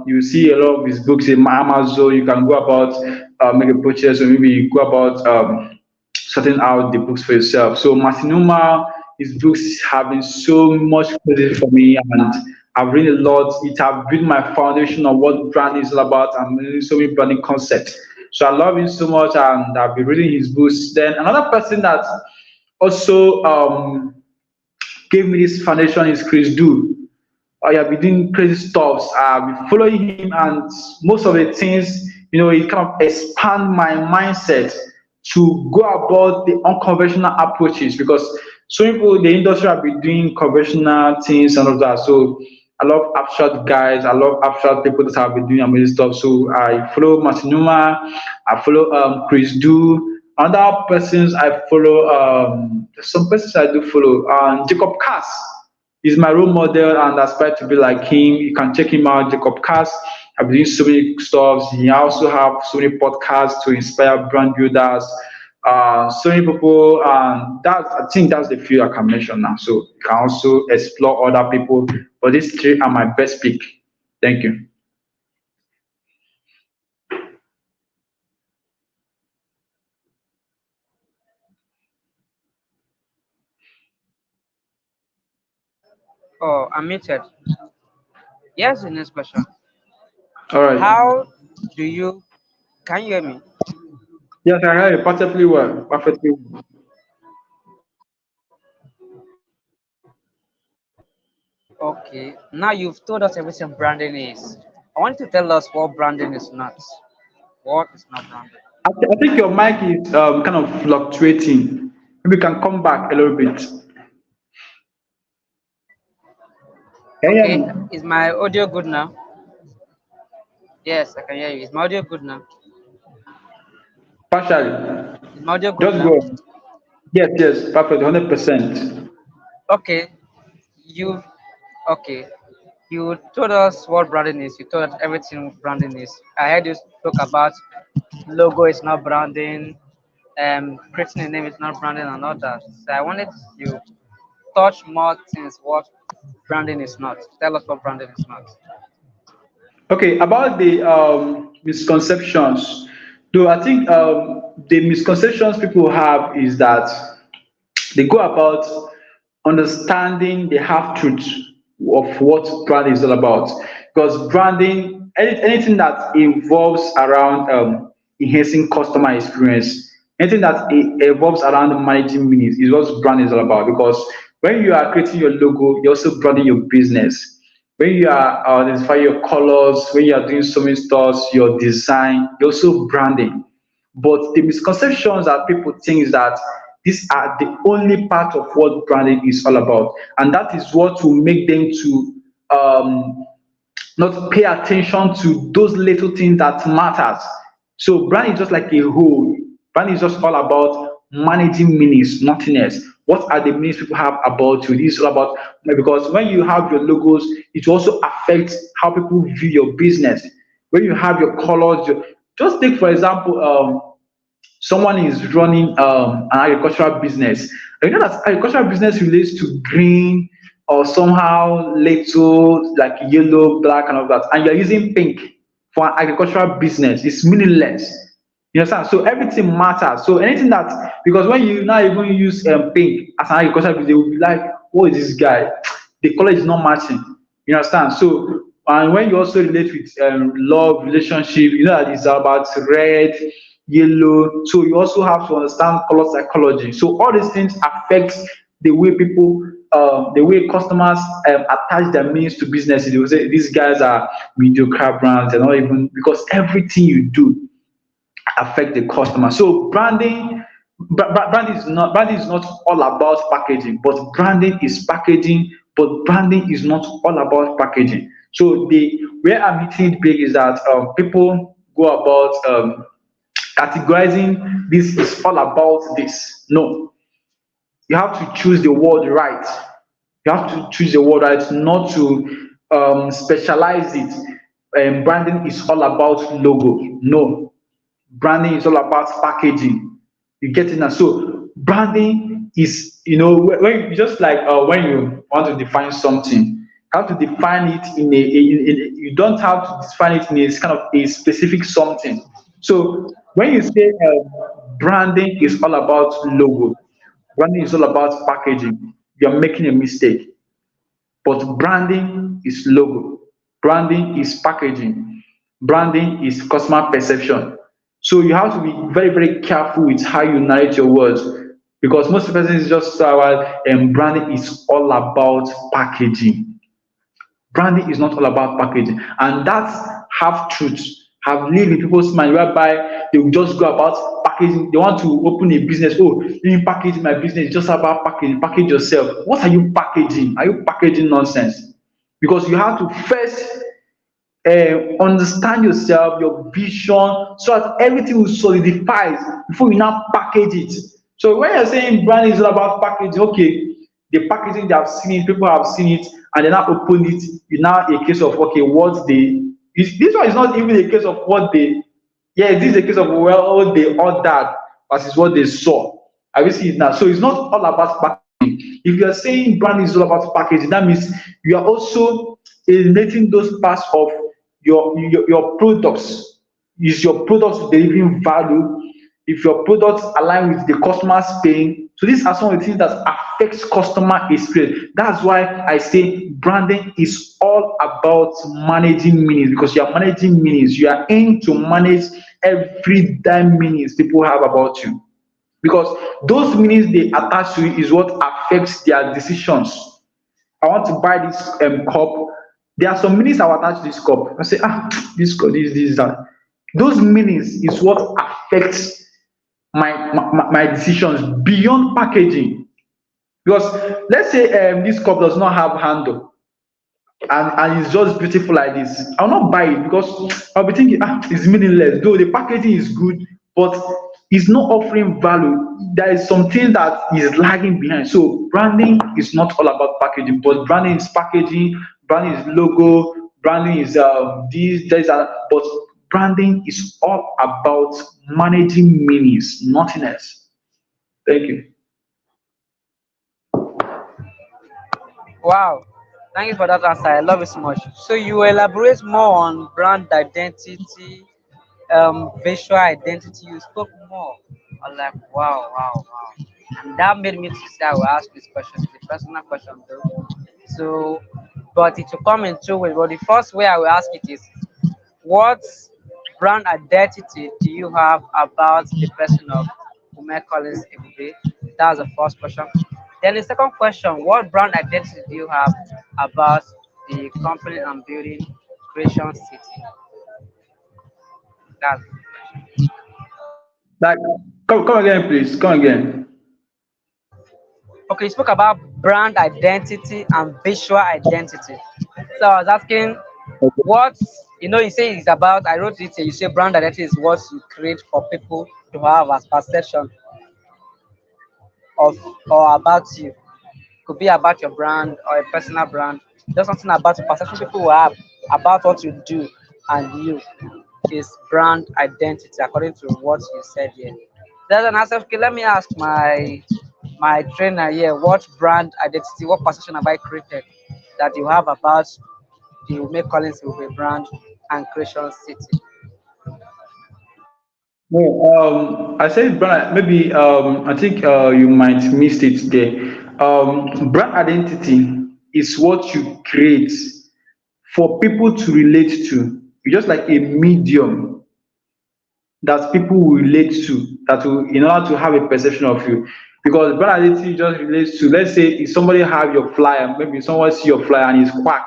you will see a lot of his books in Amazon. You can go about make a purchase, or maybe you go about sorting out the books for yourself. So Martin Newman, his books have been so much credit for me, and I've read a lot. It have built my foundation of what branding is all about, and really so many branding concepts. So I love him so much, and I've been reading his books. Then another person that also gave me this foundation is Chris Do. I have been doing crazy stuff. I've been following him, and most of the things, it kind of expand my mindset to go about the unconventional approaches because some people in the industry have been doing conventional things and all that. So I love abstract guys. I love abstract people that have been doing amazing stuff. So I follow Martinuma. I follow Chris Do. Other persons I follow, there's some persons I do follow. Jacob Cass is my role model, and I aspire to be like him. You can check him out, Jacob Cass. I've been doing so many stuff. He also have so many podcasts to inspire brand builders. So many people, and that I think that's the few I can mention now. So you can also explore other people, but these three are my best pick. Thank you. Oh, I'm muted. Yes, the next question. All right. How do you can you hear me? Yes, I hear you perfectly well. Perfectly well. Okay. Now you've told us everything branding is. I want you to tell us what branding is not. What is not branding? I think your mic is kind of fluctuating. Maybe you can come back a little bit. Can you hear Okay. me? Is my audio good now? Yes, I can hear you. Is my audio good now? Partially. Is my audio good Just go now? on. Yes, yes, perfect, 100%. Okay. You okay. You told us what branding is. You told us everything branding is. I heard you talk about logo is not branding, creating a name is not branding and all that. So I wanted you touch more things what branding is not. Tell us what branding is not. Okay, about the misconceptions. Though I think the misconceptions people have is that they go about understanding the half truth of what brand is all about. Because branding, anything that involves around enhancing customer experience, anything that evolves around managing minutes is what brand is all about. Because when you are creating your logo, you're also branding your business. When you are identifying your colors, when you are doing so many stuff, your design, you're also branding. But the misconceptions that people think is that these are the only part of what branding is all about, and that is what will make them to not pay attention to those little things that matters. So brand is just like a whole. Brand is just all about managing meanings, nothing else. What are the meanings people have about you? This is all about, because when you have your logos, it also affects how people view your business. When you have your colors, just take for example, someone is running an agricultural business. You know that agricultural business relates to green or somehow little like yellow, black, and all that, and you're using pink for an agricultural business. It's meaningless. You understand? So everything matters. So anything that, because when you now even use pink as an agricultural business, they will be like, "What is this guy? The color is not matching." You understand? So and when you also relate with love, relationship, you know that it's about red, yellow. So you also have to understand color psychology. So all these things affect the way people, the way customers attach their means to businesses. They will say these guys are mediocre brands. They're not even, because everything you do affect the customer. So branding is not all about packaging, but branding is packaging, but branding is not all about packaging. So the where I'm hitting it big is that people go about categorizing this is all about this. No, you have to choose the word right. You have to choose the word right, not to specialize it. Branding is all about logo. No, branding is all about packaging. You get it now. So branding is, when just like when you want to define something, you have to define it you don't have to define it in a kind of a specific something. So when you say branding is all about logo, branding is all about packaging, you're making a mistake. But branding is logo, branding is packaging, branding is customer perception. So you have to be very, very careful with how you narrate your words, because most persons just and branding is all about packaging. Branding is not all about packaging, and that's half truth have lived in people's mind, whereby they will just go about packaging. They want to open a business. Oh, let me package my business. It's just about packaging. Package yourself. What are you packaging? Are you packaging nonsense? Because you have to first understand yourself, your vision, so that everything will solidify before you now package it. So when you're saying branding is all about packaging, okay, the packaging they have seen it, people have seen it, and they now open it. You now a case of okay, what they this one is not even a case of what they, yeah, this is a case of well what they ordered versus what they saw. Have you seen it now? So it's not all about packaging. If you are saying branding is all about packaging, that means you are also eliminating those parts of your products. Is your products delivering value? If your products align with the customer's pain? So these are some of the things that affects customer experience. That's why I say branding is all about managing meanings, because you are managing meanings. You are aiming to manage every damn meanings people have about you, because those meanings they attach to it is what affects their decisions. I want to buy this cup. There are some meanings I will attach to this cup. I say, ah, this cup, this, that. Those meanings is what affects my decisions beyond packaging. Because let's say this cup does not have handle, and it's just beautiful like this. I'll not buy it because I'll be thinking, ah, it's meaningless. Though the packaging is good, but it's not offering value. There is something that is lagging behind. So branding is not all about packaging, but branding is packaging, branding is logo, branding is this, that, that. But branding is all about managing meanings, nothing else. Thank you. Wow. Thank you for that answer. I love it so much. So you elaborate more on brand identity, visual identity. You spoke more. I'm like, wow, wow, wow. And that made me to say I will ask this question. It's a personal question though. So, but it will come in two ways. But the first way I will ask it is, what brand identity do you have about the person of Ume Collins Ebube? That's the first question. Then the second question, what brand identity do you have about the company I'm building, Creation City? That's Like, come again, please. Come again. okay. You spoke about brand identity and visual identity. So I was asking, what you say it's about. I wrote it. You say brand identity is what you create for people to have as perception of or about you. Could be about your brand or a personal brand. Just something about the perception people will have about what you do and you is brand identity according to what you said here. There's an answer. Okay, let me ask my trainer here. What brand identity, what perception have I created that you have about the Make Collins will be brand and Creation City? No, I said brand. Maybe I think you might missed it there. Brand identity is what you create for people to relate to. It's just like a medium that people will relate to, that will in order to have a perception of you. Because brand identity just relates to, let's say if somebody have your flyer, maybe someone see your flyer and it's quack.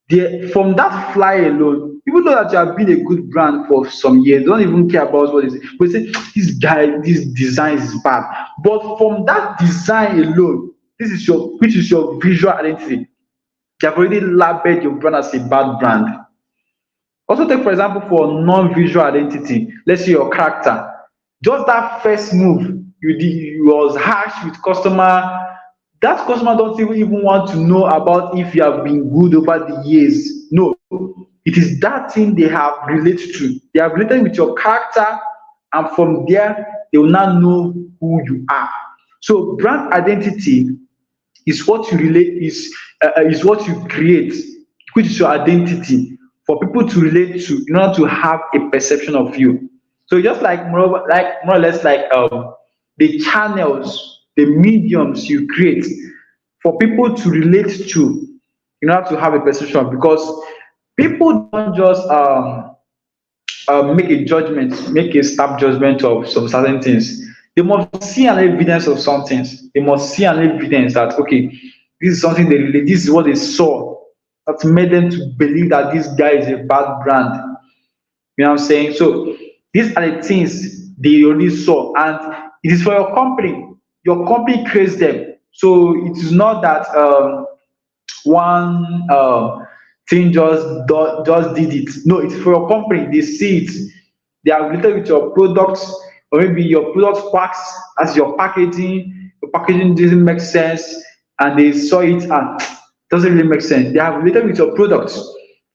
There, from that fly alone, people know that you have been a good brand for some years. They don't even care about what is it. But say this guy, this design is bad. But from that design alone, this is your which is your visual identity. They have already labeled your brand as a bad brand. Also, take for example for non-visual identity, let's say your character. Just that first move you did, you was harsh with customer. That customer don't even want to know about if you have been good over the years. No, it is that thing they have related to. They have related with your character, and from there they will now know who you are. So brand identity is what you relate is what you create, which is your identity for people to relate to in order to have a perception of you. So just like more or less like the channels, the mediums you create for people to relate to in order to have a perception, because people don't just make a judgment, make a snap judgment of some certain things. They must see an evidence of some things. They must see an evidence that okay, this is something they really, this is what they saw that made them to believe that this guy is a bad brand. You know what I'm saying? So these are the things they already saw, and it is for your company. Your company creates them. So it is not that one thing just did it. No, it's for your company. They see it. They are related with your products, or maybe your product packs as your packaging. Your packaging doesn't make sense, and they saw it and doesn't really make sense. They are related with your products.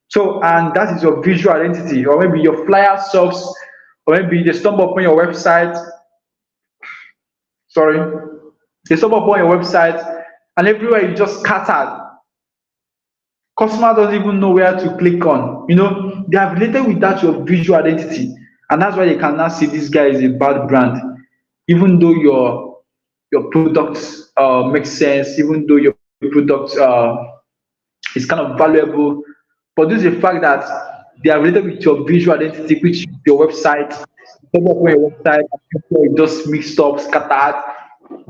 So, and that is your visual identity, or maybe your flyer subs, or maybe they stumble upon your website. Sorry, they stumble upon your website, and everywhere you just scattered. Customer doesn't even know where to click on. They are related with that your visual identity, and that's why they can now see this guy is a bad brand, even though your products make sense, even though your products is kind of valuable, but due to the fact that they are related with your visual identity, which is your website, some of your website, people are just mixed up, scattered.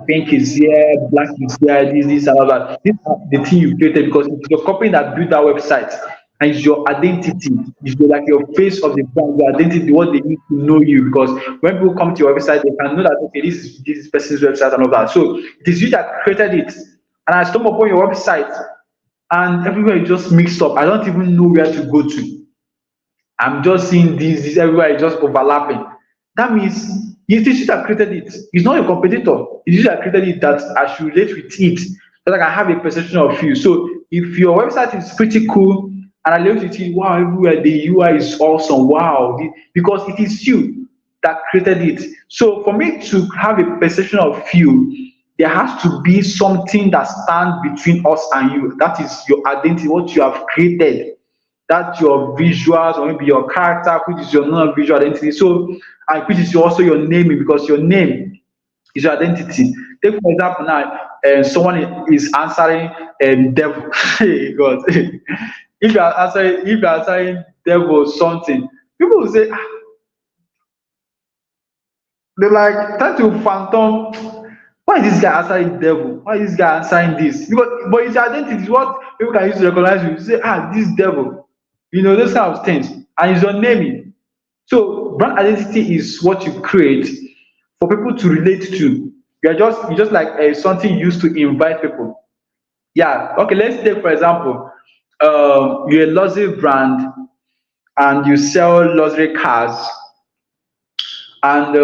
Pink is here, black is here, this, and all that. These are the thing you created because it's your company that built that website, and it's your identity. It's like your face of the brand, your identity, what they need to know you. Because when people come to your website, they can know that okay, this person's website and all that. So it is you that created it. And I stumble upon your website, and everywhere is just mixed up. I don't even know where to go to. I'm just seeing this everywhere is just overlapping. That means it's you that created it. It's not your competitor. It's you that created it that I should relate with it. So that I have a perception of you. So if your website is pretty cool and I relate with it, wow, everywhere the UI is awesome. Wow. Because it is you that created it. So for me to have a perception of you, there has to be something that stands between us and you. That is your identity, what you have created. That's your visuals or maybe your character, which is your non-visual identity. So, and which is also your naming because your name is your identity. Take for example now, someone is answering devil. Hey God, if you are answering devil something, people will say they like try to phantom. Why is this guy answering devil? Why is this guy answering this? Because but it's your identity. It's what people can use to recognize you. You say this devil. Those kind of things, and it's your naming. So brand identity is what you create for people to relate to. You just like something used to invite people. Yeah. Okay. Let's take for example, you're a luxury brand and you sell luxury cars, and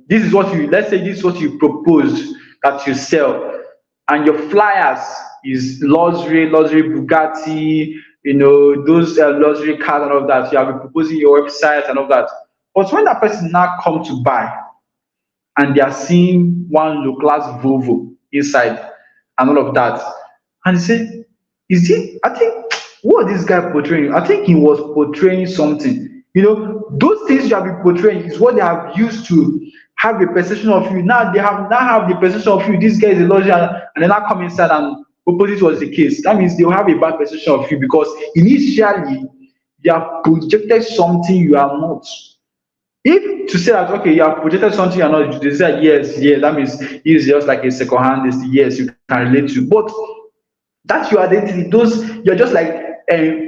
this is what you let's say this is what you propose that you sell, and your flyers is luxury Bugatti, those luxury cars and all that. You have been proposing your website and all that. But when that person now come to buy and they are seeing one low class Volvo inside and all of that, and they say, is it? I think what this guy portraying? I think he was portraying something. Those things you have been portraying is what they have used to have a perception of you. Now they have the perception of you. This guy is a luxury, and then now come inside and opposite was the case. That means they will have a bad perception of you because initially they have projected something you are not. If to say that okay, you have projected something you are not, they say yes, that means it's just like a second hand. Yes, you can relate to, but that's your identity. Those you're just like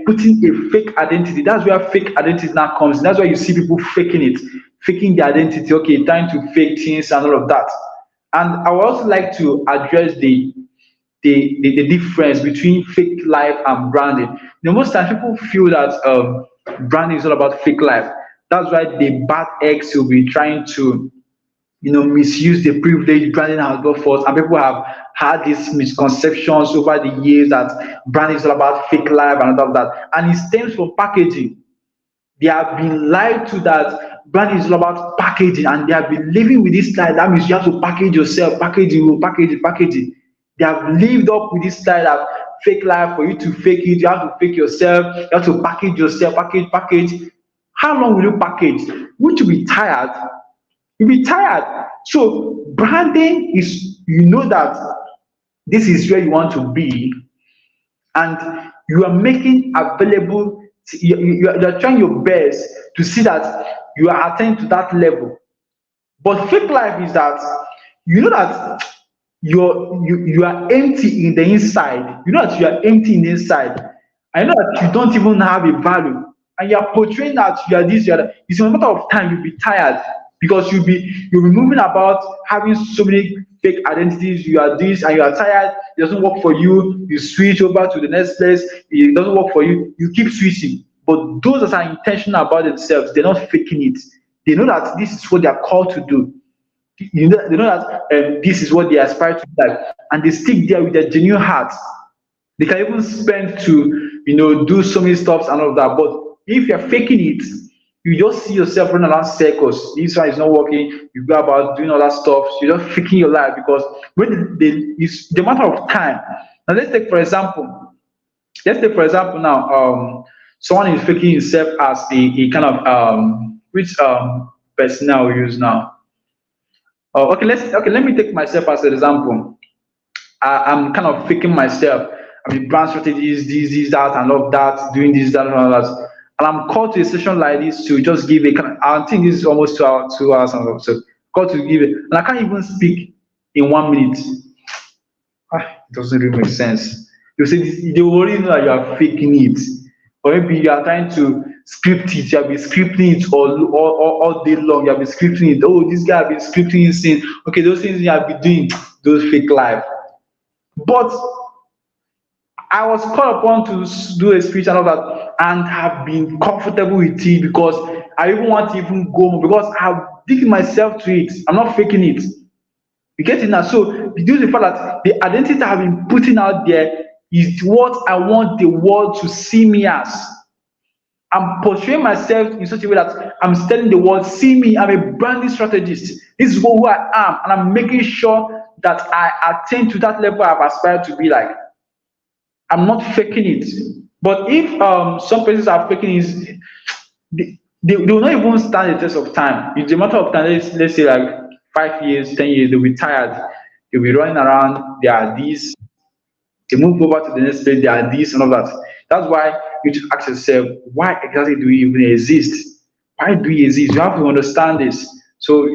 putting a fake identity. That's where fake identity now comes. That's why you see people faking it, faking their identity. Okay, trying to fake things and all of that. And I would also like to address the difference between fake life and branding. Most times people feel that branding is all about fake life. That's why the bad eggs will be trying to misuse the privilege branding has got for us, and people have had these misconceptions over the years that branding is all about fake life and all of that, and it stems from packaging. They have been lied to that branding is all about packaging, and they have been living with this lie. That means you have to package yourself, package it. They have lived up with this style that fake life. For you to fake it, you have to fake yourself, you have to package yourself, package. How long will you package? Won't you be tired? You'll be tired. So branding is that this is where you want to be, and you are making available, you are trying your best to see that you are attaining to that level. But fake life is that that you are empty in the inside. That you are empty in the inside. I know that you don't even have a value, and you are portraying that you are this, you are that. It's a matter of time you'll be tired because you'll be moving about having so many fake identities. You are this and you are tired, it doesn't work for you, you switch over to the next place, it doesn't work for you, you keep switching. But those that are intentional about themselves, they're not faking it. They know that this is what they are called to do. They know that this is what they aspire to be like, and they stick there with their genuine heart. They can even spend to do so many stuffs and all of that. But if you're faking it, you just see yourself running around circles. This one is not working. You go about doing all that stuff. So you're just faking your life because when it's the matter of time. Now let's take for example now. Someone is faking himself as a kind of which person I will use now. Okay. Let me take myself as an example. I'm kind of faking myself. I mean, brand strategies, this, that, and all of that, doing this, that, and all that. And I'm called to a session like this to just give a kind of, I think this is almost 2 hours, 2 hours and so called to give it, and I can't even speak in 1 minute. It doesn't really make sense. You say this, they already know that you are faking it, or maybe you are trying to script it. You have been scripting it all day long. You have been scripting it. Oh, this guy have been scripting it since. Okay, those things you have been doing, those fake life. But I was called upon to do a speech and all that, and have been comfortable with it because I even want to even go more because I've digged myself to it. I'm not faking it. You get it now? So due to the fact that the identity I've been putting out there is what I want the world to see me as. I'm portraying myself in such a way that I'm telling the world, see me, I'm a branding strategist. This is who I am, and I'm making sure that I attain to that level I've aspired to be like. I'm not faking it. But if some persons are faking it, they will not even stand the test of time. It's a matter of time, let's say like 5 years, 10 years, they'll be tired. They'll be running around, they are this, they move over to the next place, they are this and all that. That's why you should ask yourself, why exactly do we even exist? Why do we exist? You have to understand this. So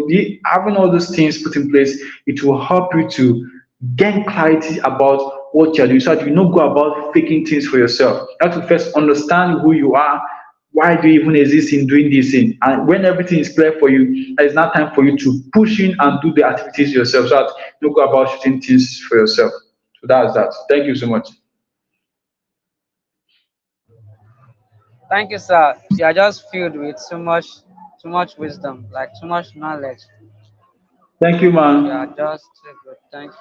having all those things put in place, it will help you to gain clarity about what you're doing so that you don't go about faking things for yourself. You have to first understand who you are. Why do you even exist in doing this thing? And when everything is clear for you, it's now time for you to push in and do the activities yourself so that you don't go about shooting things for yourself. So that's that. Thank you so much. Thank you, sir. You are just filled with too much wisdom, like too much knowledge. Thank you, You are man. just too good. Thank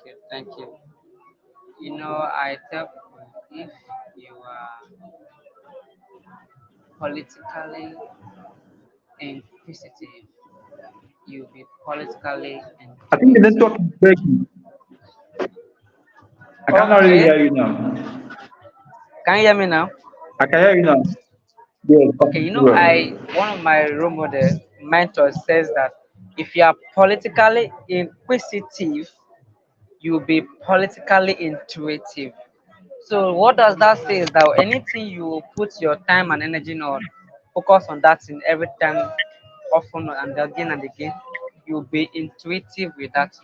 you. I tell people if you are politically inquisitive, you'll be politically I think the intuitive. network is breaking. I cannot really Okay, hear you now. can you hear me now? I can hear you now. Yeah, Okay, I one of my role model mentors says that if you are politically inquisitive, you'll be politically intuitive. So what does that say is that anything you put your time and energy on, focus on that thing every time, often and again, you'll be intuitive with that.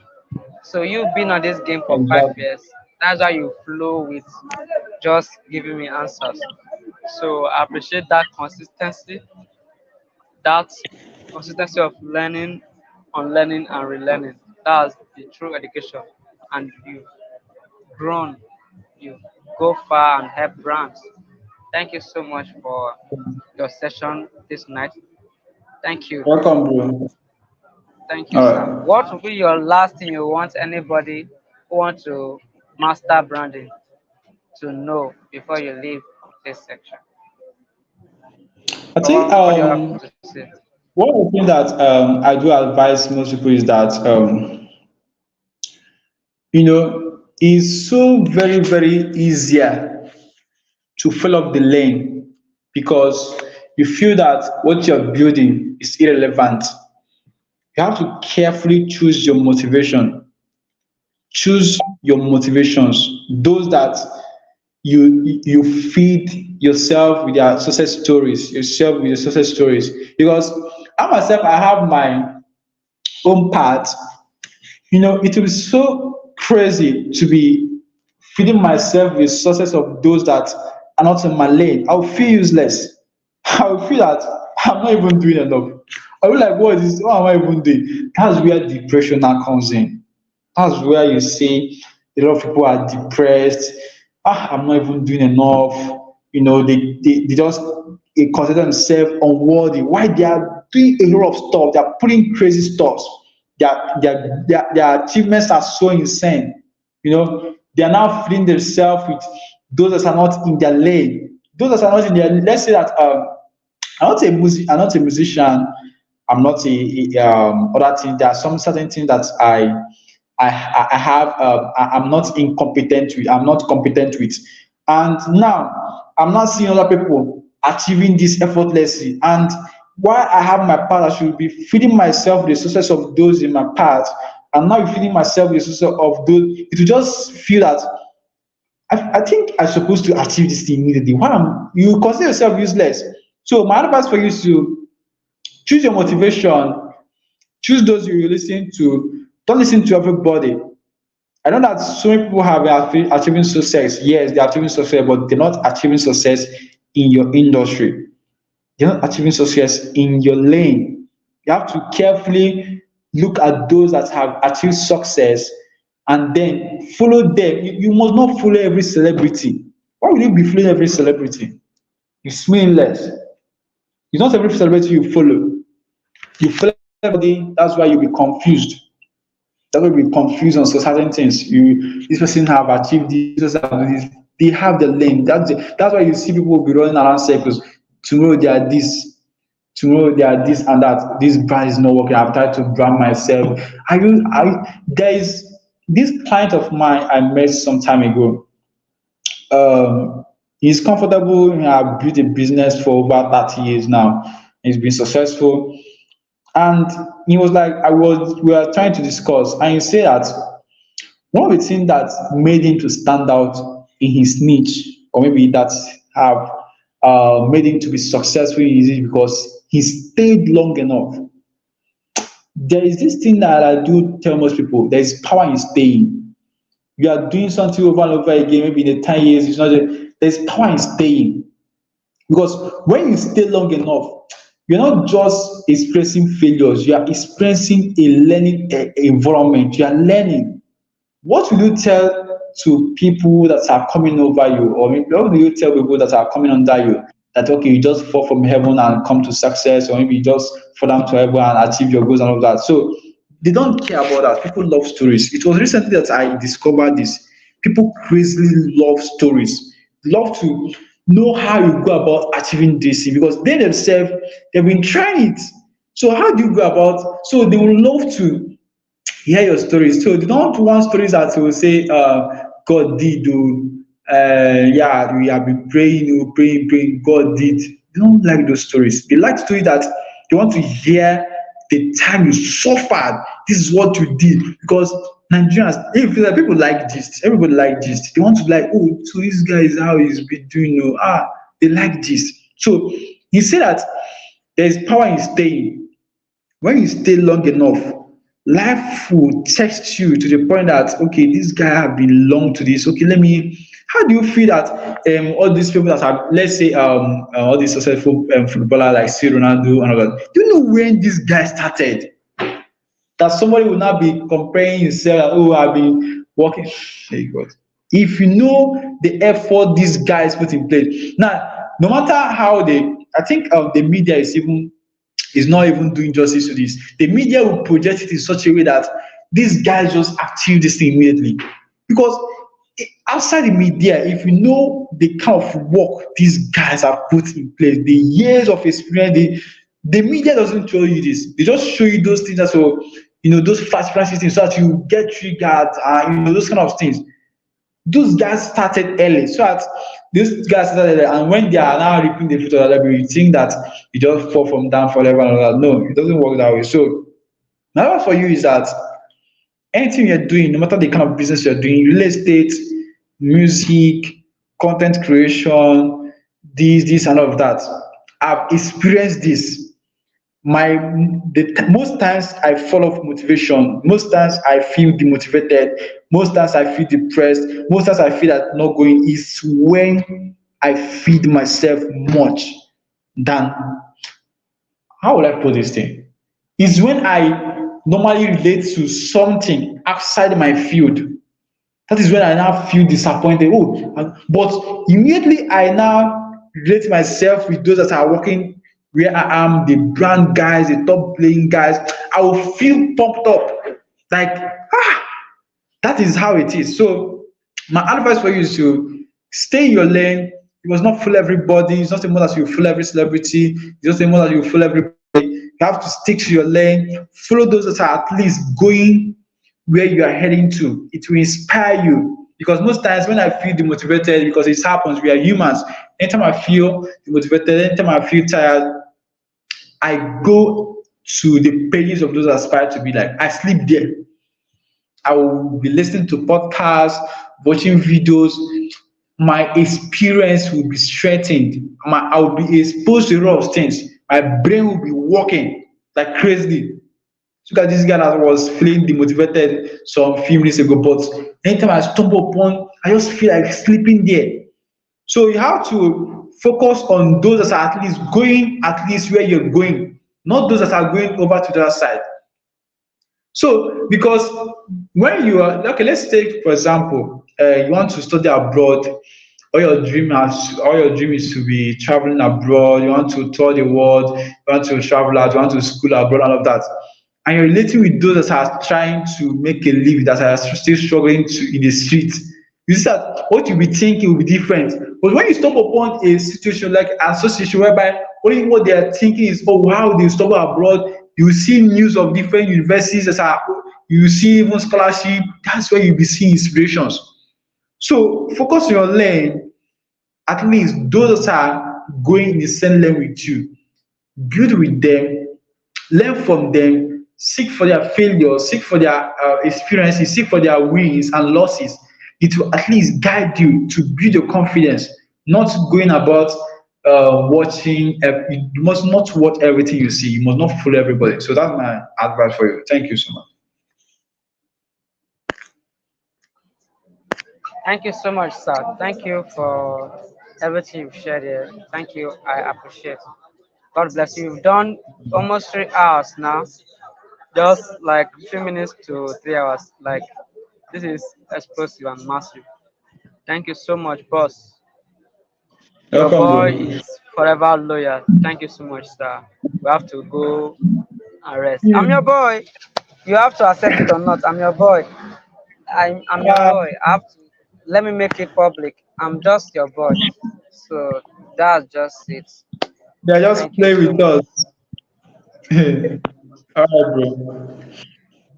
So you've been on this game for five exactly. years. That's why you flow with just giving me answers. So I appreciate that consistency of learning, unlearning, and relearning. That's the true education. And you've grown, you go far and help brands. Thank you so much for your session this night. Thank you. Welcome, bro. Thank you, All sir. right. What will be your last thing you want anybody who want to master branding to know before you leave this section? I Or think what do you have to say? one of the things that I do advise most people is that it's so very, very easier to fill up the lane because you feel that what you're building is irrelevant. You have to carefully choose your motivation. Choose your motivations, those that you feed yourself with your success stories, yourself with your success stories. Because I myself, I have my own path. It will be so crazy to be feeding myself with success of those that are not in my lane. I'll feel useless. I'll feel that I'm not even doing enough. I be like, what am I even doing? That's where depression now comes in. That's where you see a lot of people are depressed. I'm not even doing enough. They just consider themselves unworthy. Why they are doing a lot of stuff? They are putting crazy stuff. Their achievements are so insane. They are now feeding themselves with those that are not in their lane. Those that are not in their, let's say that I'm not a musician. I'm not other thing. There are some certain things that I have. I'm not incompetent with. I'm not competent with. And now I'm not seeing other people achieving this effortlessly. And while I have my part, I should be feeding myself the success of those in my past. And now feeding myself the success of those. It will just feel that I think I'm supposed to achieve this thing immediately. You consider yourself useless. So my advice for you is to choose your motivation, choose those you listen to. Don't listen to everybody. I know that so many people have been achieving success. Yes, they're achieving success, but they're not achieving success in your industry. They're not achieving success in your lane. You have to carefully look at those that have achieved success and then follow them. You must not follow every celebrity. Why would you be following every celebrity? It's meaningless. It's not every celebrity you follow. You follow everybody, that's why you'll be confused. That's why you'll be confused on certain things. This person have achieved this, this person have this. They have the lane. That's why you see people will be running around circles. Tomorrow they are this, tomorrow they are this and that. This brand is not working. I've tried to brand myself. There is this client of mine I met some time ago. He's comfortable. He has built a business for over 30 years now. He's been successful. And he was like, we were trying to discuss, and he said that one of the things that made him to stand out in his niche, or maybe that have made him to be successful in his niche, because he stayed long enough. There is this thing that I do tell most people: there is power in staying. You are doing something over and over again, maybe in the 10 years, it's not there's power in staying. Because when you stay long enough, you're not just experiencing failures, you are experiencing a learning environment. You are learning. What will you tell to people that are coming over you, or maybe what will you tell people that are coming under you, that okay, you just fall from heaven and come to success, or maybe you just fall down to heaven and achieve your goals and all that? So they don't care about that. People love stories. It was recently that I discovered this. People crazily love stories, love to know how you go about achieving this thing, because they themselves, they've been trying it. So how do you go about? So they will love to hear your stories. So they don't want stories that will say, God did, yeah, we have been praying, praying, God did. They don't like those stories. They like stories that they want to hear the time you suffered. This is what you did. Because Nigerians, if like, people like gist, everybody like gist. They want to be like, oh, so this guy is how he's been doing. They like gist. So he said that there is power in staying. When you stay long enough, life will test you to the point that okay, this guy have belonged to this. Okay, let me. How do you feel that all these people that have, let's say, all these successful footballers like say Ronaldo and all that? Do you know when this guy started? That somebody will not be comparing himself. Oh, I've been working. Hey God. If you know the effort these guys put in place, now no matter how I think the media is not even doing justice to this. The media will project it in such a way that these guys just achieve this thing immediately. Because outside the media, if you know the kind of work these guys have put in place, the years of experience, the media doesn't show you this. They just show you those things that so those flashy things so that you get triggered and those kind of things. Those guys started early, so that these guys started early, and when they are now reaping the fruit of that labor, you think that you just fall from down forever and all that. No, it doesn't work that way. So, now for you is that anything you're doing, no matter the kind of business you're doing, real estate, music, content creation, this and all of that, I've experienced this. Most times I fall off motivation. Most times I feel demotivated. Most times I feel depressed. Most times I feel that not going is when I feed myself much than, how will I put this thing? is when I normally relate to something outside my field. That is when I now feel disappointed. But immediately I now relate myself with those that are working where I am, the brand guys, the top playing guys. I will feel pumped up. Like, that is how it is. So my advice for you is to stay in your lane. You must not fool everybody. It's not the more that you fool every celebrity. It's not the more that you fool everybody. You have to stick to your lane. Follow those that are at least going where you are heading to. It will inspire you. Because most times when I feel demotivated, because it happens, we are humans. Anytime I feel demotivated, anytime I feel tired, I go to the pages of those that aspire to be like. I sleep there. I will be listening to podcasts, watching videos. My experience will be strengthened. I will be exposed to a lot of things. My brain will be working like crazy. Look at this guy that was feeling demotivated some few minutes ago, but anytime I stumble upon, I just feel like sleeping there. So you have to focus on those that are at least going at least where you're going, not those that are going over to the other side. So, because when you are okay, let's take for example, you want to study abroad. All your dream is to be traveling abroad. You want to tour the world. You want to travel out. You want to school abroad. All of that, and you're relating with those that are trying to make a living, that are still struggling in the street. You see that what you'll be thinking will be different. But when you stumble upon a situation like association whereby only what they are thinking is, oh, how they struggle abroad, you see news of different universities that are, you see even scholarship, that's where you'll be seeing inspirations. So focus on your lane, at least those that are going in the same lane with you. Build with them, learn from them, seek for their failures, seek for their experiences, seek for their wins and losses. It will at least guide you to build your confidence, not going about watching. You must not watch everything you see. You must not fool everybody. So that's my advice for you. Thank you so much. Thank you so much, sir. Thank you for everything you've shared here. Thank you. I appreciate. God bless you. You've done almost 3 hours now. Just like few minutes to 3 hours. Like this is explosive and massive. Thank you so much, boss. Your Welcome, boy bro. is forever loyal. Thank you so much, sir. We have to go and rest. I'm your Hmm. boy. You have to accept it or not. I'm your boy. I'm your Uh, boy. I have to let me make it public. I'm just your boy. So that's just it. they just Thank you play so with much. us. All right, bro.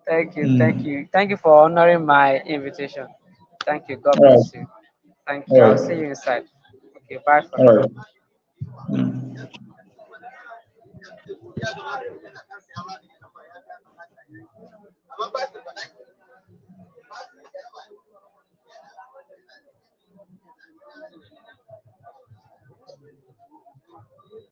Thank you. Thank Mm. you. Thank you for honoring my invitation. Thank you. God All right. bless you. Thank All you. I'll right. see you inside. Okay, bye for All now. right. Mm.